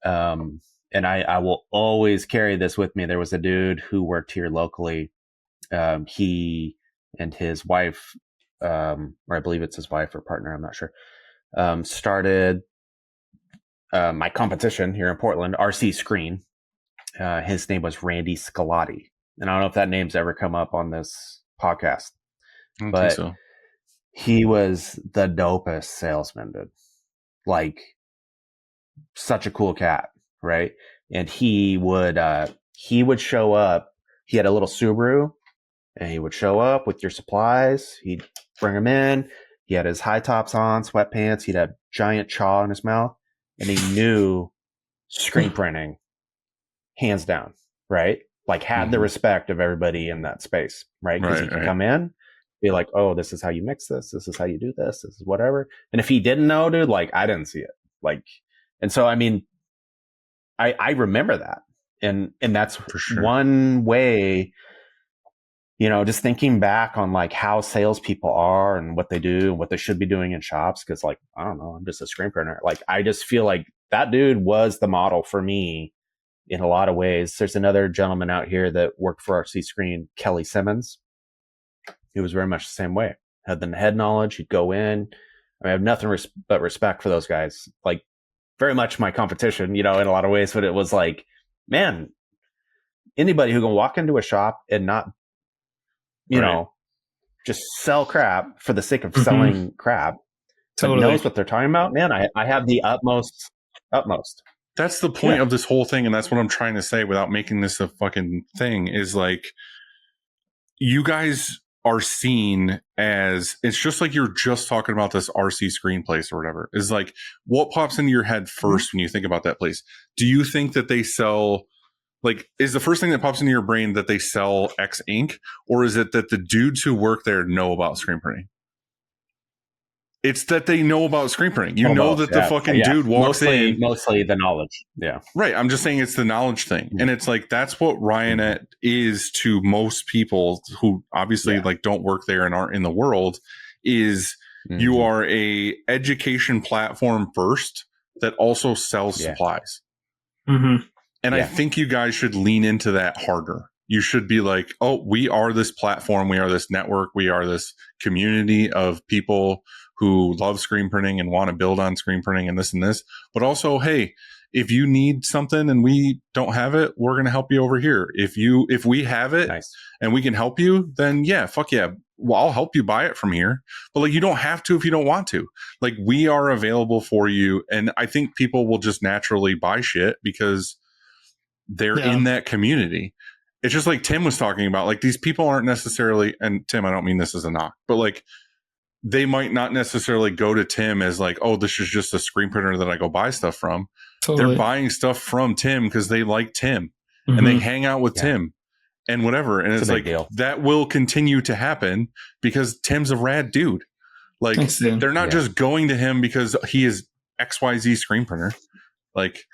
And I will always carry this with me. There was a dude who worked here locally. He and his wife, or I believe it's his wife or partner, I'm not sure, started my competition here in Portland, RC Screen. His name was Randy Scalati. And I don't know if that name's ever come up on this podcast, I don't but think so. he was the dopest salesman, dude. Like, such a cool cat, right? And he would show up. He had a little Subaru, and he would show up with your supplies. He'd bring them in. He had his high tops on, sweatpants. He'd have giant chaw in his mouth, and he knew screen printing, hands down, right? Like, had the respect of everybody in that space, right? Because he could come in, be like, oh, this is how you mix this. This is how you do this. This is whatever. And if he didn't know, dude, like, I didn't see it. Like, and so, I mean, I remember that. And that's for sure one way, just thinking back on like how salespeople are and what they do and what they should be doing in shops. Cause like, I don't know, I'm just a screen printer. Like, I just feel like that dude was the model for me in a lot of ways. There's another gentleman out here that worked for RC Screen, Kelly Simmons. He was very much the same way. Had the head knowledge. He'd go in. I have nothing but respect for those guys. Like, very much my competition, in a lot of ways. But it was like, man, anybody who can walk into a shop and not, just sell crap for the sake of selling crap, but knows what they're talking about, man, I have the utmost. That's the point of this whole thing, and that's what I'm trying to say without making this a fucking thing, is like, you guys are seen as, it's just like you're just talking about this RC Screen place or whatever, is like, what pops into your head first when you think about that place? Do you think that they sell, like, is the first thing that pops into your brain that they sell X ink, or is it that the dudes who work there know about screen printing? It's that they know about screen printing. You know that the fucking dude walks in. Mostly the knowledge. Yeah. Right. I'm just saying it's the knowledge thing. And it's like, that's what Ryonet is to most people who obviously like don't work there and aren't in the world, is you are a education platform first that also sells supplies. And I think you guys should lean into that harder. You should be like, oh, we are this platform. We are this network. We are this community of people who love screen printing and want to build on screen printing and this. But also, hey, if you need something and we don't have it, we're going to help you over here. If we have it and we can help you, then yeah, fuck yeah. Well, I'll help you buy it from here. But like, you don't have to if you don't want to. Like, we are available for you. And I think people will just naturally buy shit because they're in that community. It's just like Tim was talking about, like, these people aren't necessarily, and Tim, I don't mean this as a knock, but like, they might not necessarily go to Tim as like, oh, this is just a screen printer that I go buy stuff from. Totally. They're buying stuff from Tim because they like Tim and they hang out with Tim and whatever. And it's like, that will continue to happen because Tim's a rad dude. Like, they're not just going to him because he is XYZ screen printer. Like,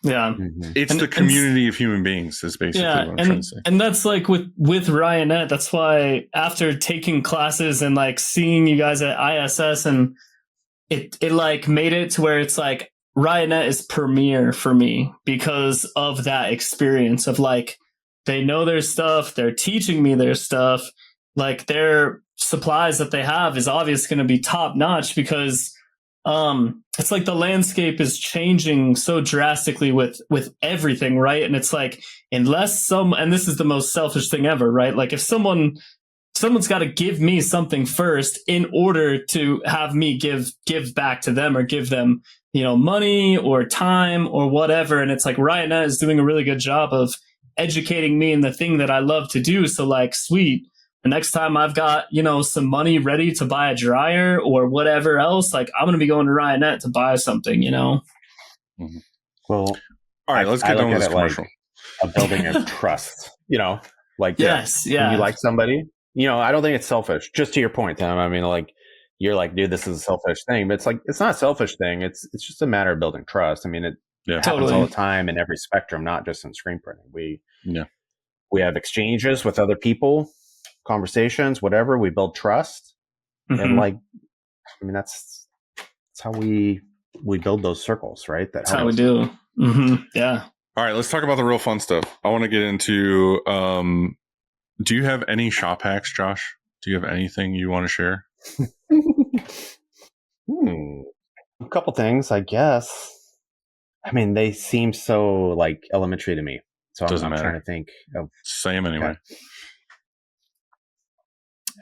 it's the community of human beings is basically what I'm trying to say. And that's like with Ryonet, that's why after taking classes and like seeing you guys at ISS, and it like made it to where it's like Ryonet is premier for me because of that experience of like, they know their stuff, they're teaching me their stuff, like their supplies that they have is obviously going to be top notch because it's like the landscape is changing so drastically with everything, right? And it's like, unless and this is the most selfish thing ever, right? Like, if someone's got to give me something first in order to have me give back to them or give them, money or time or whatever. And it's like Ryonet is doing a really good job of educating me in the thing that I love to do. So like, sweet. The next time I've got, some money ready to buy a dryer or whatever else, like, I'm going to be going to Ryonet to buy something, Well, all right, let's get done with this commercial. Like a building of trust, like, when you like somebody, I don't think it's selfish. Just to your point, Tim. I mean, like, you're like, dude, this is a selfish thing, but it's like, it's not a selfish thing. It's just a matter of building trust. I mean, it happens all the time in every spectrum, not just in screen printing. We have exchanges with other people, conversations, whatever. We build trust, and like, I mean, that's how we build those circles, right? That's how we do. Yeah. All right, let's talk about the real fun stuff. I want to get into. Do you have any shop hacks, Josh? Do you have anything you want to share? A couple things, I guess. I mean, they seem so like elementary to me, so I'm trying to think of. Say them anyway. Okay.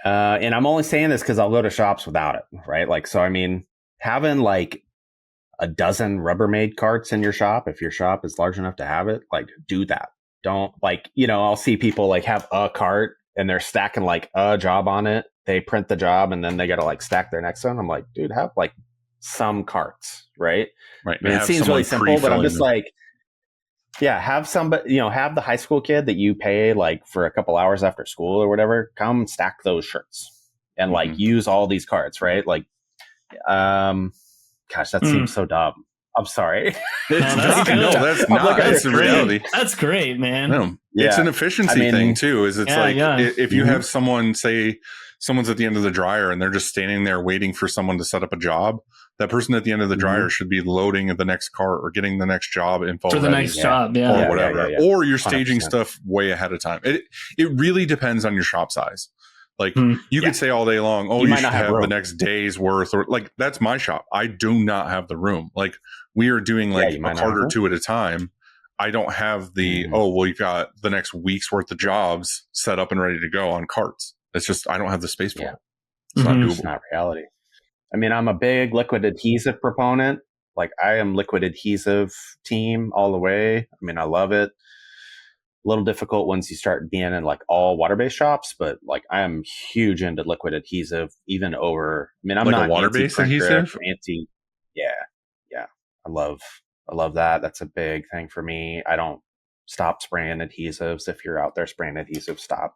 And I'm only saying this because I'll go to shops without it, right? Like, so I mean, having like a dozen Rubbermaid carts in your shop, if your shop is large enough to have it, like, do that. Don't like, I'll see people like have a cart and they're stacking like a job on it. They print the job and then they got to like stack their next one. I'm like, dude, have like some carts, right? Right. I mean, it seems really simple, but I'm just like, have somebody, have the high school kid that you pay like for a couple hours after school or whatever, come stack those shirts and like use all these carts, right? Like, gosh, that seems so dumb. I'm sorry. That's not. That's the reality. That's great, man. No, it's an efficiency thing too. If you have someone say someone's at the end of the dryer and they're just standing there waiting for someone to set up a job, that person at the end of the dryer should be loading the next cart or getting the next job info for the next job, or whatever. Or you're staging 100%. Stuff way ahead of time. It really depends on your shop size. Like, you could say all day long, oh, you should have the next day's worth, or like, that's my shop. I do not have the room. Like, we are doing like a cart or two at a time. I don't have the, you got the next week's worth of jobs set up and ready to go on carts. It's just, I don't have the space for it. It's not doable. It's not reality. I mean, I'm a big liquid adhesive proponent. Like, I am liquid adhesive team all the way. I mean, I love it. A little difficult once you start being in like all water-based shops, but like, I am huge into liquid adhesive, even over. I mean, I'm like not a water-based adhesive. Yeah. I love that. That's a big thing for me. I don't stop spraying adhesives. If you're out there spraying adhesive, stop.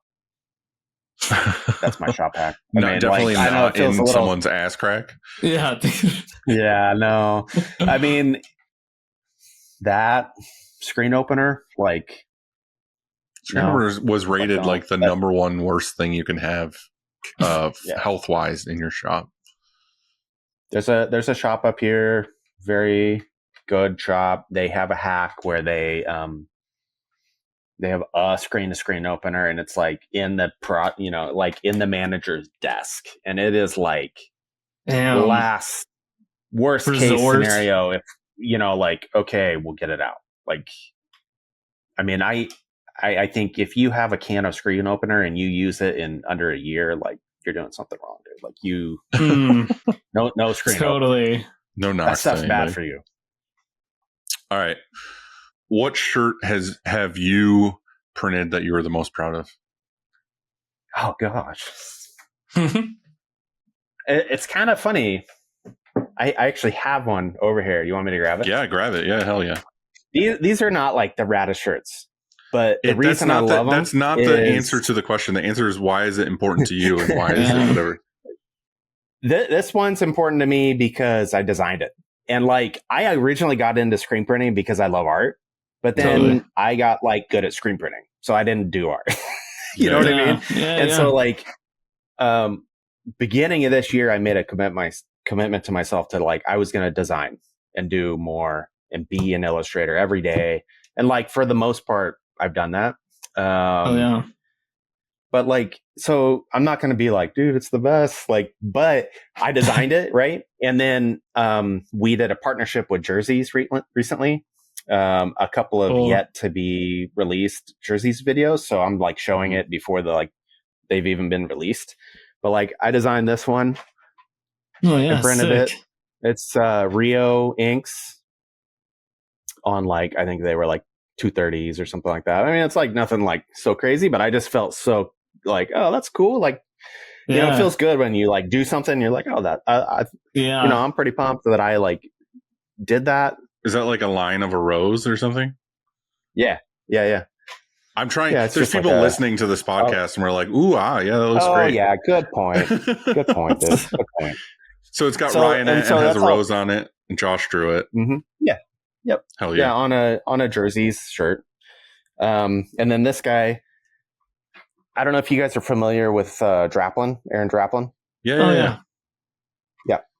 That's my shop hack. No, definitely I know it not feels in a little, someone's ass crack. Yeah. yeah, no. I mean, that screen opener, like, Screen opener was rated like the number one worst thing you can have health wise in your shop. There's a shop up here, very good shop. They have a hack where they have a screen to screen opener, and it's like in the like in the manager's desk, and it is like last worst case scenario if like, okay, we'll get it out. Like, I mean, I think if you have a can of screen opener and you use it in under a year, like, you're doing something wrong, dude. Like, you no screen totally opener. No knocks. That stuff's bad for you. All right, what shirt have you printed that you were the most proud of? Oh gosh. It's kind of funny. I actually have one over here. You want me to grab it? Yeah, grab it. Yeah, hell yeah. These are not like the raddest shirts, but the reason I love them, that's not the answer to the question. The answer is, why is it important to you, and why is it whatever? This one's important to me because I designed it, and like, I originally got into screen printing because I love art, but then I got like good at screen printing, so I didn't do art. You know what I mean? And so like, beginning of this year, I made a commitment to myself to, like, I was going to design and do more and be an illustrator every day. And like, for the most part, I've done that. But like, so I'm not going to be like, dude, it's the best. Like, but I designed it. Right. And then, we did a partnership with Jerseys recently. A couple of yet to be released Jerseys videos. So I'm like showing it before they've even been released. But like, I designed this one. Oh yeah, I printed it. It's Rio inks on, like, I think they were like 230s or something like that. I mean, it's like nothing like so crazy, but I just felt so like, oh, that's cool. Like, you know, it feels good when you like do something. And you're like, oh, that I'm pretty pumped that I like did that. Is that like a line of a rose or something? Yeah. I'm trying. There's people like listening to this podcast and we're like, ooh, yeah, that looks great. Oh yeah, good point. Good point, dude. Good point. So it's got Ryonet and has a rose on it, and Josh drew it. Mm-hmm. Yeah. Yep. Hell yeah. Yeah, on a Jerseys shirt. And then this guy, I don't know if you guys are familiar with Draplin, Aaron Draplin. Yeah.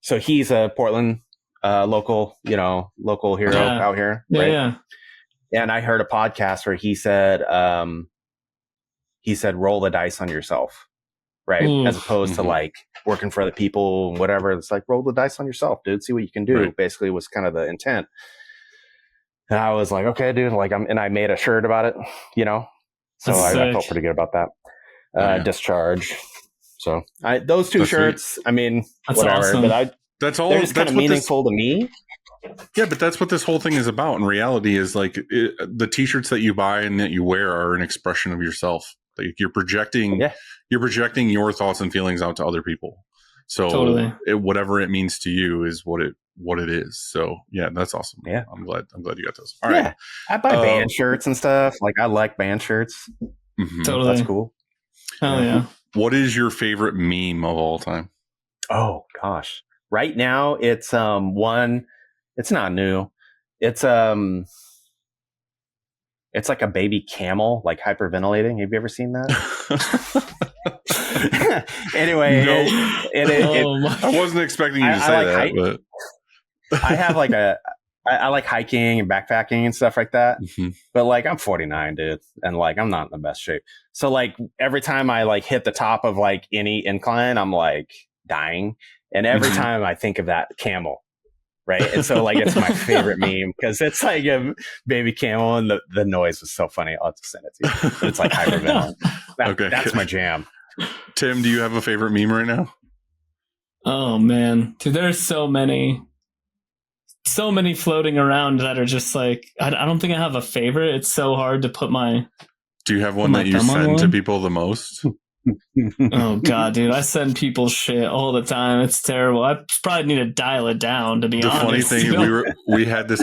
So he's a Portland local hero out here. Right? Yeah. And I heard a podcast where he said, roll the dice on yourself, right? Ooh. As opposed to like working for other people and whatever. It's like, roll the dice on yourself, dude. See what you can do. Right. Basically was kind of the intent. And I was like, okay, dude, like and I made a shirt about it, you know? So I felt pretty good about that. Discharge. So those two shirts, sweet. I mean, that's whatever. Awesome. But they're just kind of meaningful to me. Yeah, but that's what this whole thing is about. In reality, is like the t-shirts that you buy and that you wear are an expression of yourself. Like you're projecting your thoughts and feelings out to other people. So totally. Whatever it means to you is what it is. So yeah, that's awesome. Yeah, I'm glad you got those. All right, I buy band shirts and stuff. Like I like band shirts. Mm-hmm. Totally, that's cool. Oh yeah. What is your favorite meme of all time? Oh gosh, right now it's one. It's not new. It's like a baby camel, like hyperventilating. Have you ever seen that? Anyway, no. I wasn't expecting you to say that, but I have like I like hiking and backpacking and stuff like that. Mm-hmm. But like I'm 49, dude, and like I'm not in the best shape. So like every time I like hit the top of like any incline, I'm like dying. And every time I think of that camel. Right. And so like it's my favorite meme because it's like a baby camel and the noise was so funny. I'll just send it to you. But it's like hyperventilating. That's my jam. Tim, do you have a favorite meme right now? Oh man. Dude, there's so many floating around that are just like I don't think I have a favorite. It's so hard to put my Do you have one that you send to people the most? Oh god, dude, I send people shit all the time. It's terrible. I probably need to dial it down, to be honest. The funny thing, we had this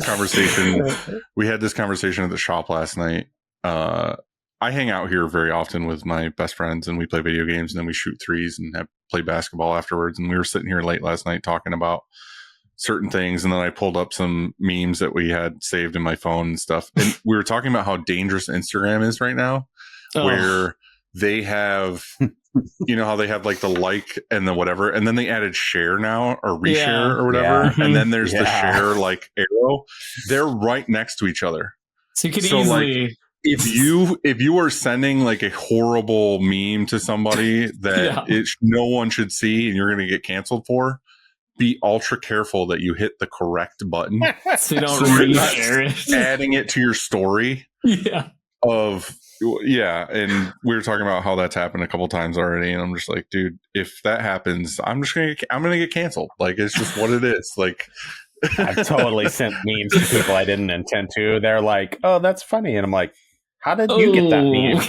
conversation at the shop last night. I I hang out here very often with my best friends, and we play video games, and then we shoot threes and play basketball afterwards. And we were sitting here late last night talking about certain things, and then I pulled up some memes that we had saved in my phone and stuff. And we were talking about how dangerous Instagram is right now, where they have, you know, how they have like the like and the whatever, and then they added share now or reshare or whatever, and then there's the share like arrow. They're right next to each other, so you could easily. Like, if you are sending like a horrible meme to somebody that no one should see and you're going to get canceled for, be ultra careful that you hit the correct button. So you don't reshare it. Adding it to your story. Yeah. And we were talking about how that's happened a couple times already, and I'm just like, dude, if that happens, I'm gonna get canceled. Like, it's just what it is. Like, I've totally sent memes to people I didn't intend to. They're like, "Oh, that's funny," and I'm like, "How did you get that meme?"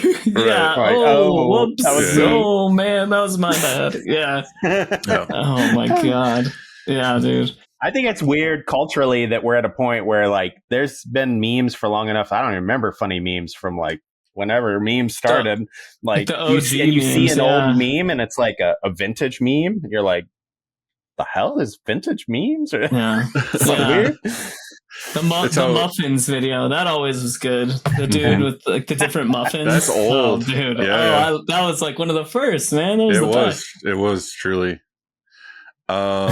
Yeah. Like, whoops. that was Oh man, that was my bad. Yeah. Oh my god. Yeah, dude. I think it's weird culturally that we're at a point where like there's been memes for long enough. I don't even remember funny memes from like whenever memes started. Like the OG you see an memes, old meme and it's like a vintage meme. You're like, the hell is vintage memes? Yeah. Weird. The muffins video, that always was good. The dude with like the different muffins. That's old. Oh, dude. Yeah. That was like one of the first, man. It was truly. All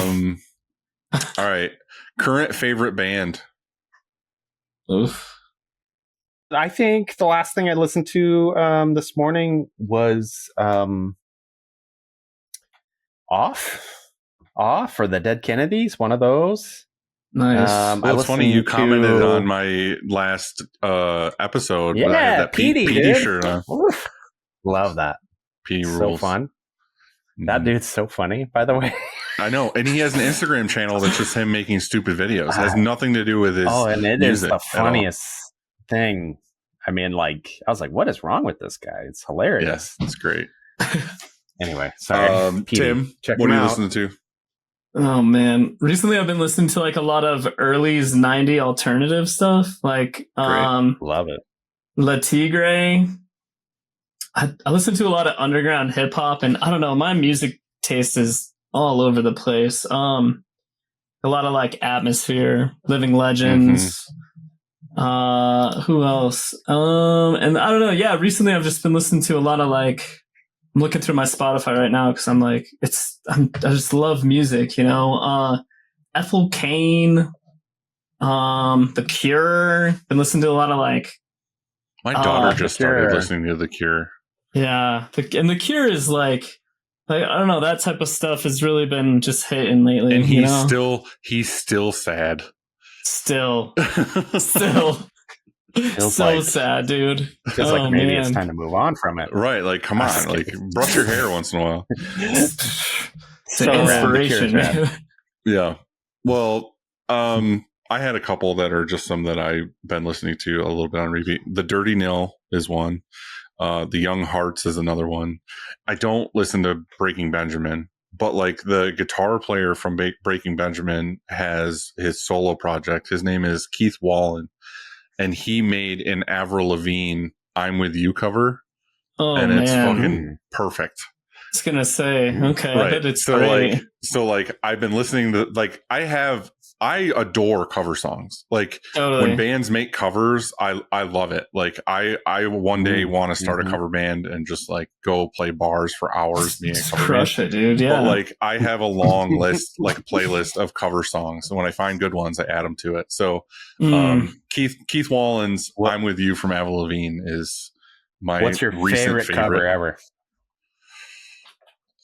right. Current favorite band. Oof. I think the last thing I listened to this morning was Off or the Dead Kennedys, one of those. Nice. It's funny you commented on my last episode. Yeah, I had that Petey shirt on. Love that. Petey rules. So fun. That dude's so funny, by the way. I know, and he has an Instagram channel that's just him making stupid videos. It has nothing to do with his. Oh, and it is the funniest thing. I mean, like, I was like, "What is wrong with this guy? It's hilarious." Yes, it's great. Anyway, sorry, Petey, Tim. What are you listening to? Oh man, recently I've been listening to like a lot of early's 90 alternative stuff, like love it. La Tigre. I listen to a lot of underground hip hop, and I don't know, my music taste is all over the place. A lot of like Atmosphere, Living Legends. Who else? And I don't know. Yeah, recently I've just been listening to a lot of like. I'm looking through my Spotify right now because I'm like, I just love music, you know. Ethel Cain, The Cure. Been listening to a lot of like. My daughter just started listening to The Cure. Yeah, and The Cure is like I don't know, that type of stuff has really been just hitting lately. And he's still sad. Still. Feels so like, sad, dude. Feels like maybe it's time to move on from it. Right, like come on, like brush your hair once in a while. So inspiration. Yeah. Well, I had a couple that are just some that I've been listening to a little bit on repeat. The Dirty Nil is one. The Young Hearts is another one. I don't listen to Breaking Benjamin, but like the guitar player from Breaking Benjamin has his solo project. His name is Keith Wallen. And he made an Avril Lavigne "I'm With You" cover, and it's fucking perfect. I was gonna say, okay, right. I bet it's great. So I've been listening to I adore cover songs. Like when bands make covers, I love it. Like I one day want to start a cover band and just like go play bars for hours being a cover crush band. It, dude. Yeah. But like I have a long list, like a playlist of cover songs. And when I find good ones, I add them to it. So Keith Wallen's "I'm With You" from Avril Lavigne is my What's your favorite cover ever?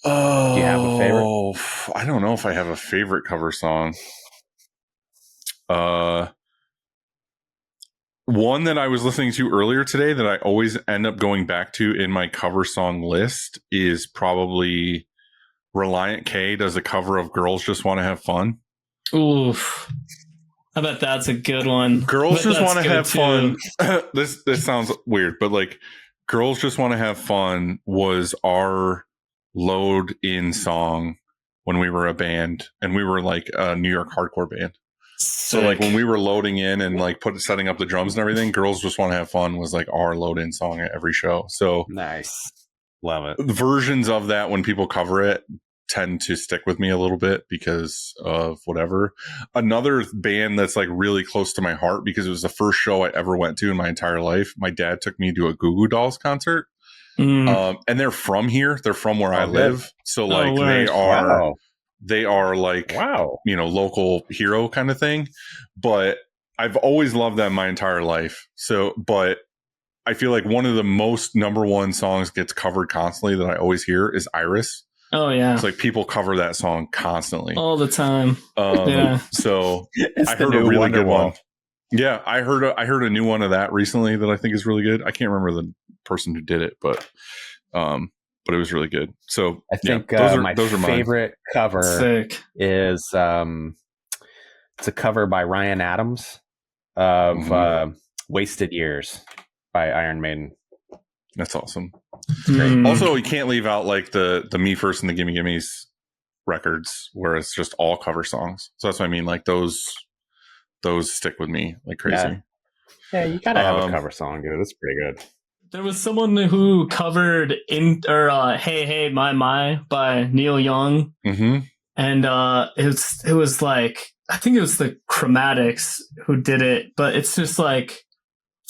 Oh, do you have a favorite? I don't know if I have a favorite cover song. One that I was listening to earlier today that I always end up going back to in my cover song list is probably Reliant K does a cover of "Girls Just Want to Have Fun." Oof. I bet that's a good one. Girls Just Want to Have Fun. This sounds weird, but like "Girls Just Want to Have Fun" was our load in song when we were a band, and we were like a New York hardcore band. So like when we were loading in and like setting up the drums and everything, Girls Just Want to Have Fun was like our load in song at every show. So nice. Love it. Versions of that when people cover it tend to stick with me a little bit because of whatever. Another band that's like really close to my heart because it was the first show I ever went to in my entire life. My dad took me to a Goo Goo Dolls concert. And they're from here. They're from where I live. So like they are like, you know, local hero kind of thing. But I've always loved them my entire life. So, but I feel like one of the most number one songs gets covered constantly that I always hear is Iris. Oh yeah. It's like people cover that song constantly. All the time. So I heard a really good one. Yeah, I heard a new one of that recently that I think is really good. I can't remember the person who did it, but it was really good. So I think my favorite cover is it's a cover by Ryan Adams of Wasted Years by Iron Maiden. That's awesome. Also, you can't leave out like the Me First and the Gimme Gimmes records where it's just all cover songs. So that's what I mean. Like those stick with me like crazy. Yeah, you gotta have a cover song, dude. That's pretty good. There was someone who covered Hey Hey My by Neil Young. And it was like, I think it was the Chromatics who did it, but it's just like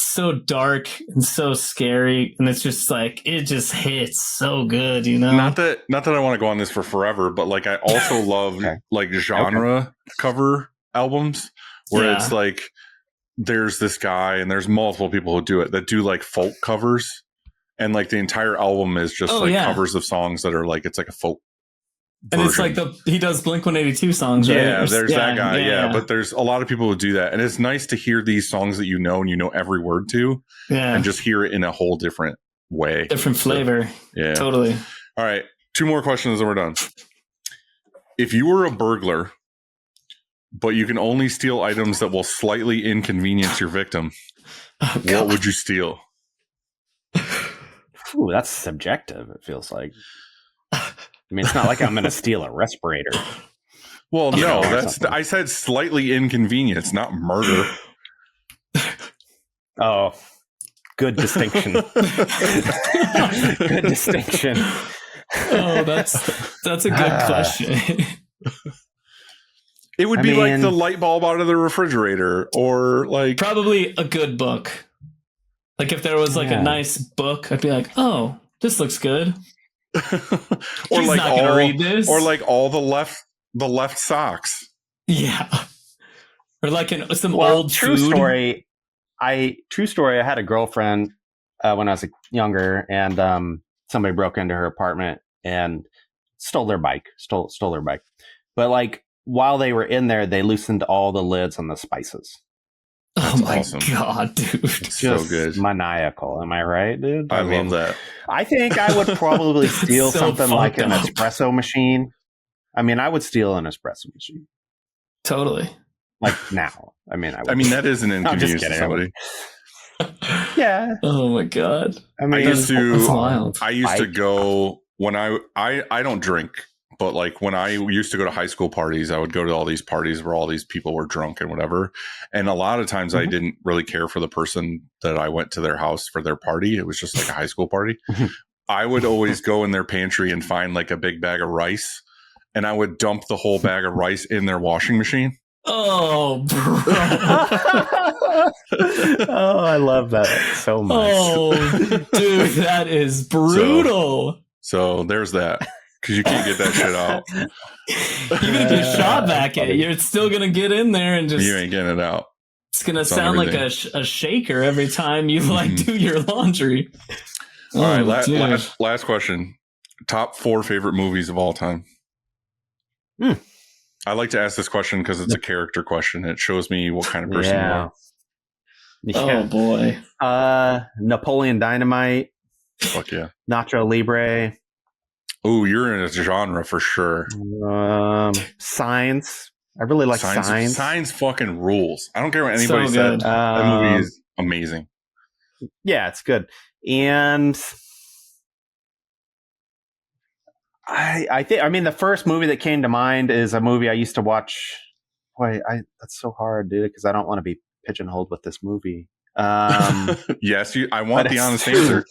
so dark and so scary, and it's just like it just hits so good, you know. Not that I want to go on this for forever, but like I also love like genre cover albums where it's like there's this guy and there's multiple people who do it that do like folk covers, and like the entire album is just covers of songs that are like it's like a folk version. And it's like he does Blink-182 songs, right? Yeah, there's that guy. But there's a lot of people who do that, and it's nice to hear these songs that you know and you know every word to, and just hear it in a whole different way, different flavor. Yeah, totally. All right, 2 more questions and we're done. If you were a burglar, but you can only steal items that will slightly inconvenience your victim, what would you steal? Ooh, that's subjective. It feels like. I mean, it's not like I'm going to steal a respirator. Well, no, I said slightly inconvenience, not murder. Oh, good distinction. Good distinction. Oh, that's a good question. It would be like the light bulb out of the refrigerator, or like probably a good book. Like if there was like a nice book, I'd be like, "Oh, this looks good." Or He's like not gonna read this. Or like all the left socks. Yeah. Or like some old true food. story. I had a girlfriend when I was younger, and somebody broke into her apartment and stole their bike. Stole their bike. But like while they were in there, they loosened all the lids on the spices. Oh my god, dude! It's so good, maniacal. Am I right, dude? I love that. I think I would probably steal something like an espresso machine. I mean, I would steal an espresso machine. Totally. Like now. I mean, that is an inconvenience to somebody. Yeah. Oh my god. I mean, that's wild. I used to go when I don't drink. But like when I used to go to high school parties, I would go to all these parties where all these people were drunk and whatever. And a lot of times I didn't really care for the person that I went to their house for their party. It was just like a high school party. I would always go in their pantry and find like a big bag of rice, and I would dump the whole bag of rice in their washing machine. Oh, bro. Oh, I love that so much. Oh, dude, that is brutal. So there's that. Because you can't get that shit out. Even if you shot back at it, you're still going to get in there and just... You ain't getting it out. It's going to sound like a shaker every time you like do your laundry. All right, last question. Top 4 favorite movies of all time. I like to ask this question because it's a character question. It shows me what kind of person you are. Oh, boy. Napoleon Dynamite. Fuck yeah. Nacho Libre. Oh, you're in a genre for sure. Signs. I really like Signs. Signs fucking rules. I don't care what anybody said. That movie is amazing. Yeah, it's good. And I think the first movie that came to mind is a movie I used to watch boy, that's so hard, dude, because I don't want to be pigeonholed with this movie. Yes, I want the honest answer.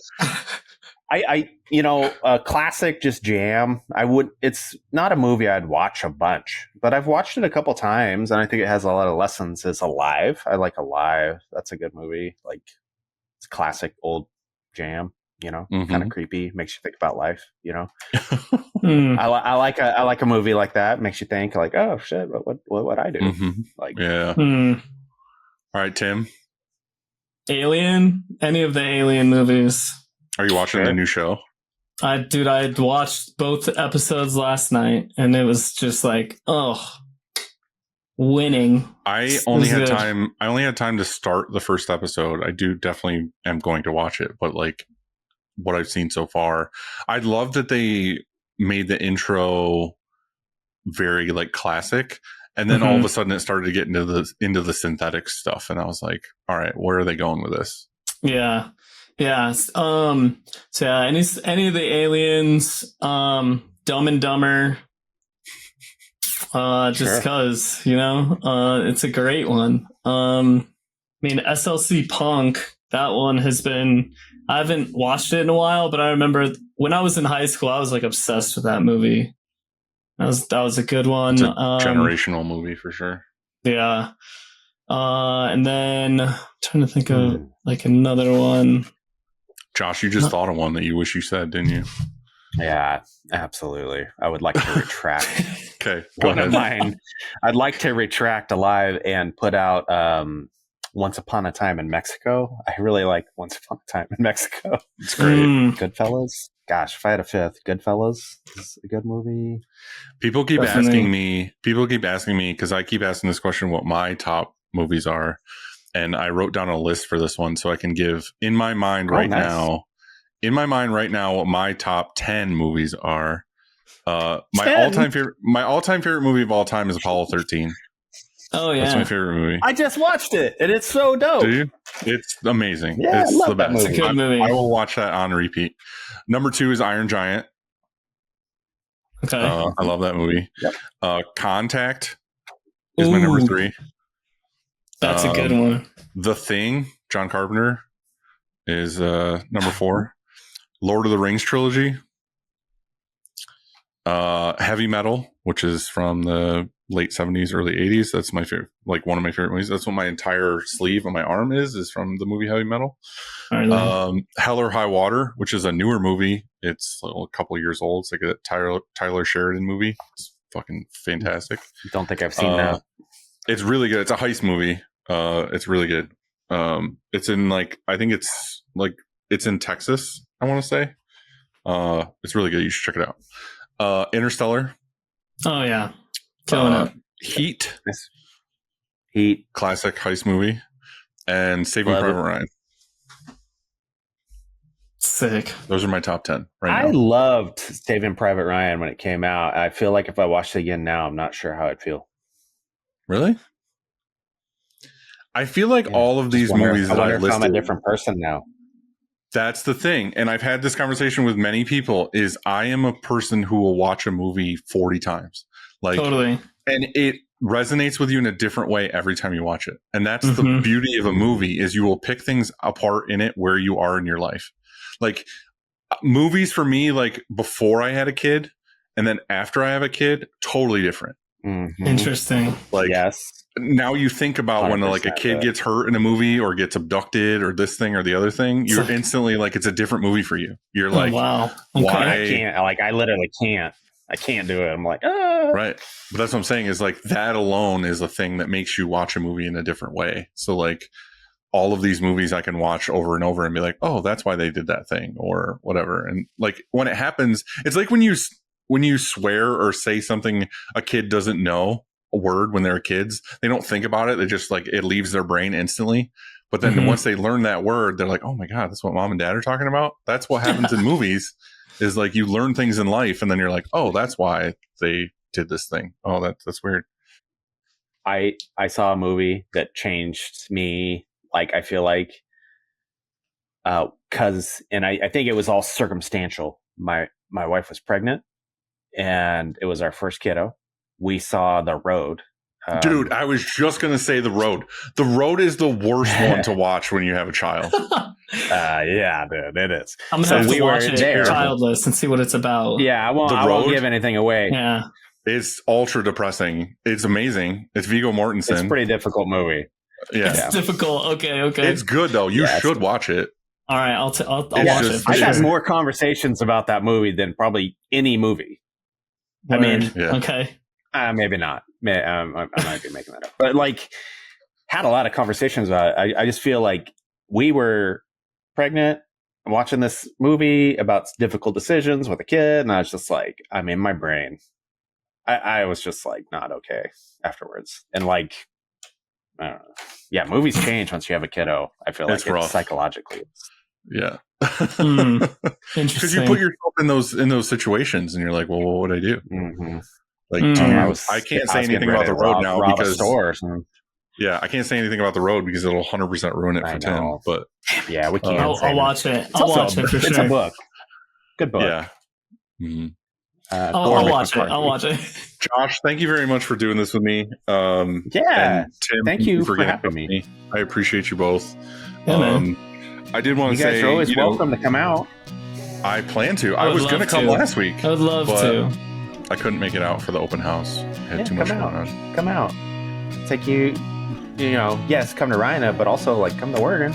A classic just jam. It's not a movie I'd watch a bunch, but I've watched it a couple times, and I think it has a lot of lessons. Is Alive. I like Alive. That's a good movie. Like, it's classic old jam. Kind of creepy. Makes you think about life. I like a movie like that. Makes you think like, oh shit, what would I do? Like, yeah. All right, Tim. Alien. Any of the Alien movies. Are you watching the new show? I watched both episodes last night, and it was just like, winning. I only had time to start the first episode. I definitely am going to watch it, but like what I've seen so far, I love that they made the intro very like classic, and then all of a sudden it started to get into the synthetic stuff, and I was like, all right, where are they going with this? Yeah. So yeah, any of the Aliens, Dumb and Dumber, just cause, it's a great one. SLC Punk, that one I haven't watched it in a while, but I remember when I was in high school, I was like obsessed with that movie. That was a good one. It's a generational movie for sure. Yeah. And then I'm trying to think of like another one. Josh, you just thought of one that you wish you said, didn't you? Yeah, absolutely. I would like to retract. Okay, go ahead. Of mine. I'd like to retract Alive and put out Once Upon a Time in Mexico. I really like Once Upon a Time in Mexico. It's great. Goodfellas. Gosh, if I had a fifth, Goodfellas is a good movie. People keep asking me because I keep asking this question, what my top movies are. And I wrote down a list for this one so I can give in my mind right now what my top 10 movies are. My all-time favorite movie of all time is Apollo 13. Oh yeah, that's my favorite movie. I just watched it and it's so dope. Do you? It's amazing. Yeah, it's I love the best. It's a good movie. I will watch that on repeat. Number 2 is Iron Giant. Okay, I love that movie. Yep. Contact is my number 3. That's a good one. The Thing, John Carpenter, is number 4. Lord of the Rings trilogy. Heavy Metal, which is from the late 70s, early 80s. That's my favorite, like one of my favorite movies. That's what my entire sleeve on my arm is from the movie Heavy Metal. Hell or High Water, which is a newer movie. It's a couple of years old. It's like a Tyler Sheridan movie. It's fucking fantastic. Don't think I've seen that. It's really good. It's a heist movie. It's really good. It's in it's in Texas, I want to say. It's really good. You should check it out. Interstellar. Oh yeah. Killing it. Heat. Classic heist movie. And Saving Private Ryan. Sick. Those are my top 10 right now. I loved Saving Private Ryan when it came out. I feel like if I watched it again now, I'm not sure how I'd feel. Really? I feel like all of these movies that I listed, I'm a different person now. That's the thing. And I've had this conversation with many people is I am a person who will watch a movie 40 times. Like, totally. And it resonates with you in a different way every time you watch it. And that's the beauty of a movie is you will pick things apart in it where you are in your life. Like movies for me, like before I had a kid and then after I have a kid, totally different. Interesting. Like, yes. Now you think about when like a kid gets hurt in a movie or gets abducted or this thing or the other thing, you're instantly like, it's a different movie for you. You're like, wow. Why? I can't, I literally can't. I can't do it. I'm like, right. But that's what I'm saying is like that alone is a thing that makes you watch a movie in a different way. So like all of these movies I can watch over and over and be like, oh, that's why they did that thing or whatever. And like when it happens, it's like when you swear or say something a kid doesn't know a word when they're kids, they don't think about it. They just like it leaves their brain instantly. But then once they learn that word, they're like, oh my God, that's what mom and dad are talking about. That's what happens in movies is like you learn things in life and then you're like, oh, that's why they did this thing. Oh, that's weird. I saw a movie that changed me. Like, I feel like, I think it was all circumstantial. My wife was pregnant and it was our first kiddo. We saw The Road, Dude, I was just going to say The Road. The Road is the worst one to watch when you have a child. Yeah, dude, it is. I'm gonna have to watch it childless and see what it's about. Yeah, I won't give anything away. Yeah, it's ultra depressing. It's amazing. It's Viggo Mortensen. It's a pretty difficult movie. Yeah, it's difficult. Okay. It's good though. You should watch it. All right, I'll watch it. I've had more conversations about that movie than probably any movie. Word. I mean, okay. Maybe not. I might be making that up. But like, had a lot of conversations about it. I just feel like we were pregnant and watching this movie about difficult decisions with a kid. And I was just like, I'm in my brain. I was just like, not okay afterwards. And like, I don't know. Yeah, movies change once you have a kiddo. I feel like it's rough. Psychologically. Yeah. Because you put yourself in those situations and you're like, well, what would I do? Mm-hmm. Like, I can't say anything about The Road now because yeah, I can't say anything about The Road because it'll 100% ruin it for Tim. But yeah, we can't. I'll watch it. I'll watch it for sure. It's a book. Good book. Yeah. Mm-hmm. I'll watch it. I'll watch it. Josh, thank you very much for doing this with me. And Tim, thank you for having me. I appreciate you both. Yeah, man. I did want to say, you guys are always welcome to come out. I plan to. I was going to come last week. I would love to. I couldn't make it out for the open house. I had too much going on. Come out. Take you. Yes, come to Ryonet, but also like come to Oregon.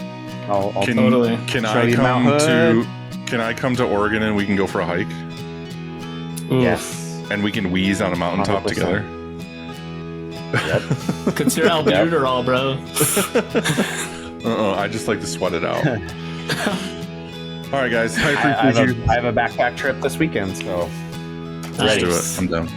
I'll totally. Can I come to Oregon and we can go for a hike? Oof. Yes. And we can wheeze on a mountaintop 100%. Together. Yep. Consider albuterol, bro. I just like to sweat it out. All right, guys. I appreciate you. I have a backpack trip this weekend, so let's do it. I'm down.